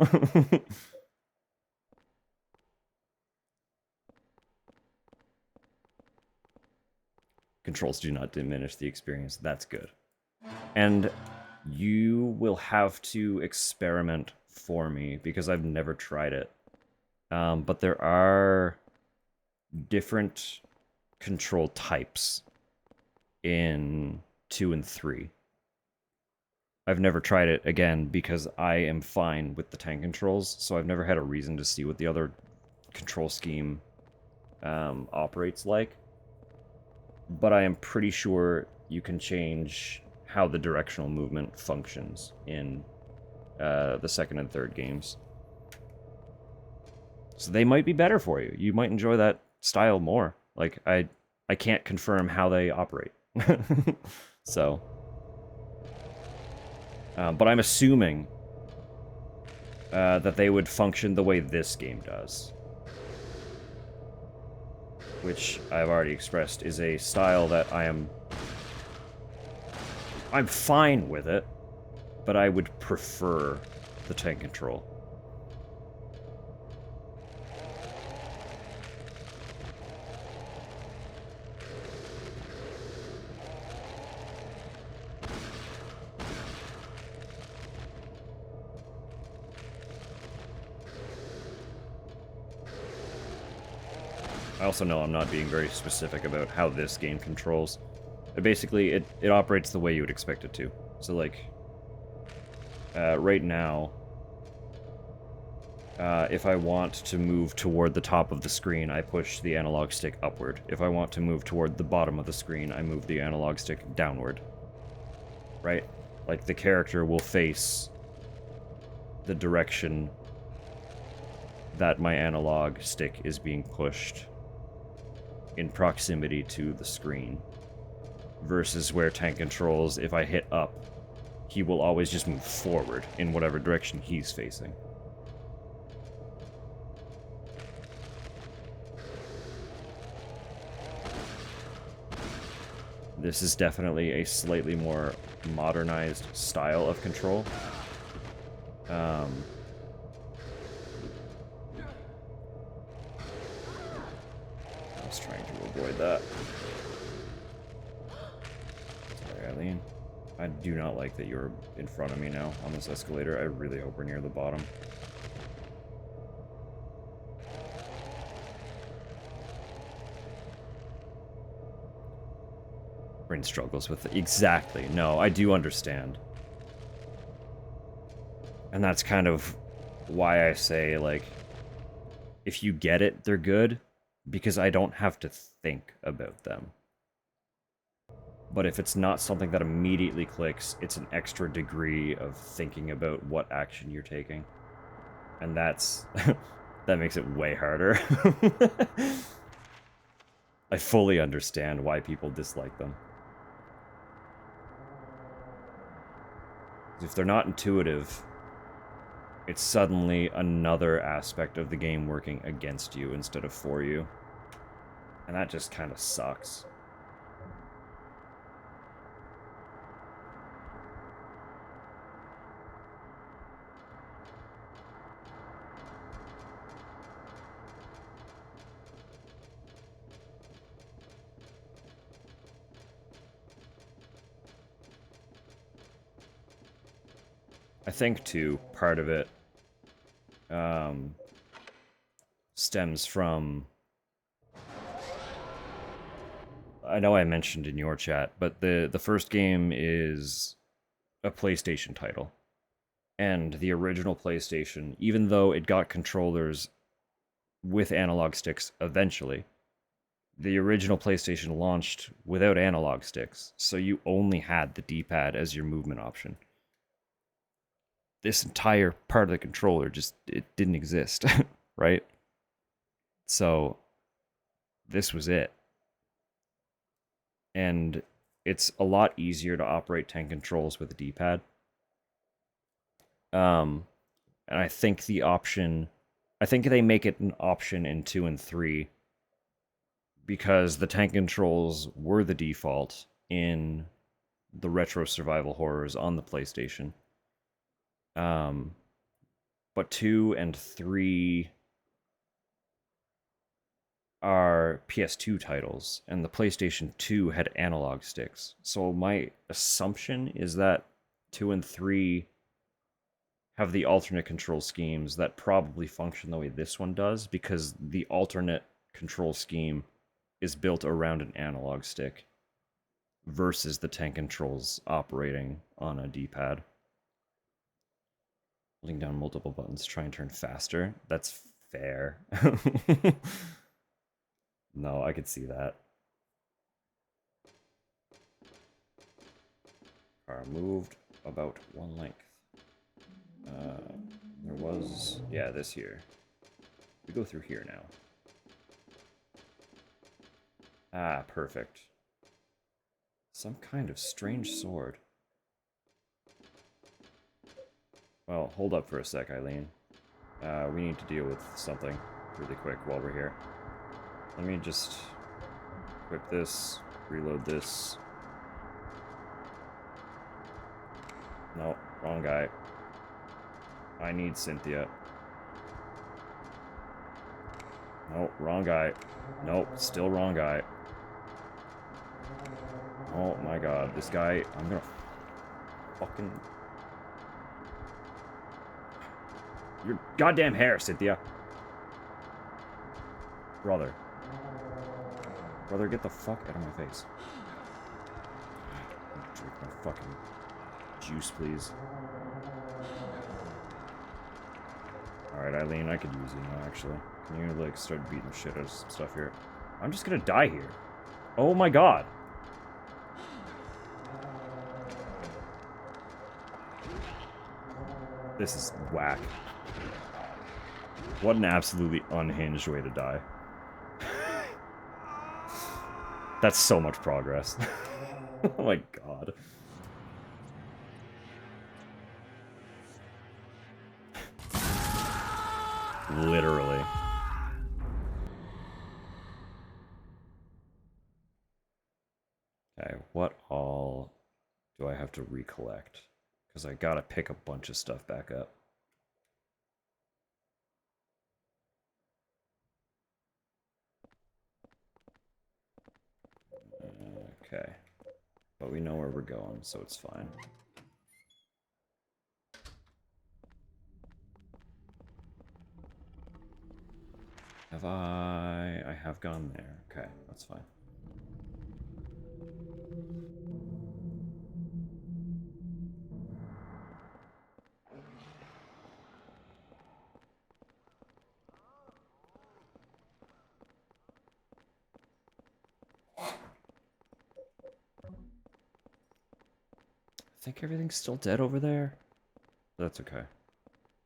Controls do not diminish the experience. That's good. And you will have to experiment for me because I've never tried it. But there are different control types in 2 and 3. I've never tried it again because I am fine with the tank controls, so I've never had a reason to see what the other control scheme operates like. But I am pretty sure you can change how the directional movement functions in the second and third games. So they might be better for you. You might enjoy that style more. Like, I can't confirm how they operate. So... but I'm assuming that they would function the way this game does. Which I've already expressed is a style that I'm fine with it, but I would prefer the tank control. I also know I'm not being very specific about how this game controls. Basically, it operates the way you would expect it to. So, like, right now, if I want to move toward the top of the screen, I push the analog stick upward. If I want to move toward the bottom of the screen, I move the analog stick downward. Right? Like, the character will face the direction that my analog stick is being pushed in proximity to the screen. Versus where tank controls, if I hit up, he will always just move forward in whatever direction he's facing. This is definitely a slightly more modernized style of control. I was trying to avoid that. Sorry, Eileen. I do not like that you're in front of me now on this escalator. I really hope we're near the bottom. Brain struggles with it. Exactly. No, I do understand. And that's kind of why I say, like, if you get it, they're good, because I don't have to think about them. But if it's not something that immediately clicks, it's an extra degree of thinking about what action you're taking. And that's... that makes it way harder. I fully understand why people dislike them. If they're not intuitive, it's suddenly another aspect of the game working against you instead of for you. And that just kind of sucks. I think, too, part of it stems from... I know I mentioned in your chat, but the first game is a PlayStation title. And the original PlayStation, even though it got controllers with analog sticks eventually, the original PlayStation launched without analog sticks, so you only had the D-pad as your movement option. This entire part of the controller it didn't exist, right? So this was it. And it's a lot easier to operate tank controls with a D-pad. And I think I think they make it an option in 2 and 3 because the tank controls were the default in the retro survival horrors on the PlayStation. But 2 and 3 are PS2 titles, and the PlayStation 2 had analog sticks. So my assumption is that 2 and 3 have the alternate control schemes that probably function the way this one does, because the alternate control scheme is built around an analog stick versus the tank controls operating on a D-pad. Holding down multiple buttons to try and turn faster. That's fair. No, I could see that. Car moved about one length. There was... yeah, this here. We go through here now. Ah, perfect. Some kind of strange sword. Well, hold up for a sec, Eileen. We need to deal with something really quick while we're here. Let me just equip this, reload this. No, wrong guy. I need Cynthia. No, wrong guy. Nope, still wrong guy. Oh my god, this guy, I'm gonna fucking... your goddamn hair, Cynthia. Brother. Brother, get the fuck out of my face. Drink my fucking juice, please. Alright, Eileen, I could use you now, actually. Can you, like, start beating the shit out of some stuff here? I'm just gonna die here. Oh my god. This is whack. What an absolutely unhinged way to die. That's so much progress. Oh my god. Literally. Okay, what all do I have to recollect? Because I gotta pick a bunch of stuff back up. Okay. But we know where we're going, so it's fine. Have I have gone there. Okay, that's fine. I think everything's still dead over there. That's okay.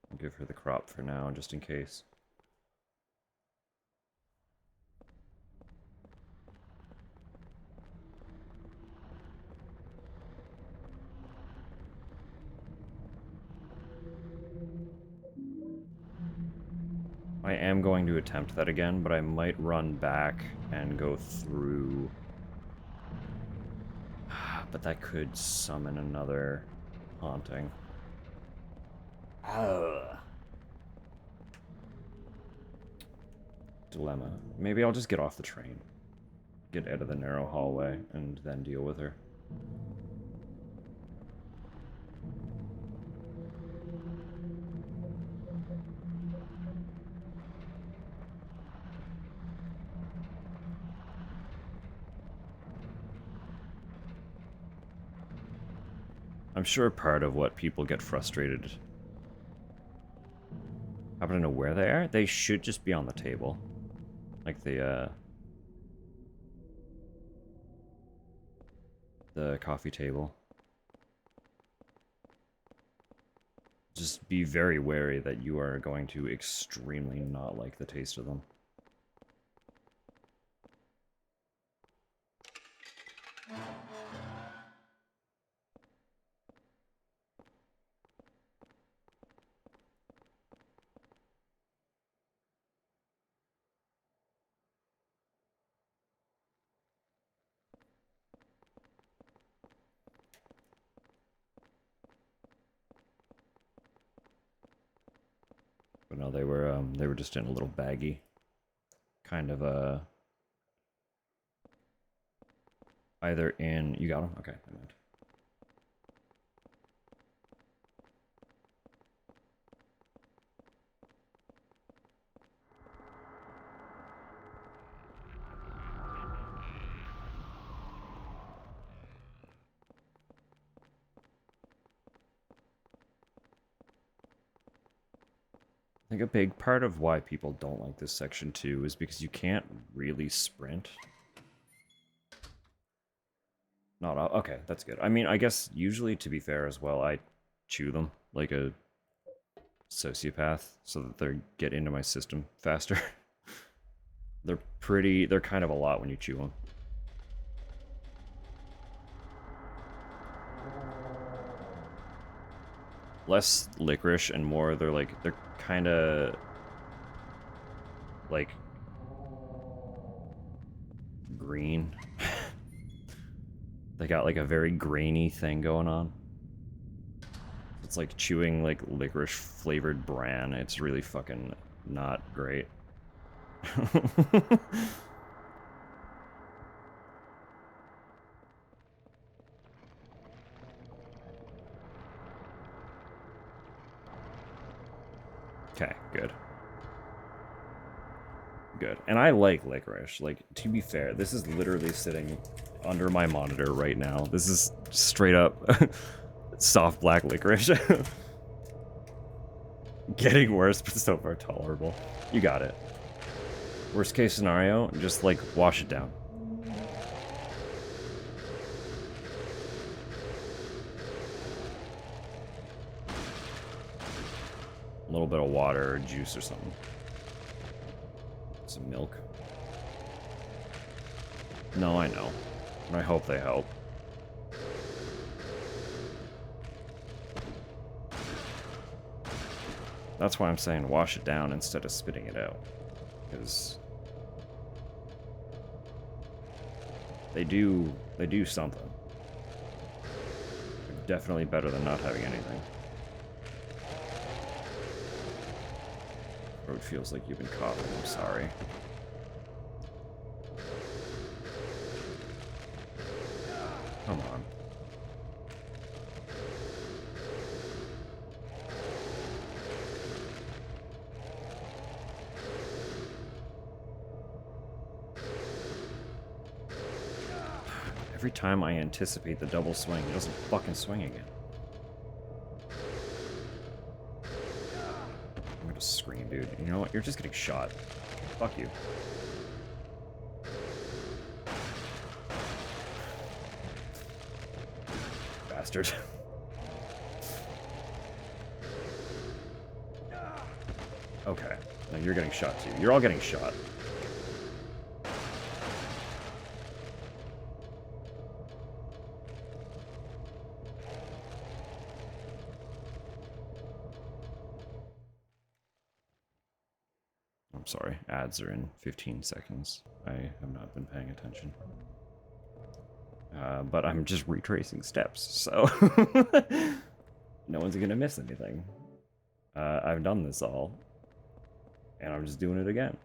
I'll give her the crop for now, just in case. I am going to attempt that again, but I might run back and go through... but that could summon another haunting. Dilemma. Maybe I'll just get off the train. Get out of the narrow hallway, and then deal with her. I'm sure part of what people get frustrated... I happen to know where they are? They should just be on the table. Like the coffee table. Just be very wary that you are going to extremely not like the taste of them. But no, they were just in a little baggie. kind of a either in you got him? Okay, never mind. I think a big part of why people don't like this section too is because you can't really sprint. Not all, okay, that's good. I mean, I guess usually, to be fair as well, I chew them like a sociopath so that they get into my system faster. They're kind of a lot when you chew them. Less licorice and more they're kind of like green. They got like a very grainy thing going on. It's like chewing like licorice flavored bran. It's really fucking not great. Okay, good. Good. And I like licorice. Like, to be fair, this is literally sitting under my monitor right now. This is straight up soft black licorice. Getting worse, but so far tolerable. You got it. Worst case scenario, just like wash it down. A little bit of water or juice or something. Some milk. No, I know. And I hope they help. That's why I'm saying wash it down instead of spitting it out. Because they do something. They're definitely better than not having anything. Throat feels like you've been coughing, I'm sorry. Come on. Every time I anticipate the double swing, it doesn't fucking swing again. I'm gonna scream, dude. You know what? You're just getting shot. Fuck you. Bastard. Okay. Now you're getting shot too. You're all getting shot. I'm sorry. Ads are in 15 seconds. I have not been paying attention. But I'm just retracing steps, so no one's gonna miss anything. I've done this all, and I'm just doing it again.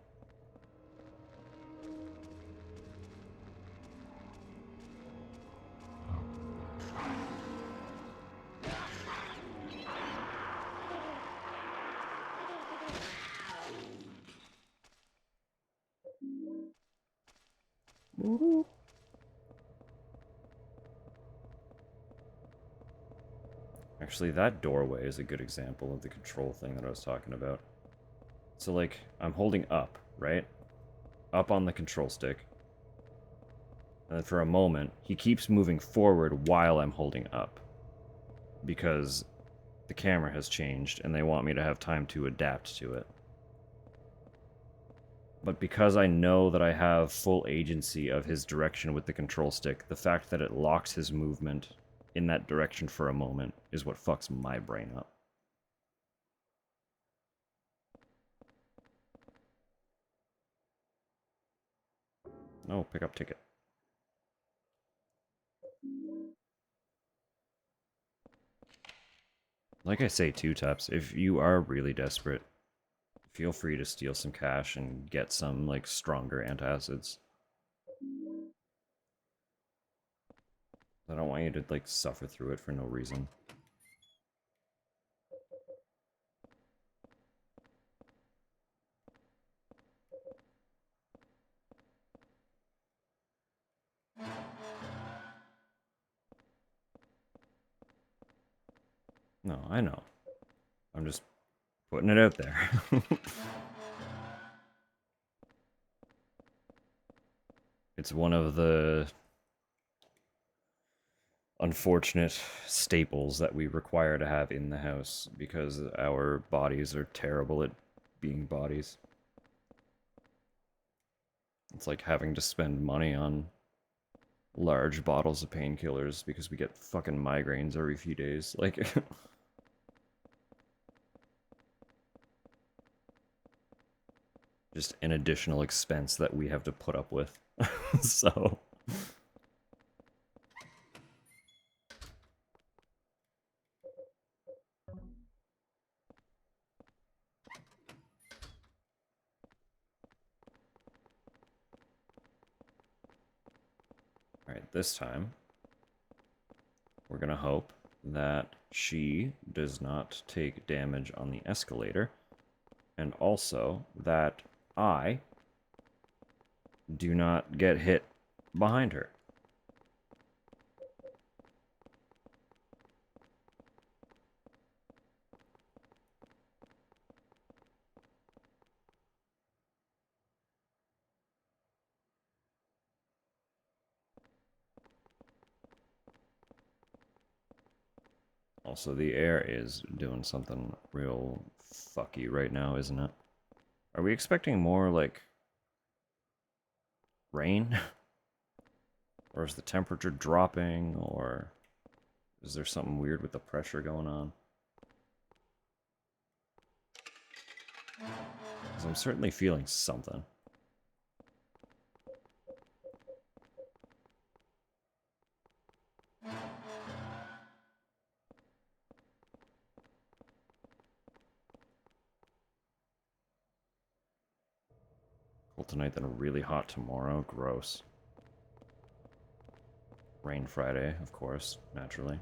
Woo-hoo. Actually, that doorway is a good example of the control thing that I was talking about. So, like, I'm holding up, right? Up on the control stick. And then for a moment, he keeps moving forward while I'm holding up. Because the camera has changed, and they want me to have time to adapt to it. But because I know that I have full agency of his direction with the control stick, the fact that it locks his movement in that direction for a moment is what fucks my brain up. Oh, pick up ticket. Like I say, too, Taps, if you are really desperate, feel free to steal some cash and get some, like, stronger antacids. I don't want you to, like, suffer through it for no reason. No, I know. I'm just putting it out there. It's one of the unfortunate staples that we require to have in the house because our bodies are terrible at being bodies. It's like having to spend money on large bottles of painkillers because we get fucking migraines every few days. Like, just an additional expense that we have to put up with. So. Alright, this time, we're gonna hope that she does not take damage on the escalator, and also that I do not get hit behind her. Also, the air is doing something real fucky right now, isn't it? Are we expecting more, like, rain? Or is the temperature dropping? Or is there something weird with the pressure going on? Because I'm certainly feeling something. Cold tonight, then really hot tomorrow. Gross. Rain Friday, of course, naturally.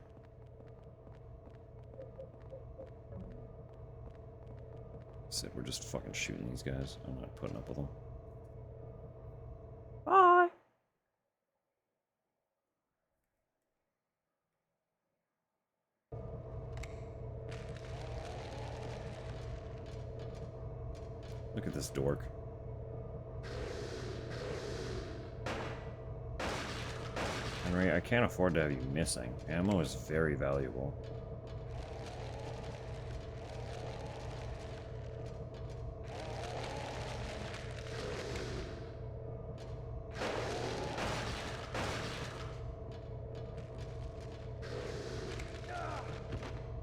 Said we're just fucking shooting these guys. I'm not putting up with them. Bye! Look at this dork. Henry, I can't afford to have you missing. Ammo is very valuable.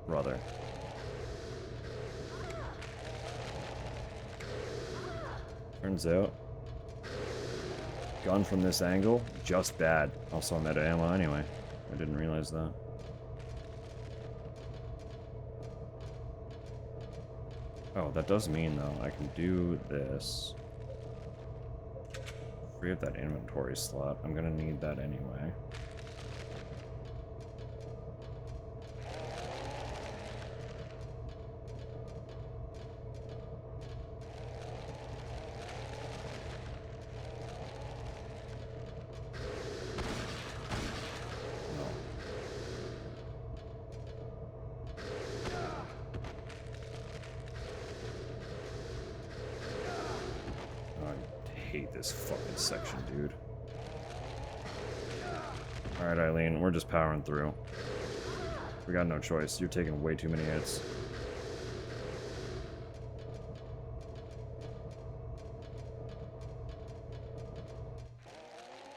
Brother. Turns out, gun from this angle, just bad. Also, I'm out of ammo anyway. I didn't realize that. Oh, that does mean, though, I can do this. Free up that inventory slot. I'm gonna need that anyway. I hate this fucking section, dude. Alright, Eileen, we're just powering through. We got no choice. You're taking way too many hits.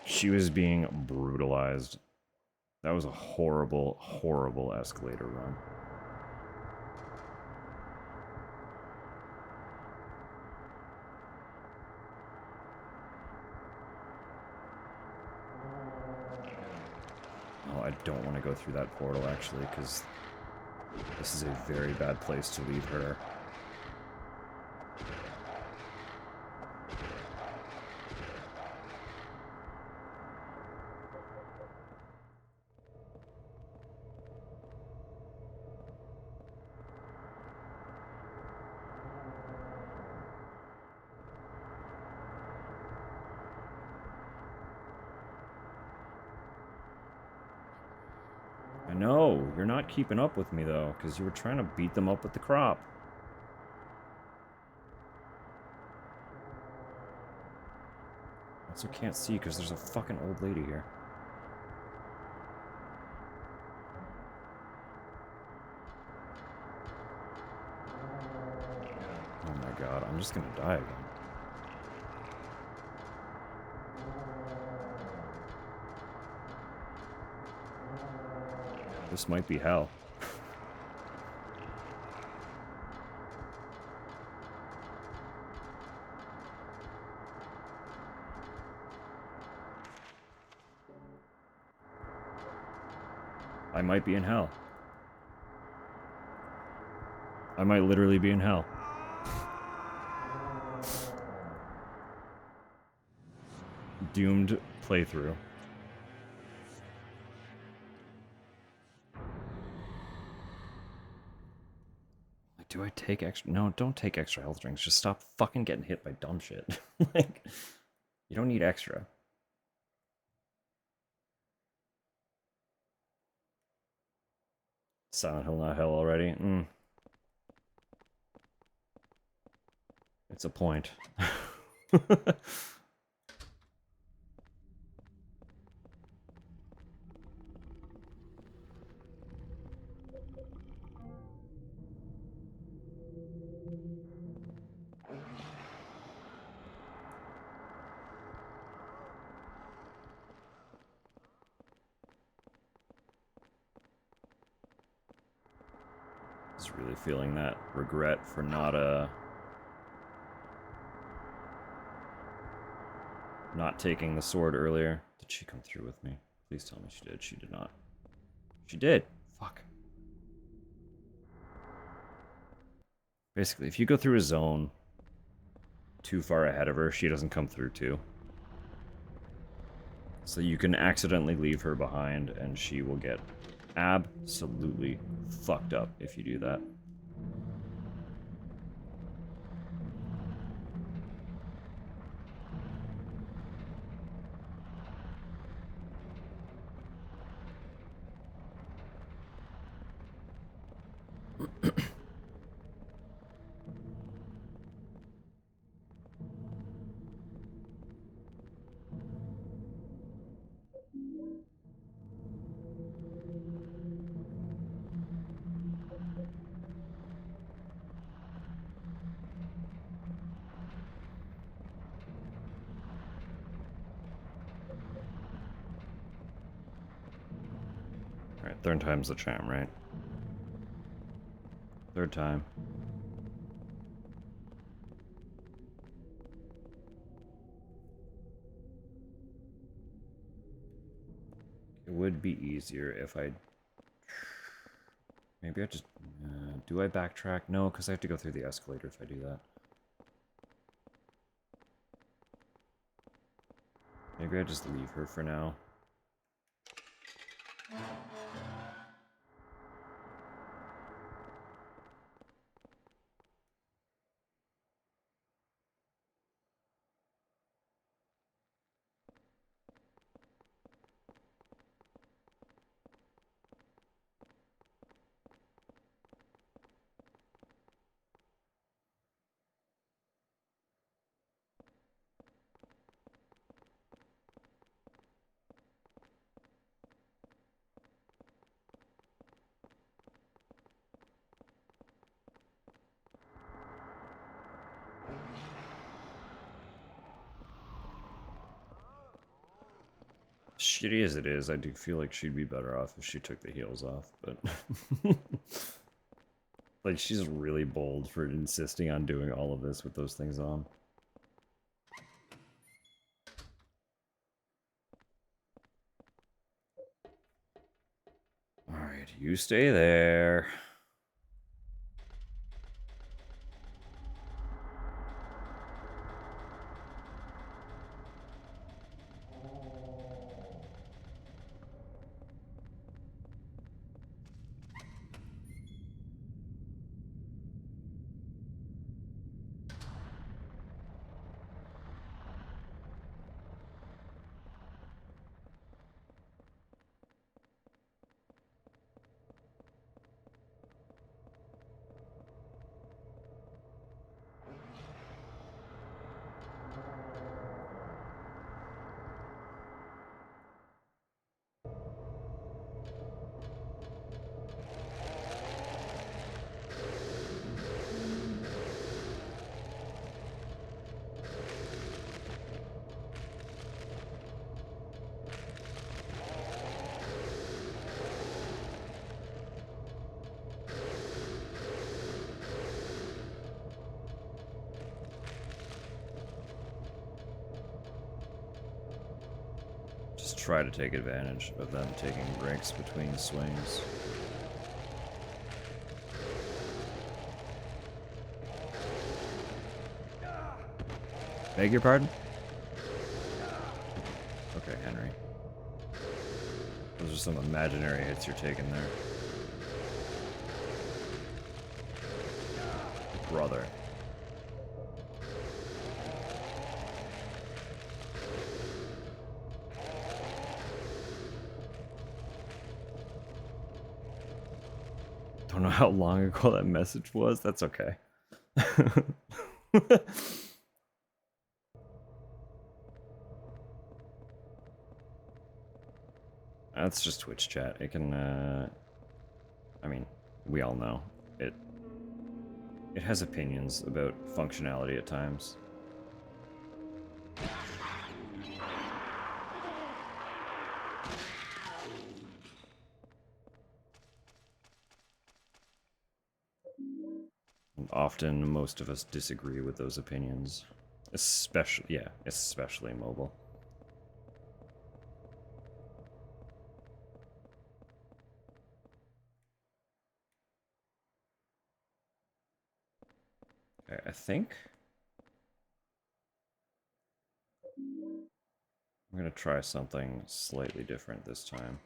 She was being brutalized. That was a horrible, horrible escalator run. Oh, I don't want to go through that portal, actually, because this is a very bad place to leave her. I know, you're not keeping up with me though, because you were trying to beat them up with the crop. I also can't see because there's a fucking old lady here. Oh my god, I'm just gonna die again. This might be hell. I might be in hell. I might literally be in hell. Doomed playthrough. Do I take extra? No, don't take extra health drinks. Just stop fucking getting hit by dumb shit. Like, you don't need extra. Silent Hill, not hell already? It's a point. Just really feeling that regret for not taking the sword earlier. Did she come through with me? Please tell me she did. She did not. She did. Fuck. Basically, if you go through a zone too far ahead of her, she doesn't come through too. So you can accidentally leave her behind and she will get absolutely fucked up if you do that. Alright, third time's the charm, right? Third time. It would be easier if I... Maybe I just... do I backtrack? No, because I have to go through the escalator if I do that. Maybe I just leave her for now. Shitty as it is, I do feel like she'd be better off if she took the heels off, but... like, she's really bold for insisting on doing all of this with those things on. Alright, you stay there. Just try to take advantage of them taking breaks between swings. Beg your pardon? Okay, Henry. Those are some imaginary hits you're taking there. Brother. Don't know how long ago that message was. That's okay. That's just Twitch chat. It can, I mean, we all know. It has opinions about functionality at times. And often, most of us disagree with those opinions. Especially mobile. Okay, I think I'm gonna try something slightly different this time.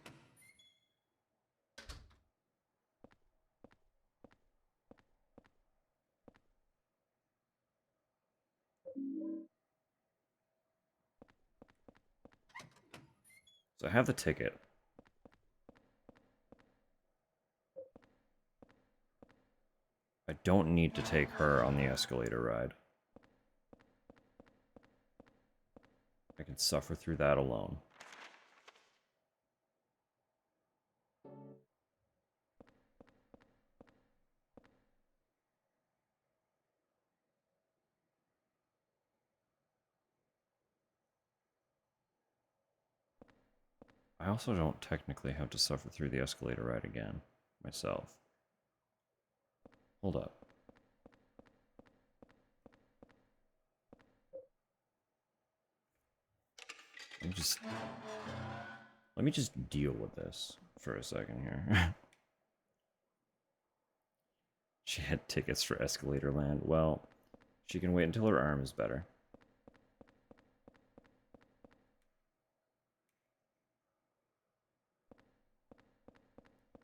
So I have the ticket. I don't need to take her on the escalator ride. I can suffer through that alone. I also don't technically have to suffer through the escalator ride again, myself. Hold up. Let me just deal with this for a second here. She had tickets for Escalator Land. Well, she can wait until her arm is better.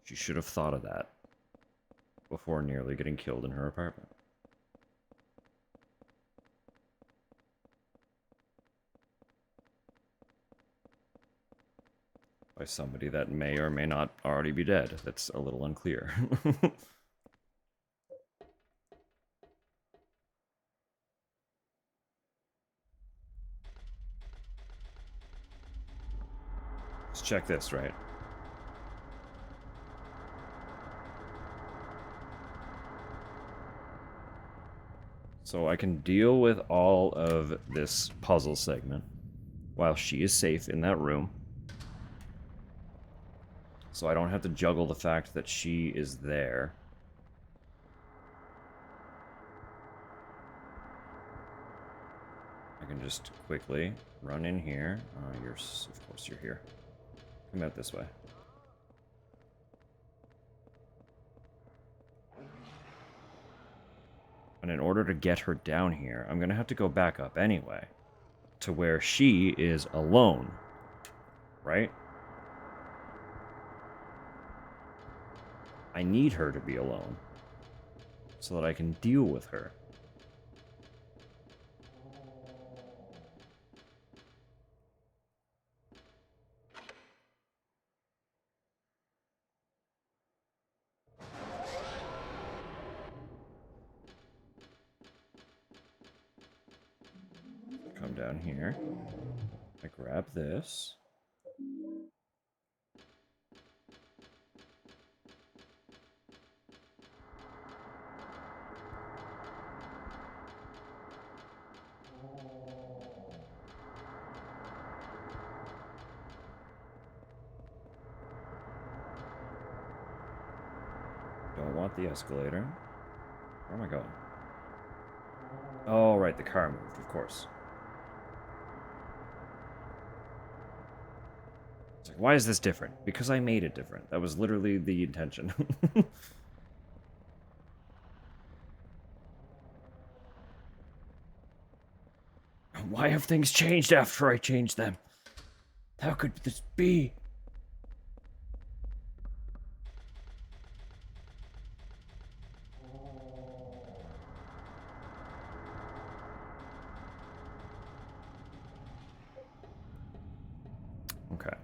She should have thought of that before nearly getting killed in her apartment. By somebody that may or may not already be dead. That's a little unclear. Let's check this, right? So I can deal with all of this puzzle segment while she is safe in that room. So I don't have to juggle the fact that she is there. I can just quickly run in here. Of course you're here. Come out this way. And in order to get her down here, I'm gonna have to go back up anyway. To where she is alone. Right? I need her to be alone. So that I can deal with her. Come down here. I grab this. Don't want the escalator. Where am I going? Oh, right, the car moved, of course. like, why is this different? Because I made it different. That was literally the intention. Why have things changed after I changed them? How could this be? Okay.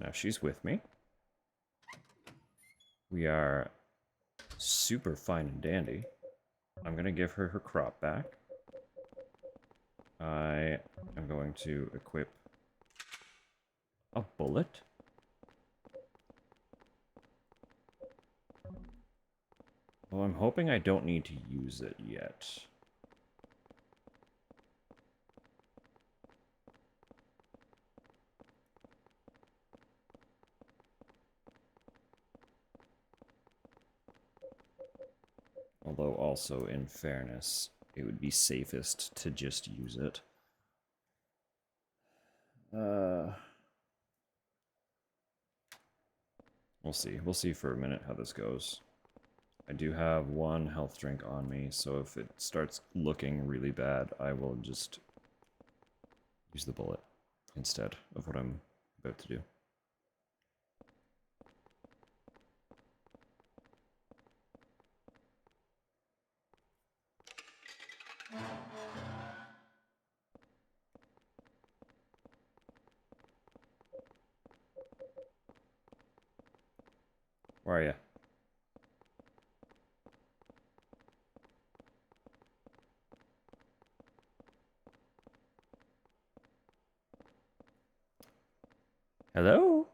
Now she's with me. We are super fine and dandy. I'm gonna give her her crop back. I am going to equip a bullet. Well, I'm hoping I don't need to use it yet. Although also, in fairness, it would be safest to just use it. We'll see. We'll see for a minute how this goes. I do have one health drink on me, so if it starts looking really bad, I will just use the bullet instead of what I'm about to do. Where are you? Hello?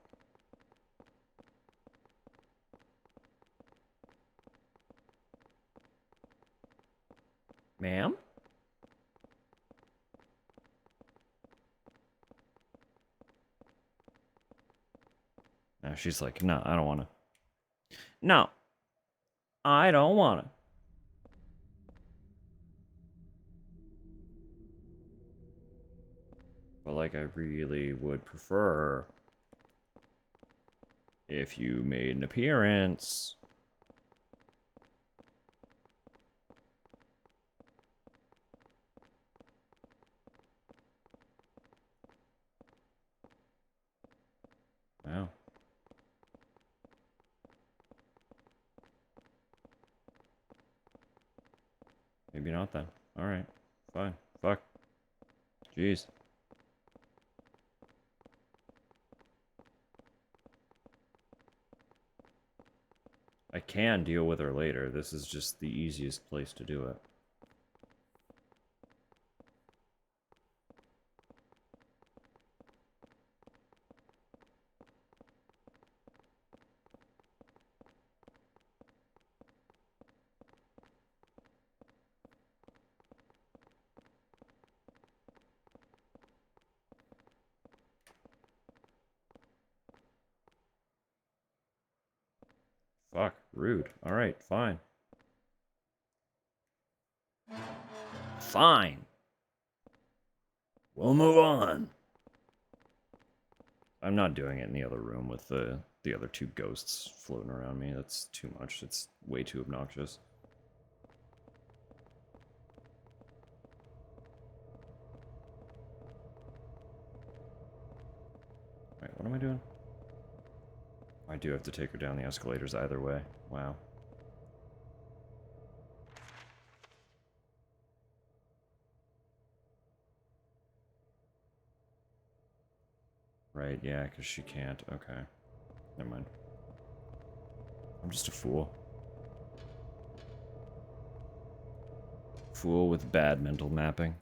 Ma'am? No, she's like, no, I don't want to. No, I don't want to. But, like, I really would prefer if you made an appearance. Wow. Maybe not then. Alright. Fine. Fuck. Jeez. I can deal with her later. This is just the easiest place to do it. Fuck. Rude. Alright, fine. Fine. We'll move on. I'm not doing it in the other room with the other two ghosts floating around me. That's too much. It's way too obnoxious. Wait, what am I doing? I do have to take her down the escalators either way. Wow. Right, yeah, because she can't. Okay. Never mind. I'm just a fool. Fool with bad mental mapping.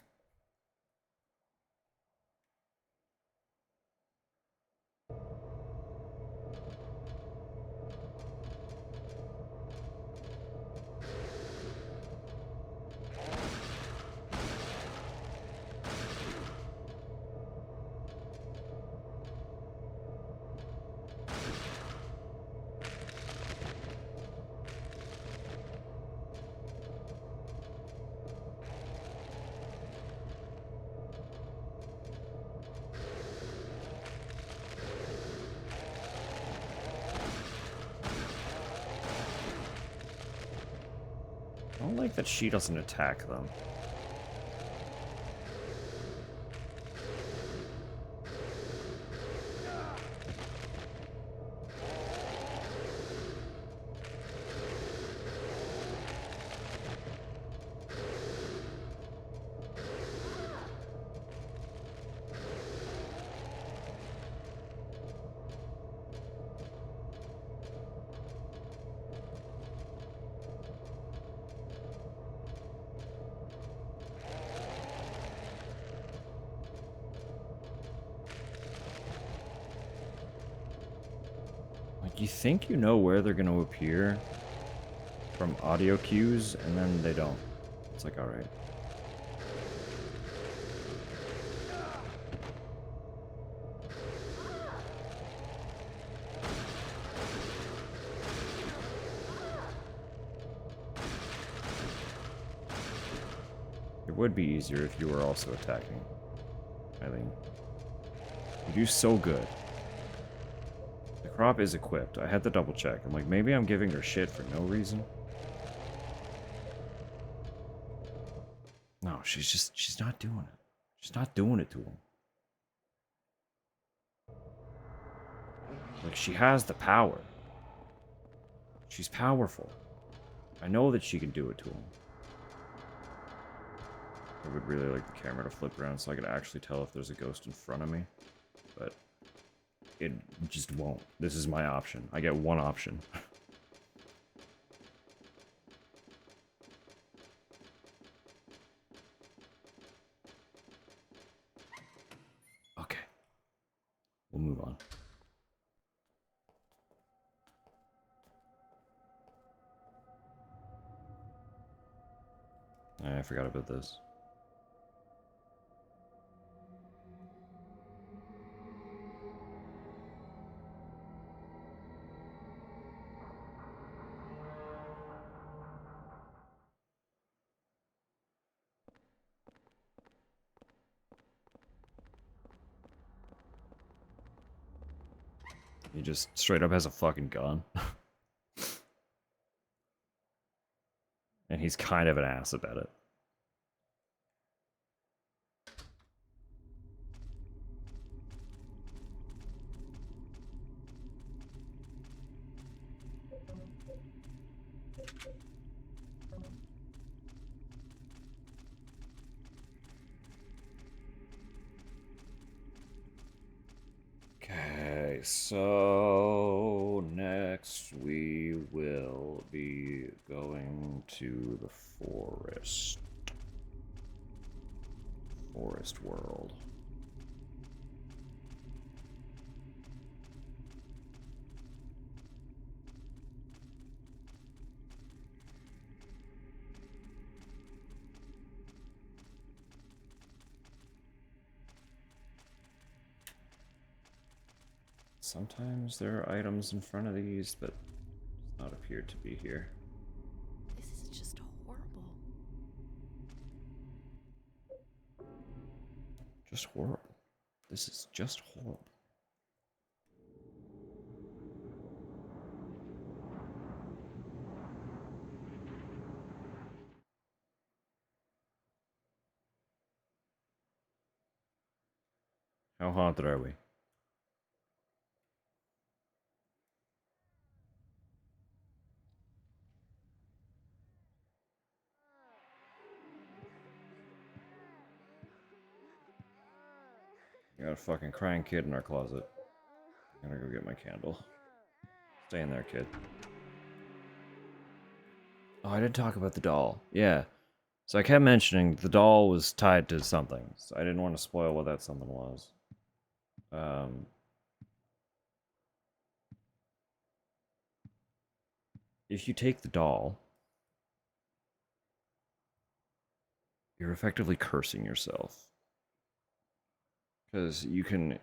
don't like that she doesn't attack them. Like, you think you know where they're going to appear from audio cues, and then they don't. It's like, alright. It would be easier if you were also attacking, Eileen. You do so good. The crop is equipped. I had to double check. I'm like, maybe I'm giving her shit for no reason. No, she's not doing it. She's not doing it to him. Like, she has the power. She's powerful. I know that she can do it to him. I would really like the camera to flip around so I could actually tell if there's a ghost in front of me. But it just won't. This is my option. I get one option. Okay. We'll move on. I forgot about this. He just straight up has a fucking gun. And he's kind of an ass about it. Okay, so next we will be going to the forest. Forest world. Sometimes there are items in front of these, but does not appear to be here. This is just horrible. Just horrible. This is just horrible. How haunted are we? We got a fucking crying kid in our closet. I'm gonna go get my candle. Stay in there, kid. Oh, I didn't talk about the doll. Yeah. So I kept mentioning the doll was tied to something. So I didn't want to spoil what that something was. If you take the doll, you're effectively cursing yourself. Because you can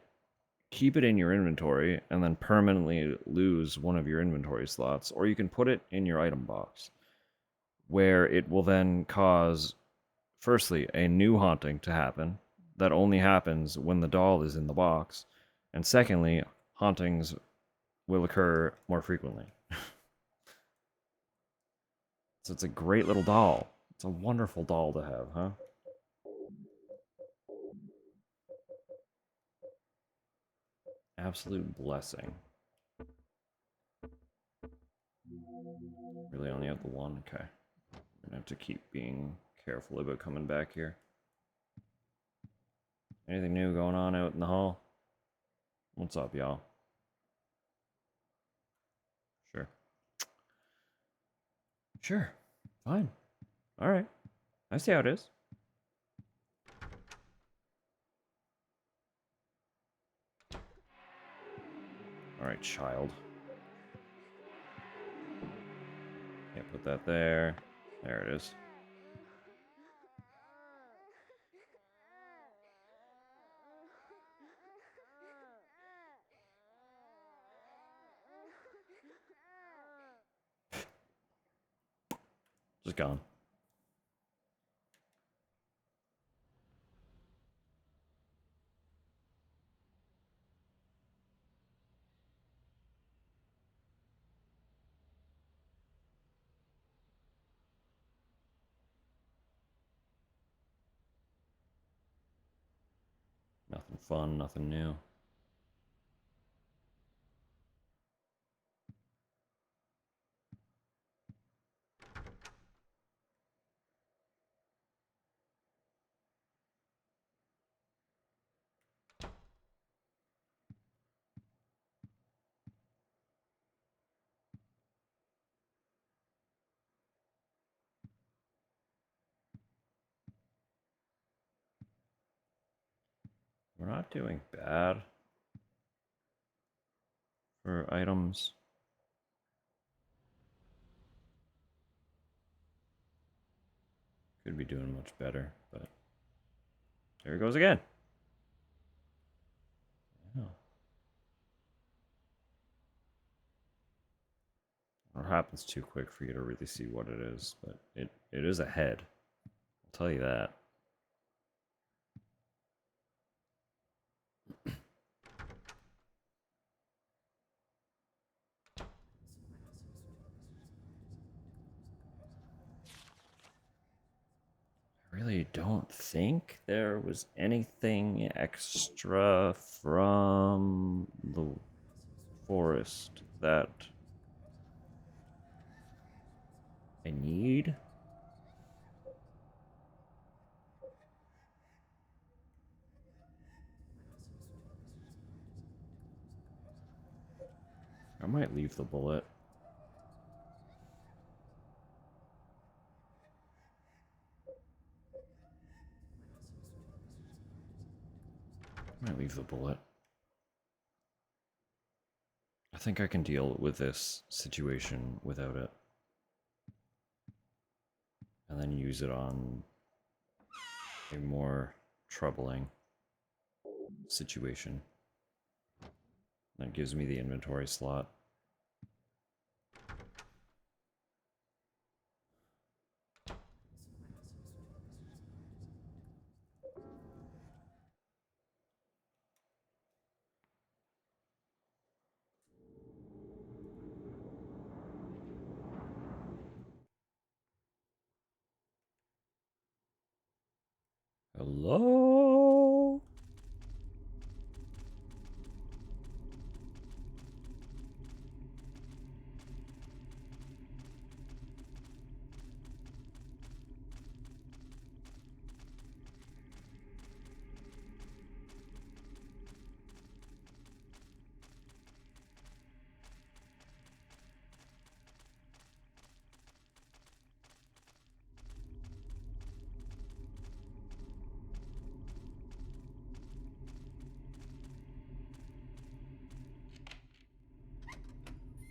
keep it in your inventory and then permanently lose one of your inventory slots, or you can put it in your item box, where it will then cause, firstly, a new haunting to happen that only happens when the doll is in the box, and secondly, hauntings will occur more frequently. So it's a great little doll. It's a wonderful doll to have, huh? Absolute blessing. Really only have the one? Okay. I'm gonna have to keep being careful about coming back here. Anything new going on out in the hall? What's up, y'all? Sure. Sure. Fine. Alright. I see how it is. Alright, child. Can't put that there. There it is. Just gone. Nothing fun, nothing new. We're not doing bad for items. Could be doing much better, but there it goes again. Yeah. It happens too quick for you to really see what it is, but it is a head. I'll tell you that. I really don't think there was anything extra from the forest that I need. I might leave the bullet. I might leave the bullet. I think I can deal with this situation without it. And then use it on a more troubling situation. That gives me the inventory slot. Hello?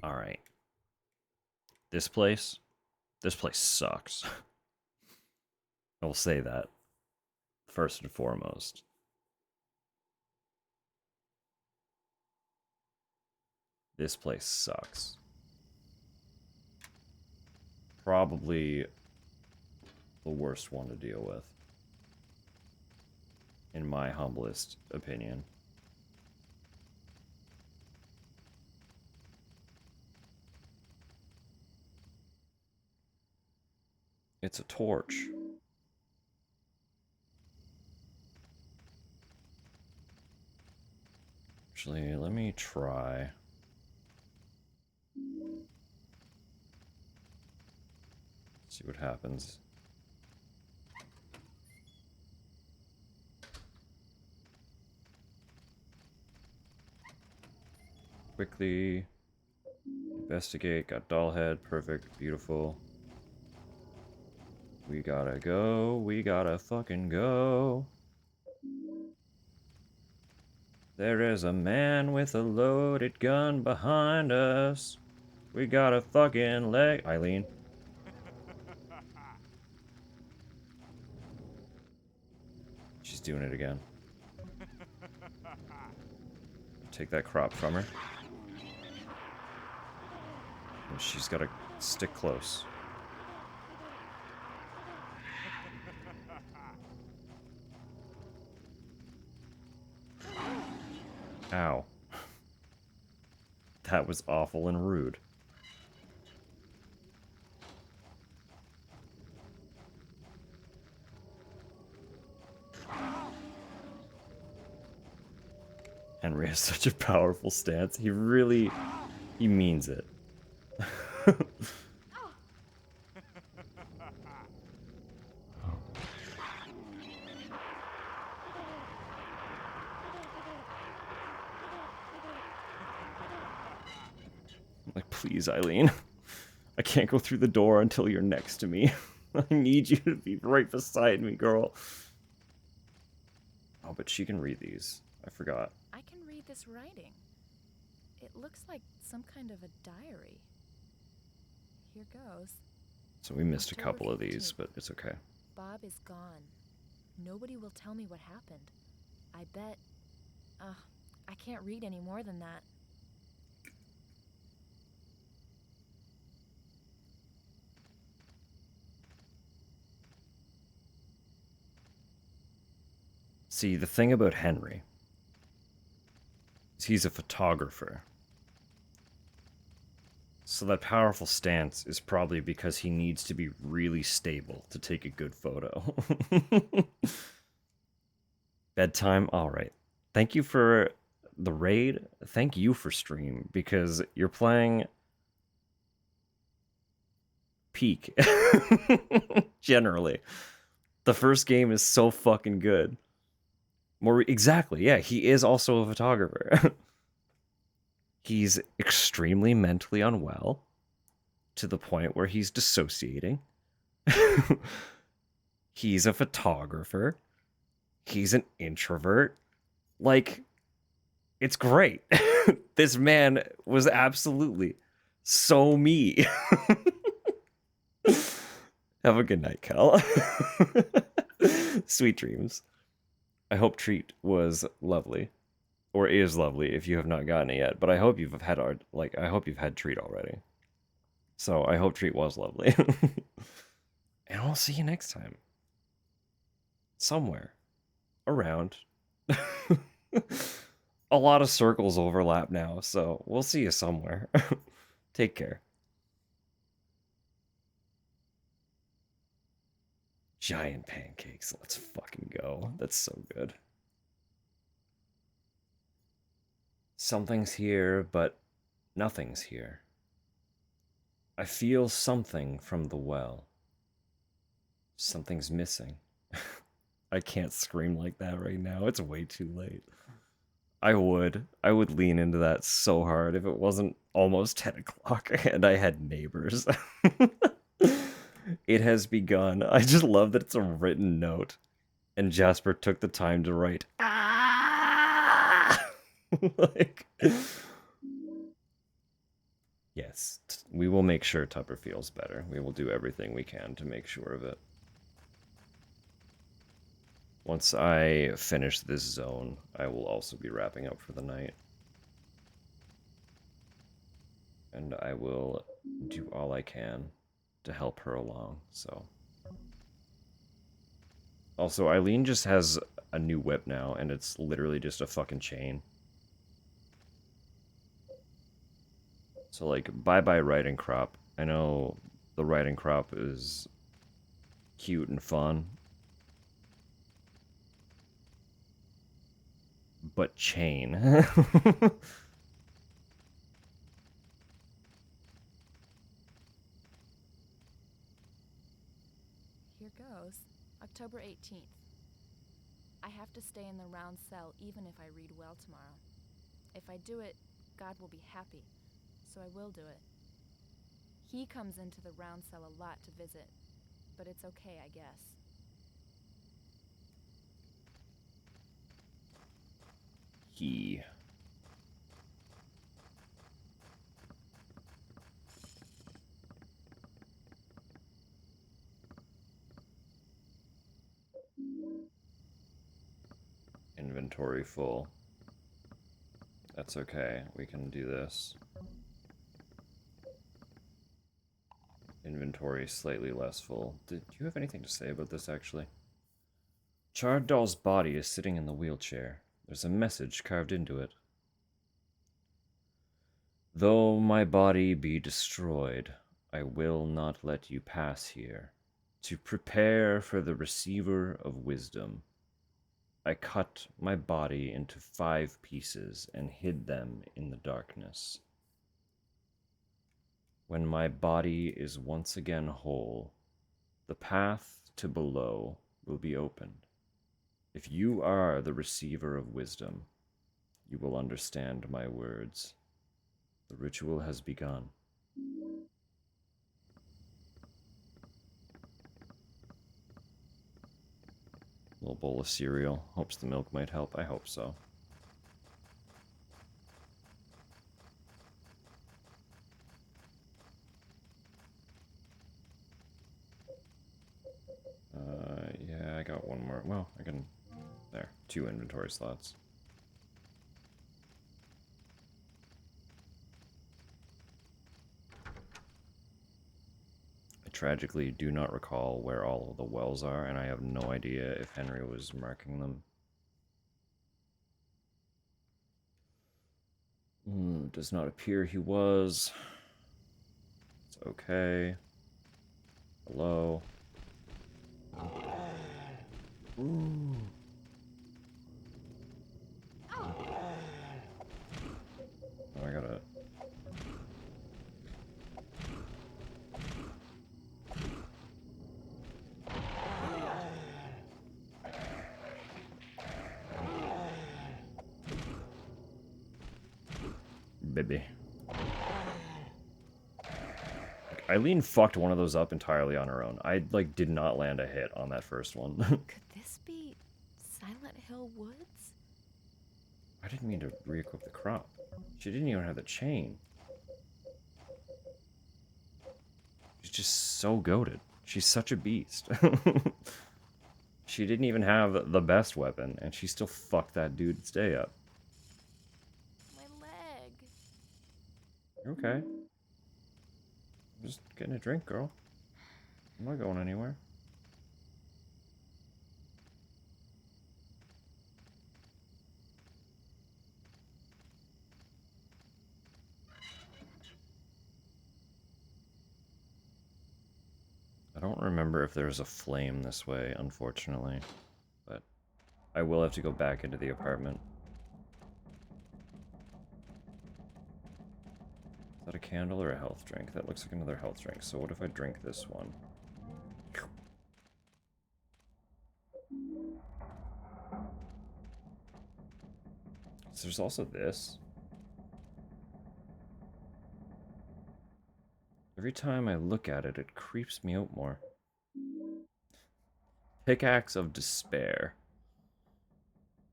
All right. This place sucks. I will say that first and foremost. This place sucks. Probably the worst one to deal with, in my humblest opinion. It's a torch. Actually, let me try. See what happens. Quickly investigate. Got doll head. Perfect. Beautiful. We gotta go. We gotta fucking go. There is a man with a loaded gun behind us. We gotta fucking leg. Eileen. She's doing it again. Take that crop from her. And she's gotta stick close. Ow. That was awful and rude. Henry has such a powerful stance. He means it. I'm like, please, Eileen. I can't go through the door until you're next to me. I need you to be right beside me, girl. Oh, but she can read these. I forgot. I can read this writing. It looks like some kind of a diary. Here goes. So we missed a October couple of these, 15th. but it's okay. Bob is gone. Nobody will tell me what happened. I bet... I can't read any more than that. See, the thing about Henry is he's a photographer. So that powerful stance is probably because he needs to be really stable to take a good photo. Bedtime? Alright. Thank you for the raid. Thank you for stream, because you're playing peak. Generally. The first game is so fucking good. Exactly, yeah, he is also a photographer. He's extremely mentally unwell to the point where he's dissociating. He's a photographer. He's an introvert. Like, it's great. This man was absolutely so me. Have a good night, Cal. Sweet dreams. I hope Treat was lovely. Or is lovely if you have not gotten it yet. But I hope you've had I hope you've had Treat already. So I hope Treat was lovely. And I'll see you next time. Somewhere. Around. A lot of circles overlap now, so we'll see you somewhere. Take care. Giant pancakes. Let's fucking go. That's so good. Something's here, but nothing's here. I feel something from the well. Something's missing. I can't scream like that right now. It's way too late. I would lean into that so hard if it wasn't almost 10 o'clock and I had neighbors. It has begun. I just love that it's a written note. And Jasper took the time to write, ah! Like, yes, we will make sure Tupper feels better. We will do everything we can to make sure of it. Once I finish this zone, I will also be wrapping up for the night. And I will do all I can to help her along, so. Also, Eileen just has a new whip now, and it's literally just a fucking chain. So, like, bye-bye riding crop. I know the riding crop is cute and fun. But chain. Here goes. October 18th. I have to stay in the round cell even if I read well tomorrow. If I do it, God will be happy, so I will do it. He comes into the round cell a lot to visit, but it's okay, I guess. He. Inventory full. That's okay. We can do this. Inventory slightly less full. Do you have anything to say about this, actually? Charred Doll's body is sitting in the wheelchair. There's a message carved into it. Though my body be destroyed, I will not let you pass here. To prepare for the receiver of wisdom, I cut my body into 5 pieces and hid them in the darkness. When my body is once again whole, the path to below will be opened. If you are the receiver of wisdom, you will understand my words. The ritual has begun. Little bowl of cereal. Hopes the milk might help. I hope so. Yeah, I got one more. Well, I can... There. 2 inventory slots. I tragically do not recall where all of the wells are, and I have no idea if Henry was marking them. Does not appear he was. It's okay. Hello. Ooh. Oh, I gotta... Baby. Eileen fucked one of those up entirely on her own. I, like, did not land a hit on that first one. Could this be Silent Hill Woods? I didn't mean to re-equip the crop. She didn't even have the chain. She's just so goated. She's such a beast. She didn't even have the best weapon, and she still fucked that dude's day up. My leg. You're okay. I'm just getting a drink, girl. I'm not going anywhere. I don't remember if there's a flame this way, unfortunately. But I will have to go back into the apartment. Is that a candle or a health drink? That looks like another health drink. So what if I drink this one? So there's also this. Every time I look at it, it creeps me out more. Pickaxe of Despair.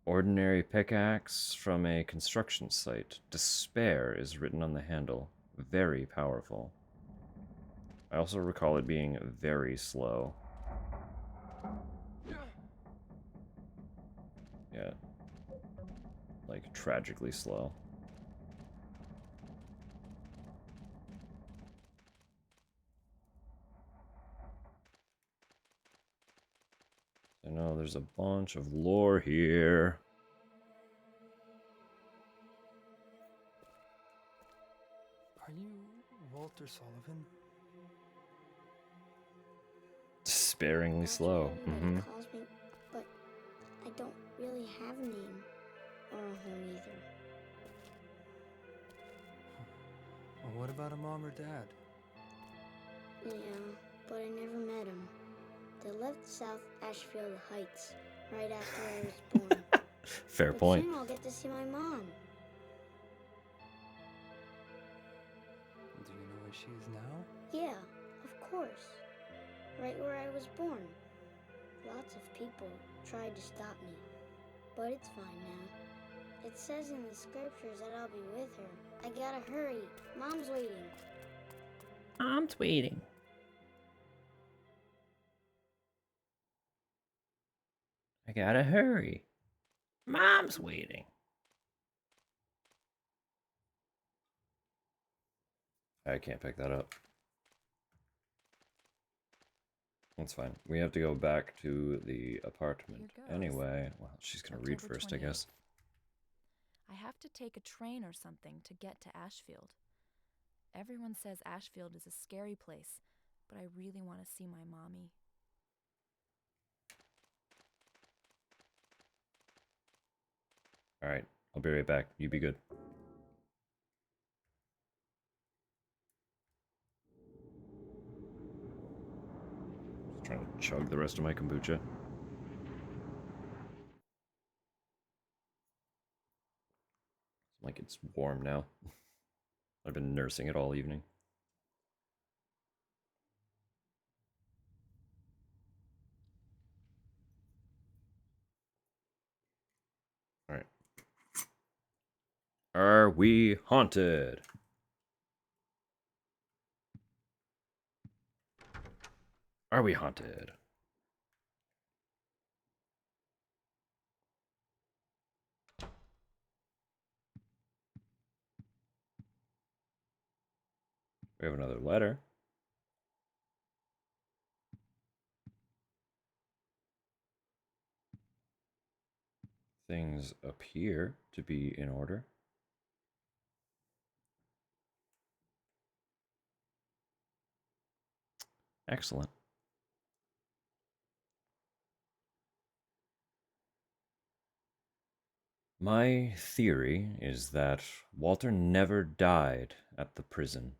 Ordinary pickaxe from a construction site. Despair is written on the handle. Very powerful. I also recall it being very slow. Yeah. Like, tragically slow. I know there's a bunch of lore here. Are you Walter Sullivan? Despairingly That's slow. what everybody Mm-hmm. calls me, but I don't really have a name or a home either. Well, what about a mom or dad? Yeah, but I never met them. They lived South Ashfield Heights right after I was born. Fair But point. soon I'll get to see my mom. Do you know where she is now? Yeah, of course. Right where I was born. Lots of people tried to stop me, but it's fine now. It says in the scriptures that I'll be with her. I gotta hurry. Mom's waiting. I'm waiting. I gotta hurry. Mom's waiting. I can't pick that up. That's fine. We have to go back to the apartment Here goes. anyway. Well, she's gonna read October first, I guess. 28th. I have to take a train or something to get to Ashfield. Everyone says Ashfield is a scary place, but I really want to see my mommy. All right, I'll be right back. You be good. Just trying to chug the rest of my kombucha. Like it's warm now. I've been nursing it all evening. All right. Are we haunted? Are we haunted? We have another letter. Things appear to be in order. Excellent. My theory is that Walter never died at the prison.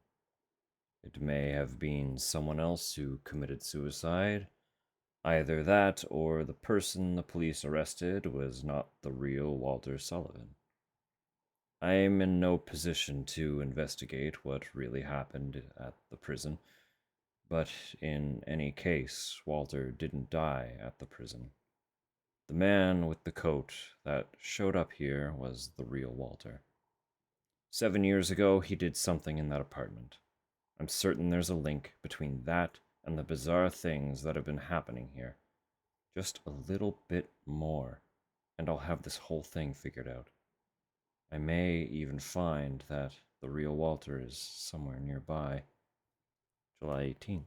It may have been someone else who committed suicide. Either that or the person the police arrested was not the real Walter Sullivan. I am in no position to investigate what really happened at the prison, but in any case, Walter didn't die at the prison. The man with the coat that showed up here was the real Walter. 7 years ago, he did something in that apartment. I'm certain there's a link between that and the bizarre things that have been happening here. Just a little bit more, and I'll have this whole thing figured out. I may even find that the real Walter is somewhere nearby. July 18th.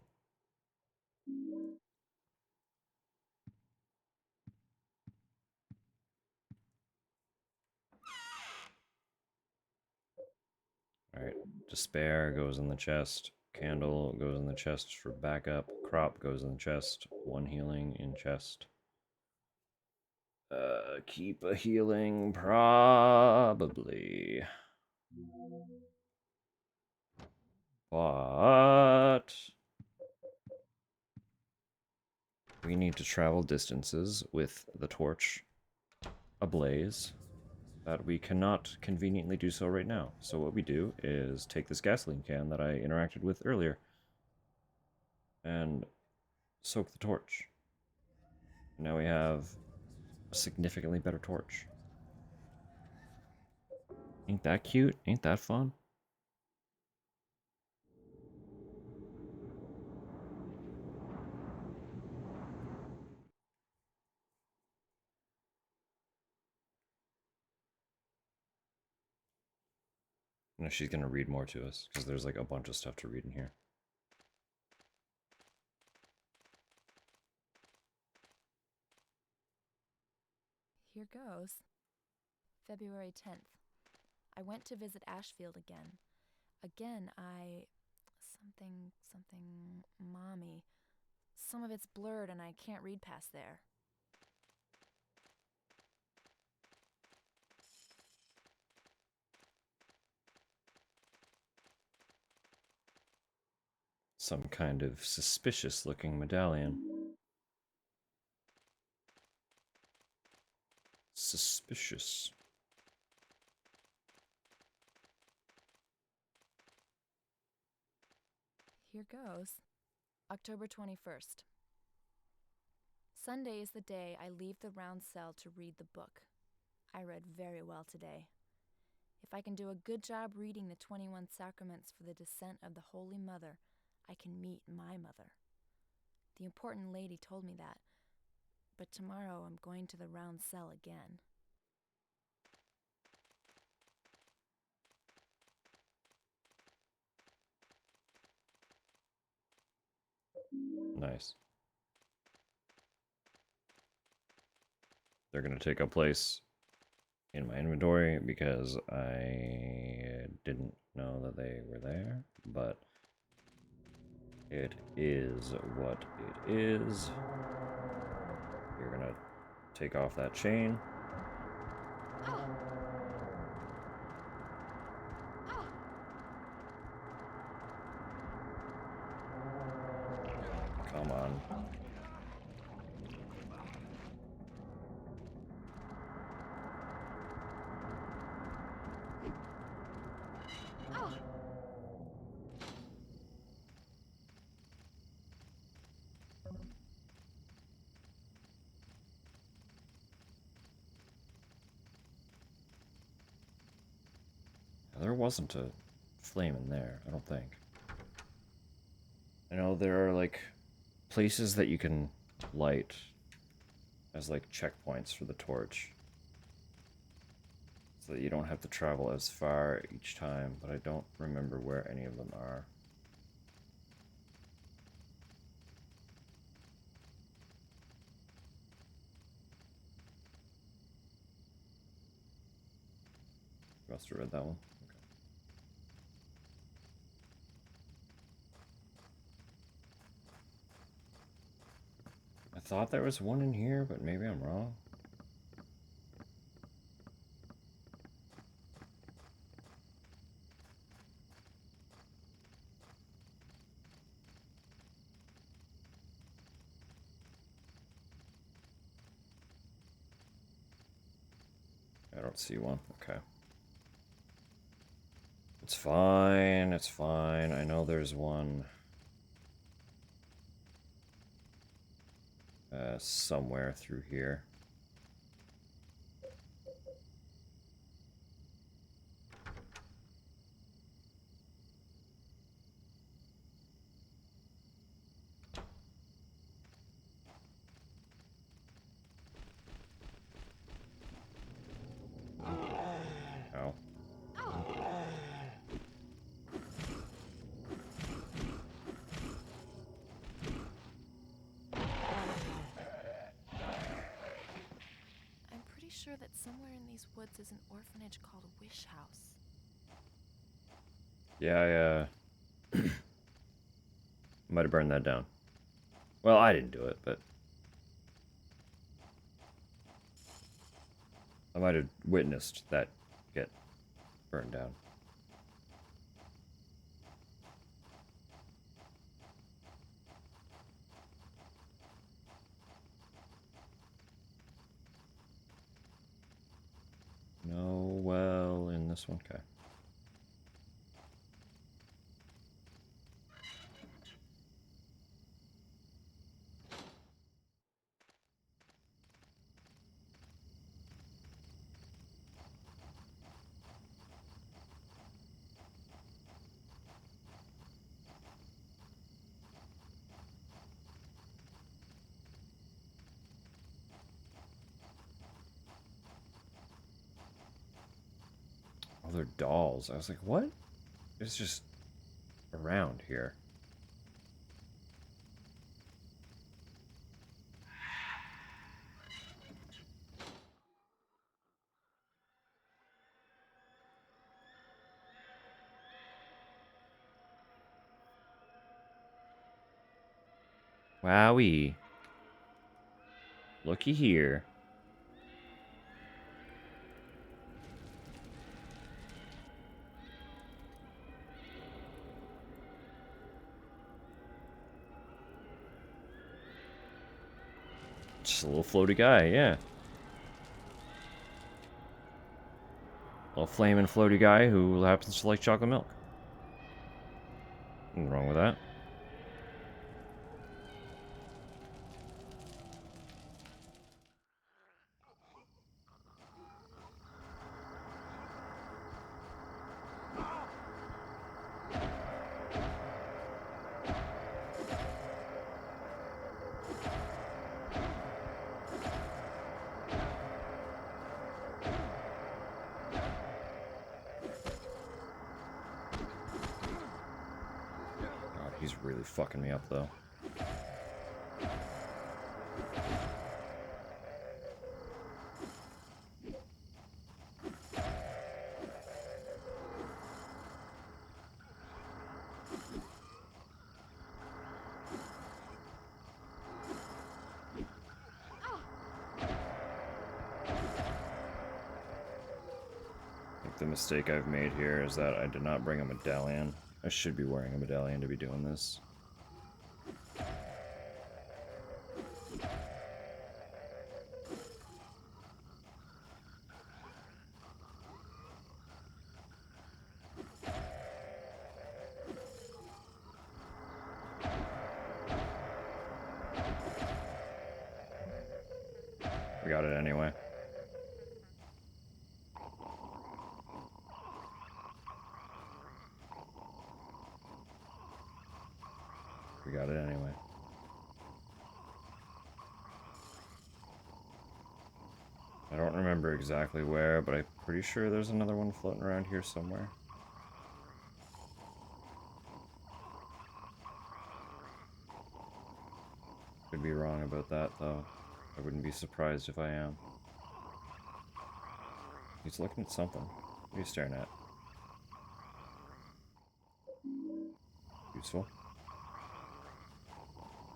Alright, despair goes in the chest. Candle goes in the chest for backup. Crop goes in the chest. One healing in chest. Keep a healing, probably. But we need to travel distances with the torch ablaze that we cannot conveniently do so right now. So what we do is take this gasoline can that I interacted with earlier and soak the torch. Now we have a significantly better torch. Ain't that cute? Ain't that fun? You know, she's gonna read more to us because there's like a bunch of stuff to read in here. Here goes. February 10th. I went to visit Ashfield again. Again, something, mommy. Some of it's blurred and I can't read past there. Some kind of suspicious looking medallion. Suspicious. Here goes. October 21st. Sunday is the day I leave the round cell to read the book. I read very well today. If I can do a good job reading the 21 sacraments for the descent of the Holy Mother, I can meet my mother. The important lady told me that, but tomorrow I'm going to the round cell again. Nice. They're going to take up place in my inventory because I didn't know that they were there, but it is what it is. You're going to take off that chain. Come on. There wasn't a flame in there, I don't think. I know there are like places that you can light as like checkpoints for the torch, so that you don't have to travel as far each time, but I don't remember where any of them are. You must have read that one. Okay. I thought there was one in here, but maybe I'm wrong. I don't see one. Okay. It's fine. It's fine. I know there's one somewhere through here. Oh. I'm pretty sure that somewhere in these woods is an orphanage called Wish House. Yeah, I might have burned that down. Well, I didn't do it, but I might have witnessed that get burned down. No well in this one. Okay. Oh, they're dolls. I was like, what? It's just around here. Wowee. Looky here. Just a little floaty guy, yeah. A little flaming floaty guy who happens to like chocolate milk. Nothing wrong with that. God, he's really fucking me up though. I think the mistake I've made here is that I did not bring a medallion. I should be wearing a medallion to be doing this. We got it anyway. We got it anyway. I don't remember exactly where, but I'm pretty sure there's another one floating around here somewhere. Could be wrong about that, though. I wouldn't be surprised if I am. He's looking at something. What are you staring at? Useful.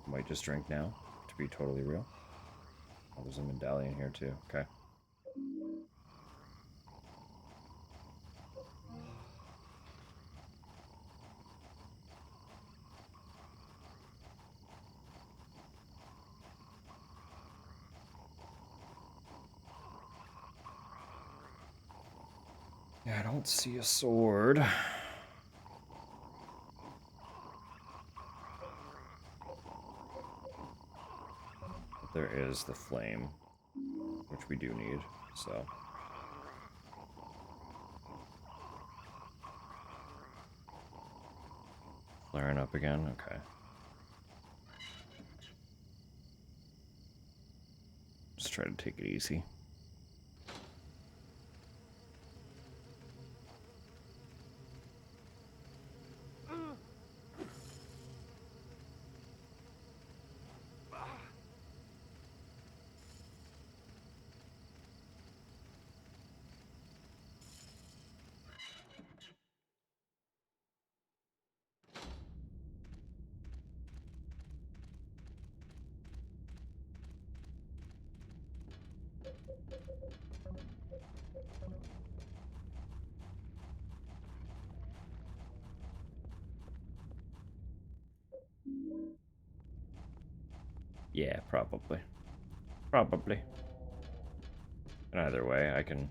Might just drink now, to be totally real. Oh, there's a medallion here, too. Okay. Yeah, I don't see a sword. But there is the flame, which we do need, so. Flaring up again? Okay. Just try to take it easy. Yeah, probably. Probably. And either way, I can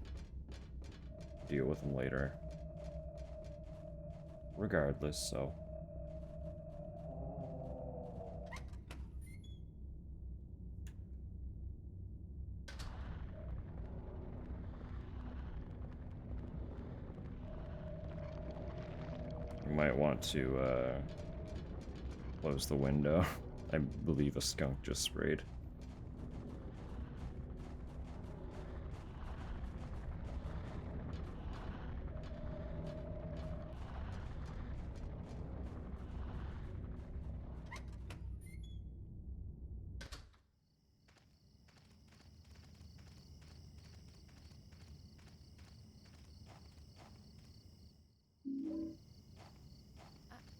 deal with them later. Regardless, so. You might want to, close the window. I believe a skunk just sprayed.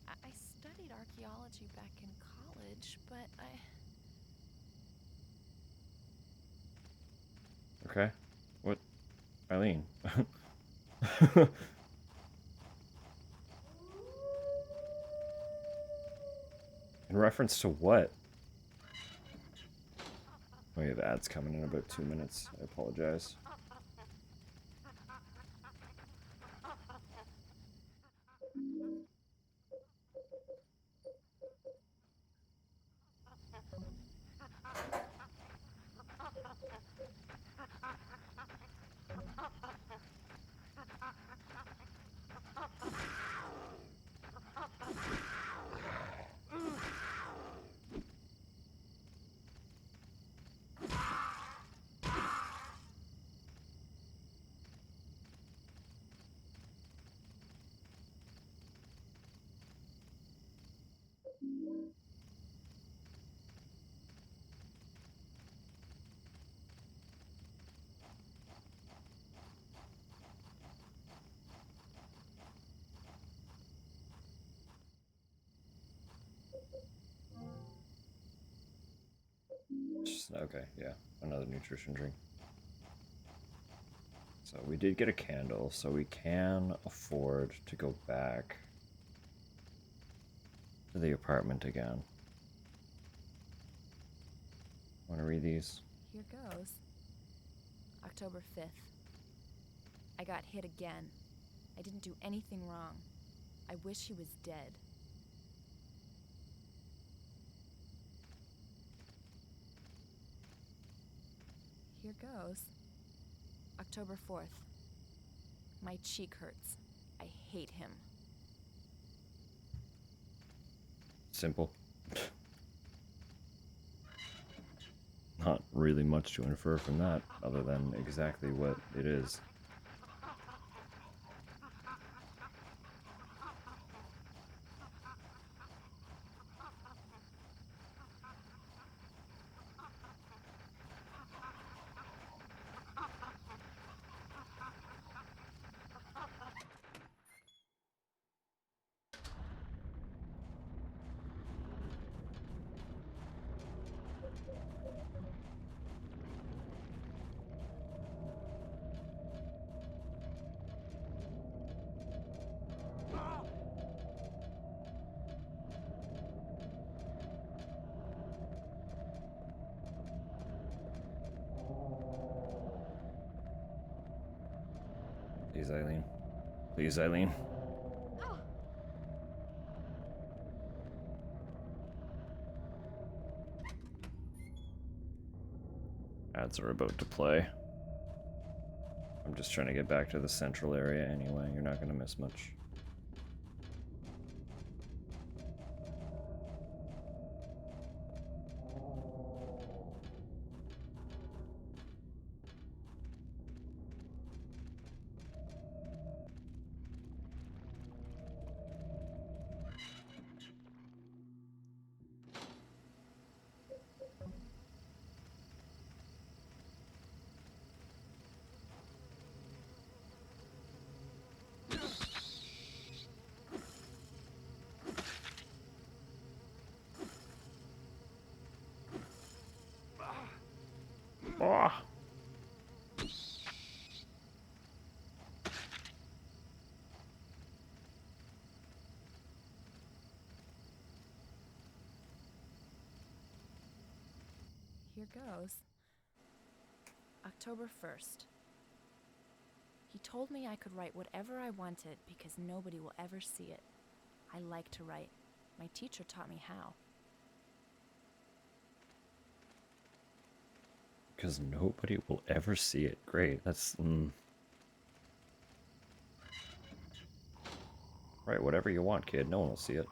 I studied archaeology back in college. college, but Okay. What? Eileen. In reference to what? We have ads coming in about 2 minutes. I apologize. Okay, yeah, another nutrition drink. So we did get a candle, so we can afford to go back to the apartment again. Want to read these? here goes. October 5th. I got hit again. I didn't do anything wrong. I wish he was dead. Here goes. October 4th. My cheek hurts. I hate him. Simple. Not really much to infer from that, other than exactly what it is. Please, Eileen. Please, Eileen. Ads are about to play. I'm just trying to get back to the central area anyway. You're not going to miss much. Oh. Here goes. October 1st. He told me I could write whatever I wanted because nobody will ever see it. I like to write. My teacher taught me how. Because nobody will ever see it. Great. That's... Right, whatever you want, kid. No one will see it.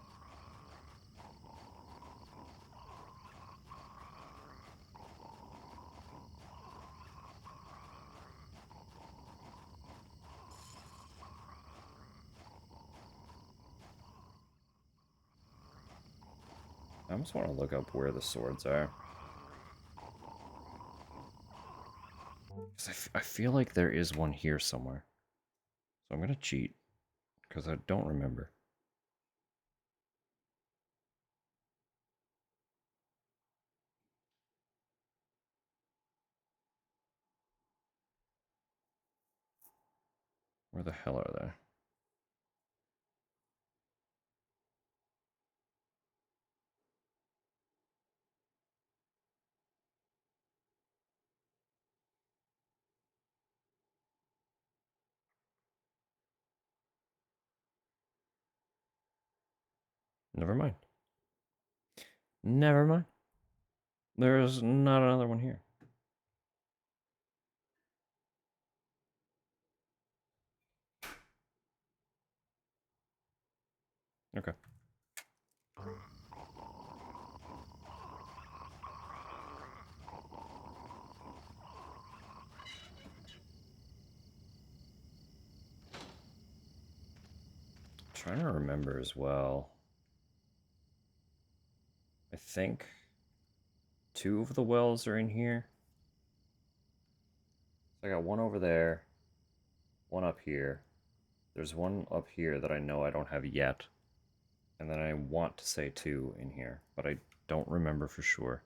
I almost want to look up where the swords are. 'Cause I feel like there is one here somewhere. So I'm going to cheat. Because I don't remember. Where the hell are they? Never mind. Never mind. There's not another one here. Okay. Trying to remember as well. I think 2 of the wells are in here. I got one over there, one up here. There's one up here that I know I don't have yet. And then I want to say 2 in here, but I don't remember for sure.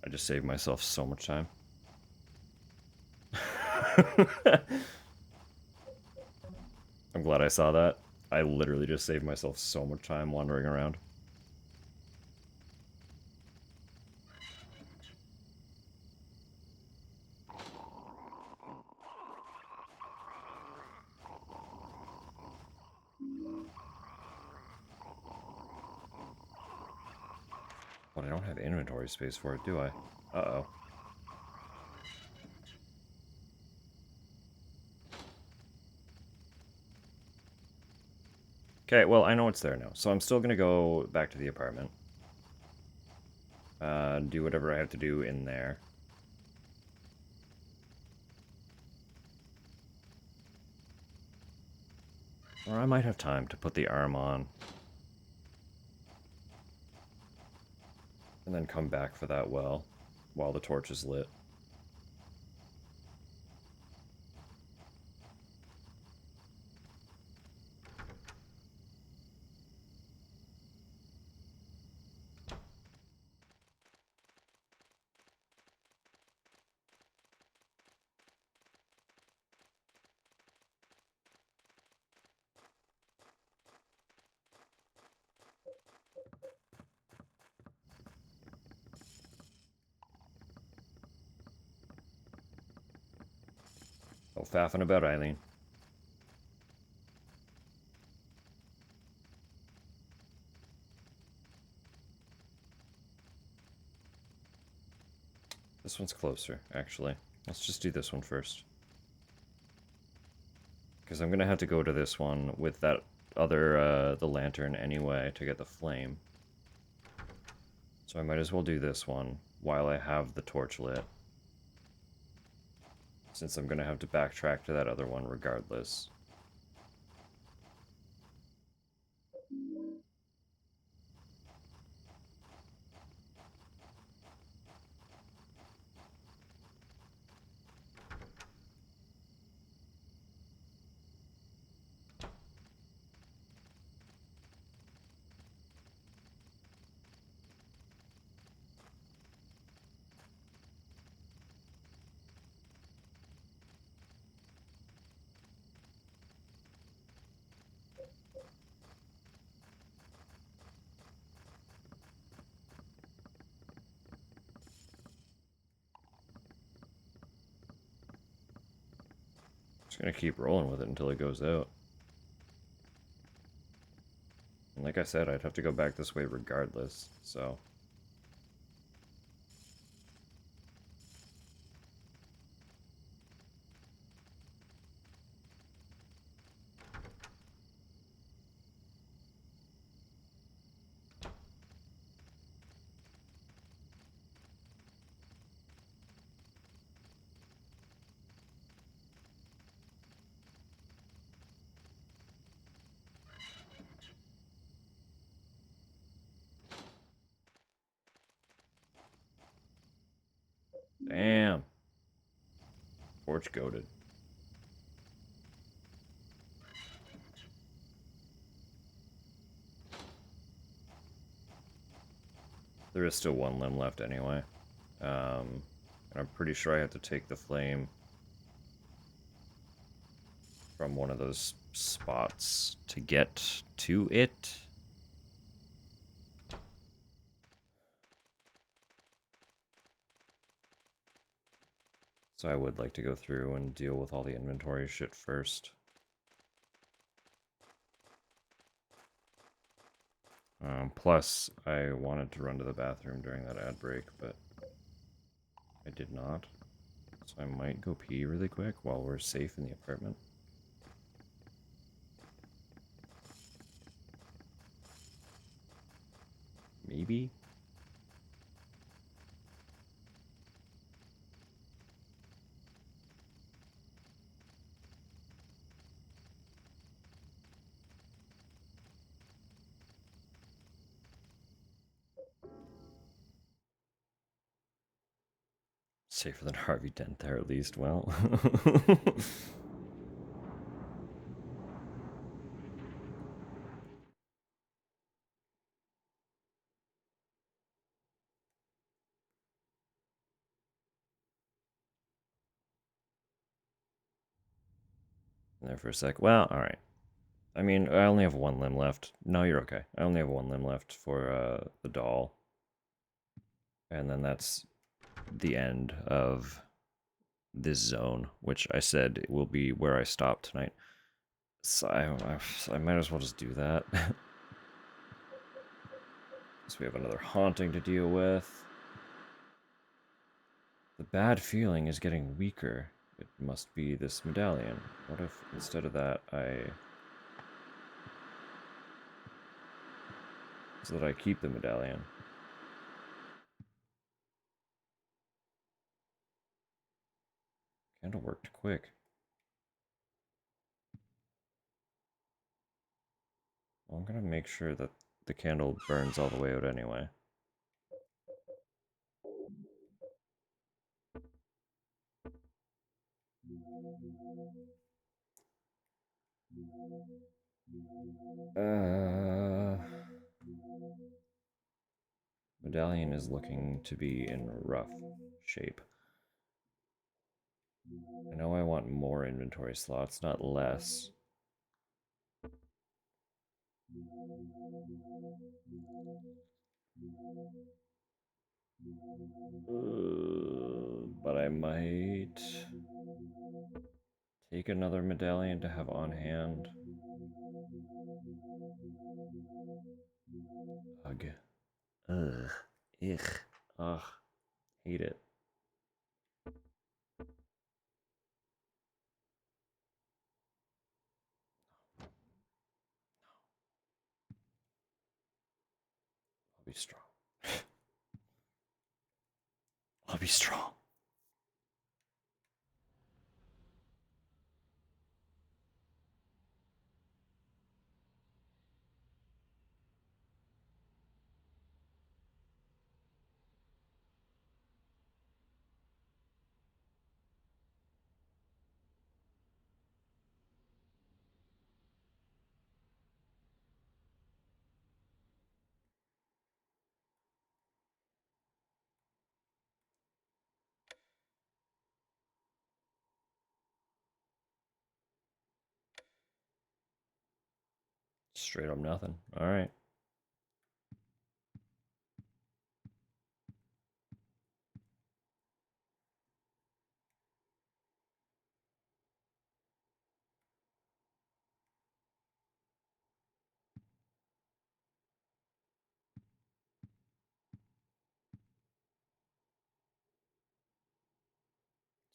I just saved myself so much time. I'm glad I saw that. I literally just saved myself so much time wandering around. But I don't have inventory space for it, do I? Uh-oh. Okay, well, I know it's there now, so I'm still gonna go back to the apartment. Do whatever I have to do in there. Or I might have time to put the arm on. And then come back for that well, while the torch is lit. Oh, faffing about, Eileen. This one's closer, actually. Let's just do this one first. Because I'm going to have to go to this one with that other, the lantern anyway to get the flame. So I might as well do this one while I have the torch lit. Since I'm going to have to backtrack to that other one regardless. Just gonna keep rolling with it until it goes out. And like I said, I'd have to go back this way regardless, so... Damn. Torch goaded. There is still one limb left anyway. And I'm pretty sure I have to take the flame from one of those spots to get to it. So I would like to go through and deal with all the inventory shit first. Plus, I wanted to run to the bathroom during that ad break, but I did not. So I might go pee really quick while we're safe in the apartment. Maybe? Safer than Harvey Dent there, at least. Well. There for a sec. Well, alright. I mean, I only have one limb left. No, you're okay. I only have one limb left for the doll. And then that's the end of this zone, which I said will be where I stop tonight. So I might as well just do that. So we have another haunting to deal with. The bad feeling is getting weaker. It must be this medallion. What if instead of that so that I keep the medallion? Kinda worked quick. Well, I'm gonna make sure that the candle burns all the way out anyway. Medallion is looking to be in rough shape. I know I want more inventory slots, not less. But I might take another medallion to have on hand. Ugh. Ugh. Ich. Ugh. Hate it. I'll be strong. I'll be strong. Straight up nothing. Alright.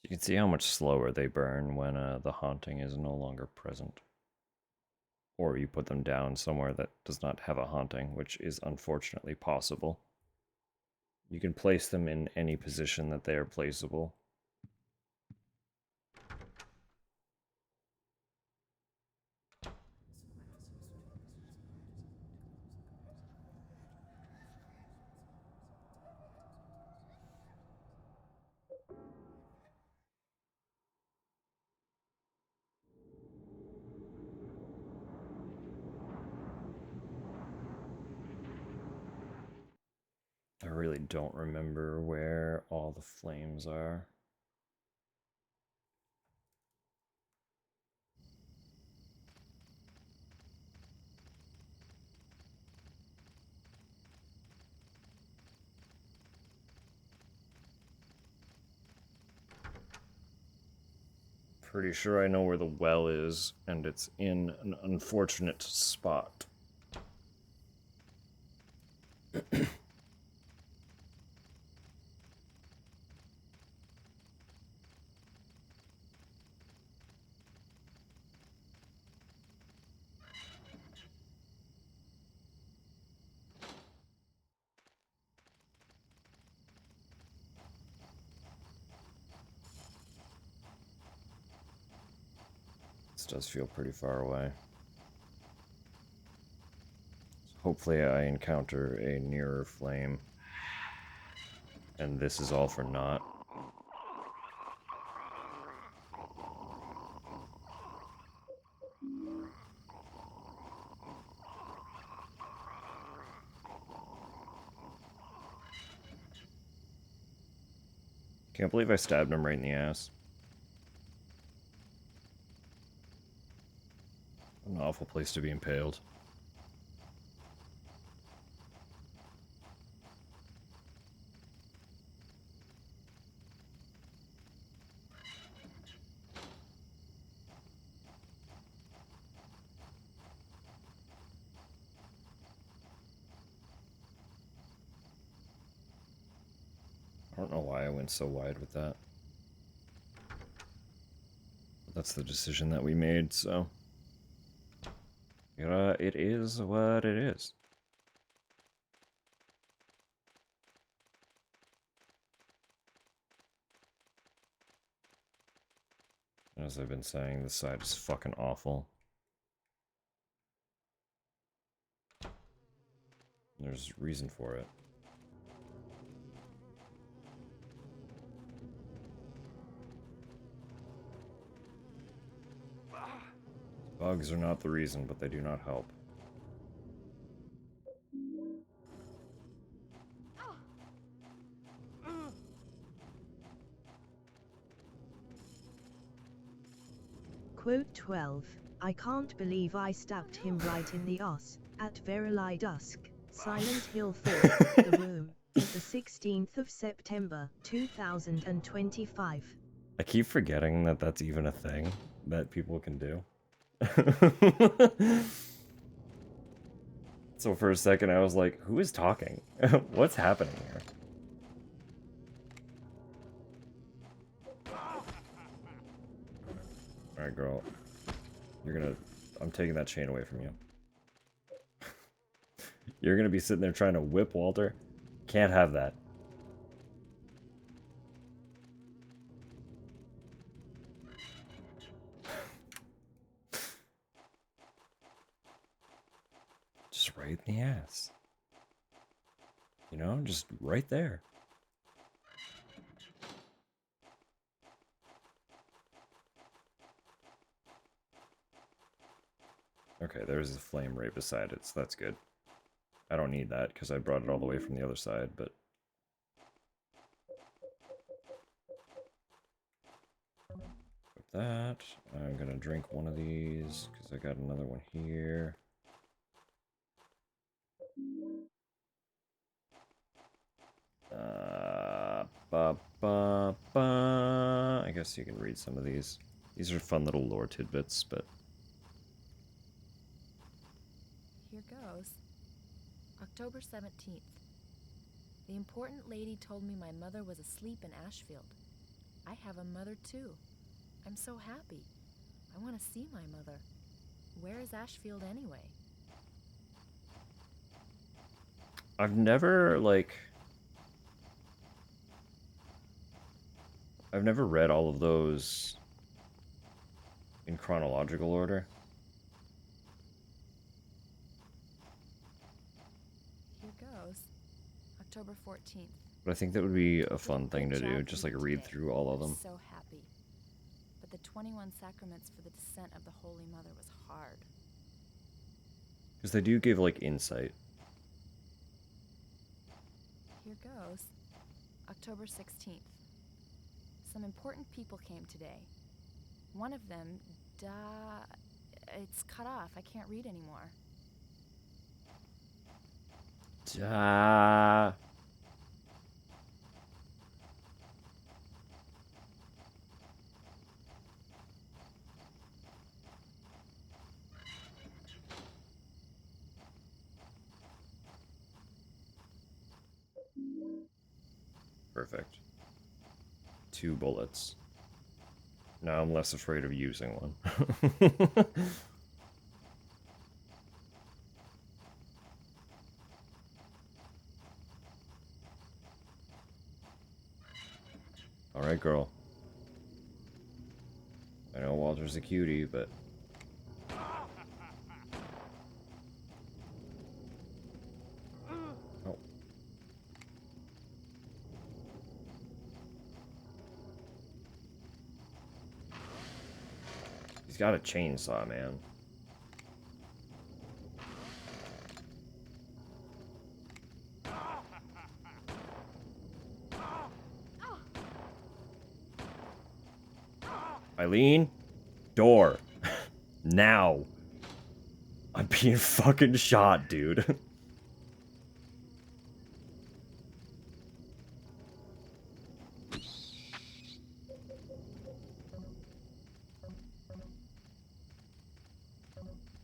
You can see how much slower they burn when the haunting is no longer present. Or you put them down somewhere that does not have a haunting, which is unfortunately possible. You can place them in any position that they are placeable. really don't remember where all the flames are. Pretty sure I know where the well is, and it's in an unfortunate spot. This does feel pretty far away. Hopefully I encounter a nearer flame. And this is all for naught. Can't believe I stabbed him right in the ass. An awful place to be impaled. I don't know why I went so wide with that. But that's the decision that we made, so... it is what it is. As I've been saying, this side is fucking awful. There's reason for it. Bugs are not the reason, but they do not help. Quote 12. I can't believe I stabbed him right in the ass, at Verily Dusk, Silent Hill 4, The Room, the 16th of September, 2025. I keep forgetting that that's even a thing that people can do. So for a second I was like, who is talking? What's happening here? Alright, girl. You're gonna... I'm taking that chain away from you. You're gonna be sitting there trying to whip Walter? Can't have that. Just right in the ass. You know, just right there. Okay, there's a flame right beside it, so that's good. I don't need that because I brought it all the way from the other side, but... With that, I'm gonna drink one of these because I got another one here. I guess you can read some of these. These are fun little lore tidbits, but... Here goes. October 17th. The important lady told me my mother was asleep in Ashfield. I have a mother too. I'm so happy. I want to see my mother. Where is Ashfield anyway? I've never, like... I've never read all of those in chronological order. Here goes. October 14th. But I think that would be a fun thing to do, just like read through all of them. So happy. But the 21 sacraments for the descent of the Holy Mother was hard. Because they do give, like, insight. Here goes. October 16th. Some important people came today. One of them, it's cut off. I can't read anymore. Da. Perfect. 2 bullets. Now I'm less afraid of using one. Alright, girl. I know Walter's a cutie, but... Oh. He's got a chainsaw, man. Eileen? Door. Now. I'm being fucking shot, dude.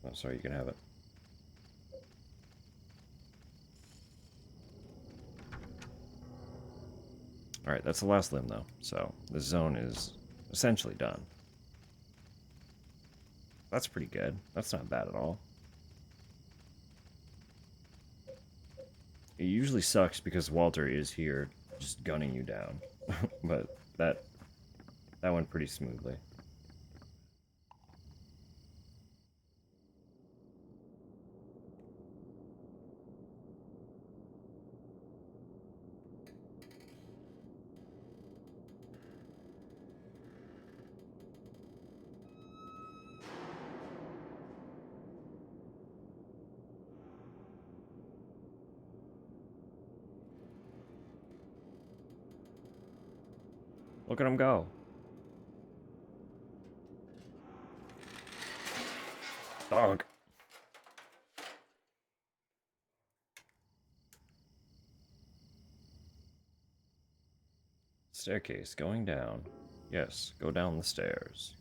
Oh, sorry, you can have it. Alright, that's the last limb, though. So, this zone is essentially done. That's pretty good. That's not bad at all. It usually sucks because Walter is here just gunning you down. But that went pretty smoothly. Look at him go. Dog. Staircase going down. Yes, go down the stairs.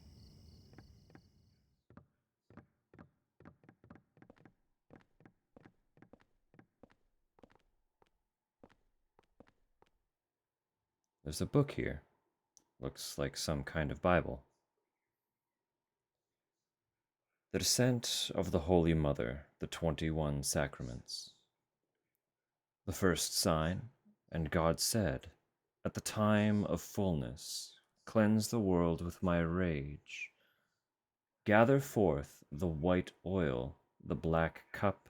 There's a book here. Looks like some kind of Bible. The Descent of the Holy Mother, the 21 Sacraments. The first sign, and God said, at the time of fullness, cleanse the world with my rage. Gather forth the white oil, the black cup,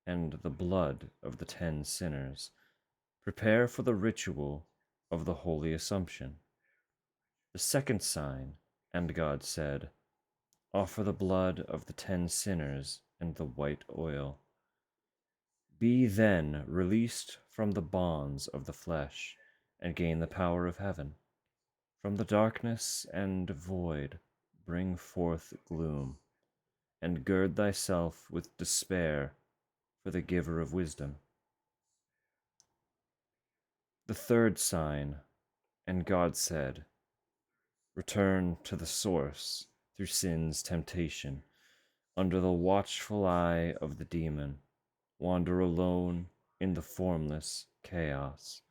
and the blood of the 10 sinners. Prepare for the ritual of the Holy Assumption. The second sign, and God said, offer the blood of the 10 sinners and the white oil. Be then released from the bonds of the flesh, and gain the power of heaven. From the darkness and void bring forth gloom, and gird thyself with despair for the giver of wisdom. The third sign, and God said, return to the source through sin's temptation, under the watchful eye of the demon, wander alone in the formless chaos.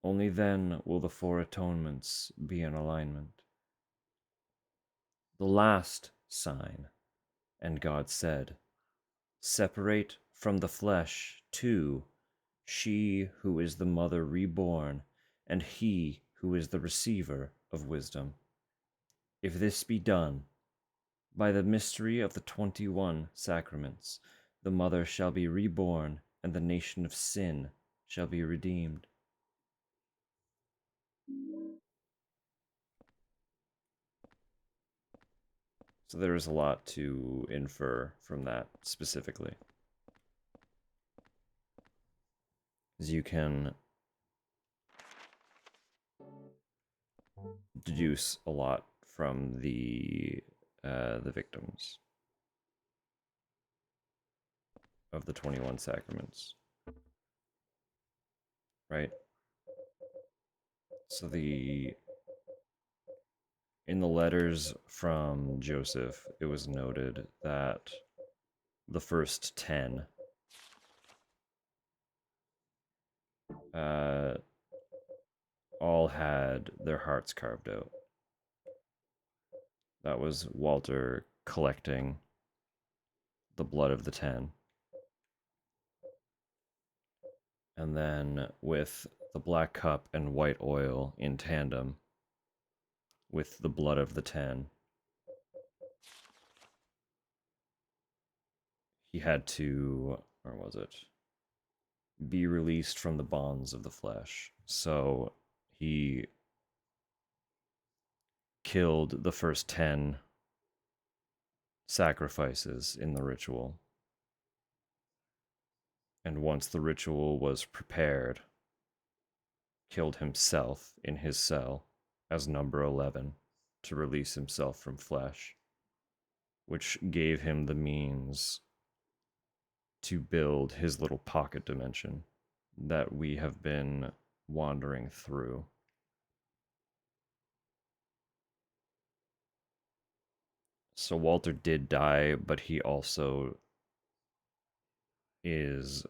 Only then will the 4 atonements be in alignment. The last sign, and God said, separate from the flesh 2, she who is the mother reborn, and he who is the receiver of wisdom. If this be done, by the mystery of the 21 sacraments, the mother shall be reborn, and the nation of sin shall be redeemed. So there is a lot to infer from that specifically. As you can deduce a lot from the victims of the 21 sacraments, right? So in the letters from Joseph, it was noted that the first 10 all had their hearts carved out. That was Walter collecting the blood of the 10. And then with the black cup and white oil in tandem with the blood of the 10, he had to, or was it, be released from the bonds of the flesh. So he killed the first 10 sacrifices in the ritual. And once the ritual was prepared, killed himself in his cell as number 11 to release himself from flesh, which gave him the means to build his little pocket dimension that we have been wandering through. So Walter did die, but he also is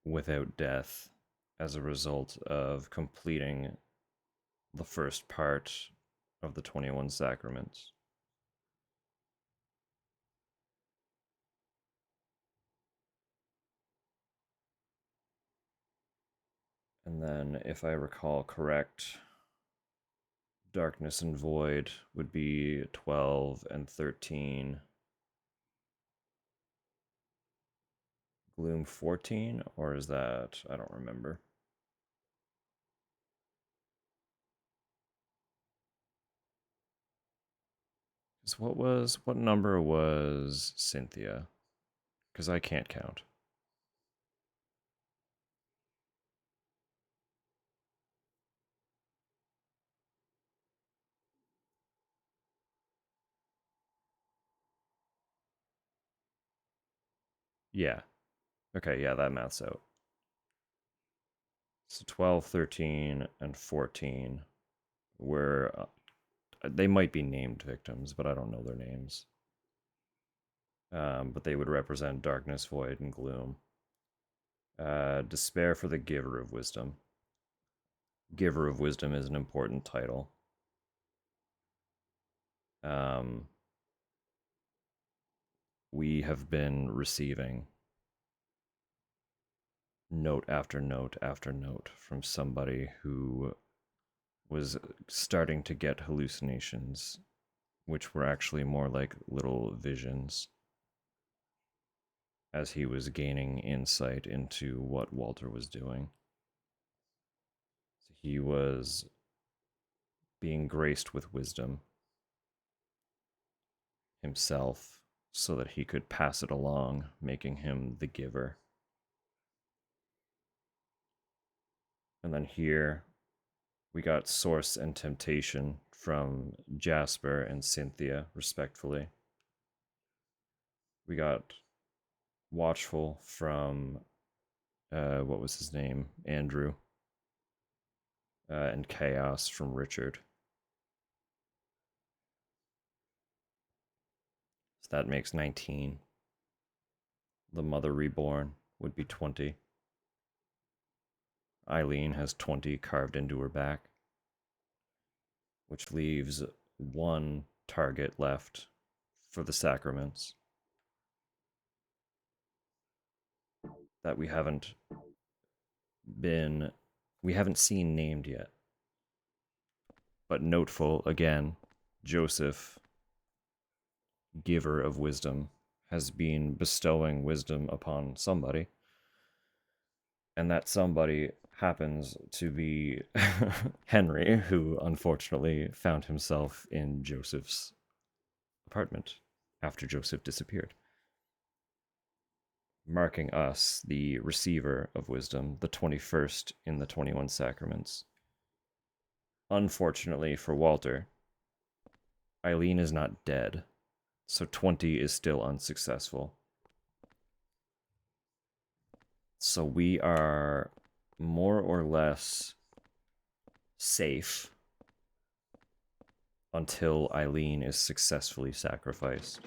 without death as a result of completing the first part of the 21 sacraments. And then, if I recall correct, Darkness and Void would be 12 and 13. Gloom 14, or is that, I don't remember. Because what number was Cynthia? Because I can't count. Yeah. Okay, yeah, that math's out. So 12, 13, and 14 were. They might be named victims, but I don't know their names. But they would represent darkness, void, and gloom. Despair for the giver of wisdom. Giver of wisdom is an important title. We have been receiving note after note after note from somebody who was starting to get hallucinations, which were actually more like little visions, as he was gaining insight into what Walter was doing. He was being graced with wisdom himself so that he could pass it along, making him the giver. And then here we got Source and Temptation from Jasper and Cynthia, respectfully. We got Watchful from, what was his name? Andrew. And Chaos from Richard. So that makes 19. The Mother Reborn would be 20. Eileen has 20 carved into her back, which leaves one target left for the sacraments that we haven't seen named yet. But noteful again, Joseph, giver of wisdom, has been bestowing wisdom upon somebody, and that somebody happens to be Henry, who unfortunately found himself in Joseph's apartment after Joseph disappeared, marking us the receiver of wisdom, the 21st in the 21 sacraments. unfortunately for Walter, Eileen is not dead, so 20 is still unsuccessful. So we are more or less safe until Eileen is successfully sacrificed.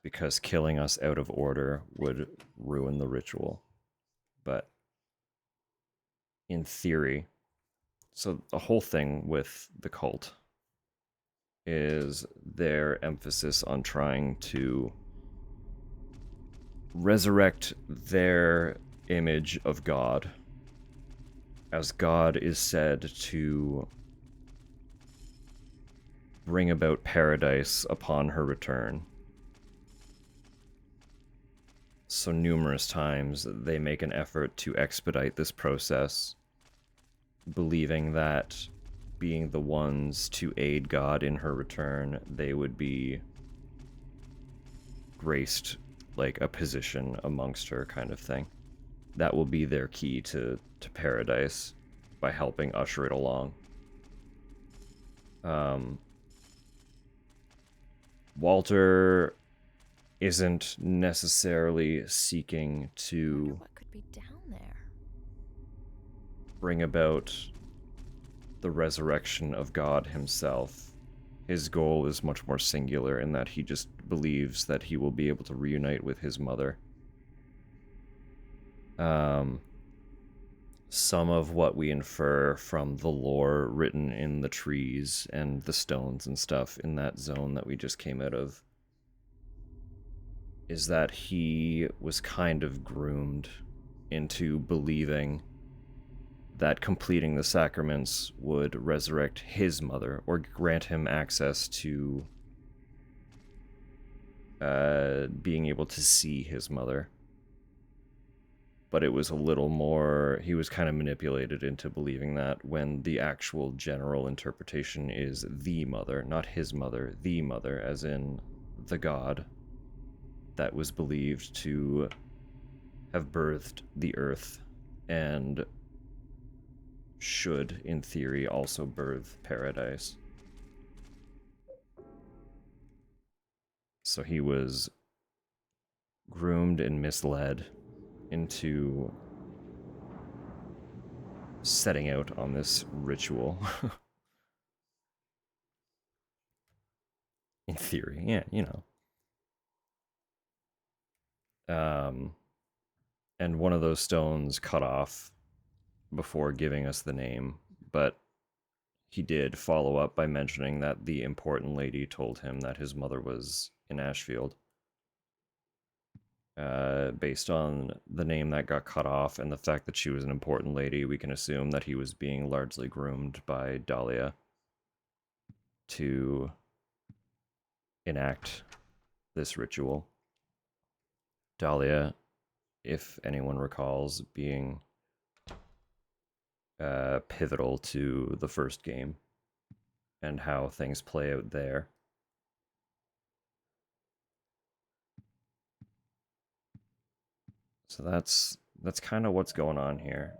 Because killing us out of order would ruin the ritual. But in theory, so the whole thing with the cult is their emphasis on trying to resurrect their image of God, as God is said to bring about paradise upon her return. So numerous times they make an effort to expedite this process, believing that being the ones to aid God in her return, they would be graced like a position amongst her, kind of thing. That will be their key to paradise by helping usher it along. Walter isn't necessarily seeking Wonder to what could be down there. bring about the resurrection of God himself. His goal is much more singular in that he just believes that he will be able to reunite with his mother. Some of what we infer from the lore written in the trees and the stones and stuff in that zone that we just came out of is that he was kind of groomed into believing that completing the sacraments would resurrect his mother or grant him access to being able to see his mother. But it was a little more, he was kind of manipulated into believing that, when the actual general interpretation is the mother, not his mother, the mother, as in the god that was believed to have birthed the earth and should, in theory, also birth paradise. So he was groomed and misled into setting out on this ritual. In theory, yeah, you know. And one of those stones cut off before giving us the name, but he did follow up by mentioning that the important lady told him that his mother was in Ashfield. Based on the name that got cut off and the fact that she was an important lady, we can assume that he was being largely groomed by Dahlia to enact this ritual. Dahlia, if anyone recalls, being pivotal to the first game and how things play out there. So that's kind of what's going on here.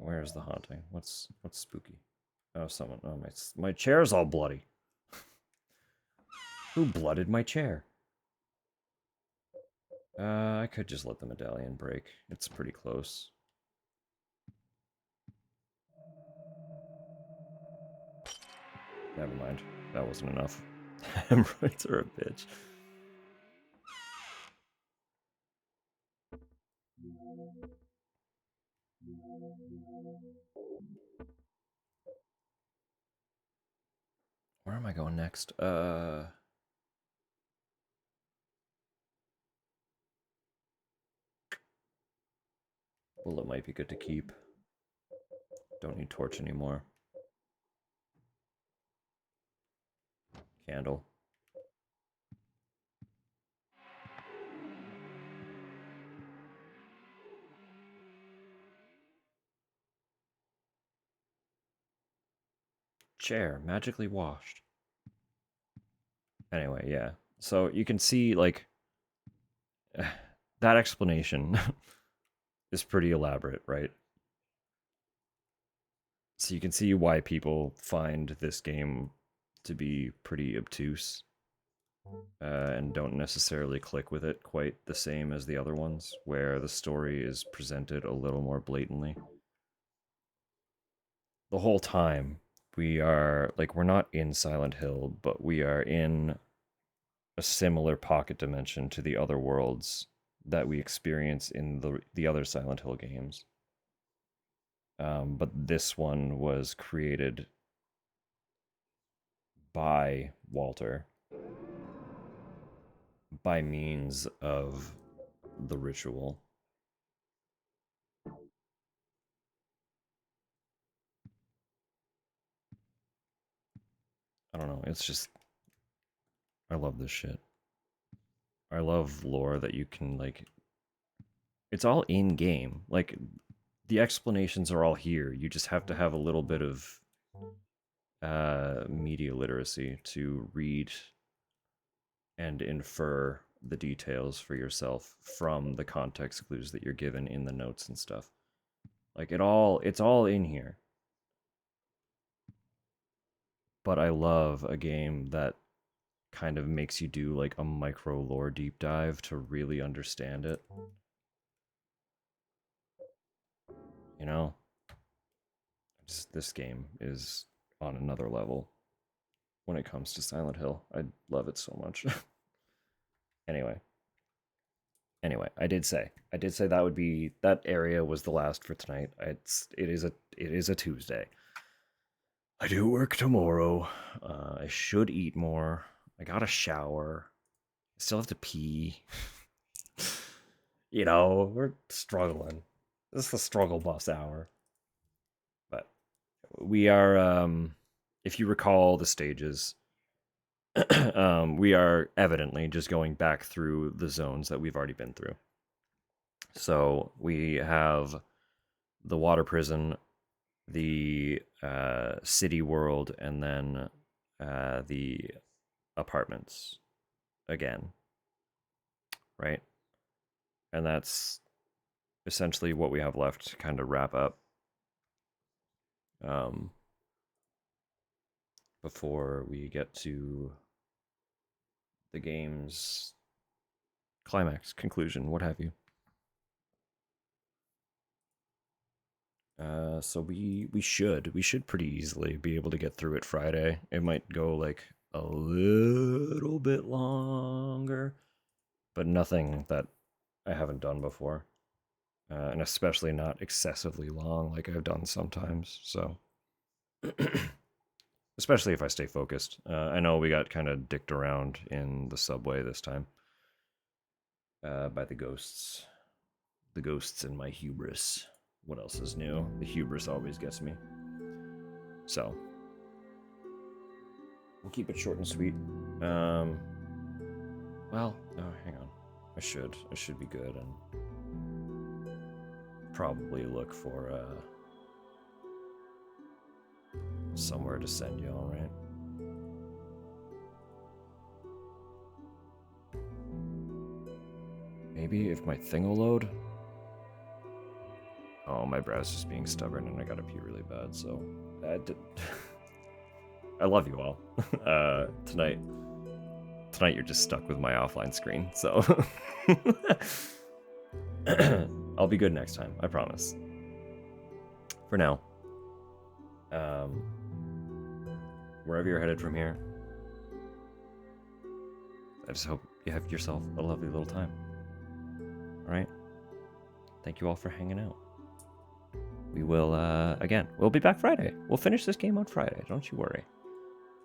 Where's the haunting? What's spooky? Oh, someone. Oh, my chair's all bloody. Who blooded my chair? I could just let the medallion break. It's pretty close. Never mind. That wasn't enough. Hemorrhoids are a bitch. Where am I going next? Well, it might be good to keep. Don't need torch anymore. Candle. Chair, magically washed. Anyway, yeah. So you can see, like, that explanation is pretty elaborate, right? So you can see why people find this game to be pretty obtuse and don't necessarily click with it quite the same as the other ones, where the story is presented a little more blatantly. The whole time, we're not in Silent Hill, but we are in a similar pocket dimension to the other worlds that we experience in the other Silent Hill games. But this one was created by Walter by means of the ritual. I don't know, it's just, I love this shit. I love lore that you can, like, it's all in game. Like, the explanations are all here. You just have to have a little bit of media literacy to read and infer the details for yourself from the context clues that you're given in the notes and stuff. Like, it's all in here. But I love a game that kind of makes you do like a micro lore deep dive to really understand it. You know? This game is on another level when it comes to Silent Hill. I love it so much. Anyway, I did say that area was the last for tonight. It is a Tuesday. I do work tomorrow. I should eat more. I got a shower. I still have to pee. You know, we're struggling. This is the struggle bus hour. But we are, if you recall the stages, we are evidently just going back through the zones that we've already been through. So we have the water prison, the city world, and then the apartments again, right? And that's essentially what we have left to kind of wrap up before we get to the game's climax, conclusion, what have you. So we should pretty easily be able to get through it Friday. It might go like a little bit longer, but nothing that I haven't done before, and especially not excessively long like I've done sometimes. So, especially if I stay focused. I know we got kind of dicked around in the subway this time by the ghosts. The ghosts and my hubris. What else is new? The hubris always gets me. So, we'll keep it short and sweet. Well, no, hang on. I should be good and probably look for somewhere to send y'all, right? Maybe if my thing will load. Oh, my browser's being stubborn and I gotta pee really bad, so I love you all. Tonight you're just stuck with my offline screen, so I'll be good next time, I promise. For now, wherever you're headed from here, I just hope you have yourself a lovely little time. Alright? Thank you all for hanging out. We will, again, we'll be back Friday. We'll finish this game on Friday, don't you worry.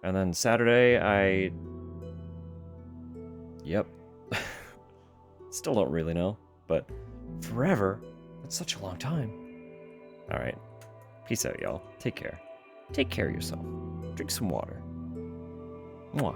And then Saturday, yep. Still don't really know, but forever, that's such a long time. Alright. Peace out, y'all. Take care. Take care of yourself. Drink some water. Mwah.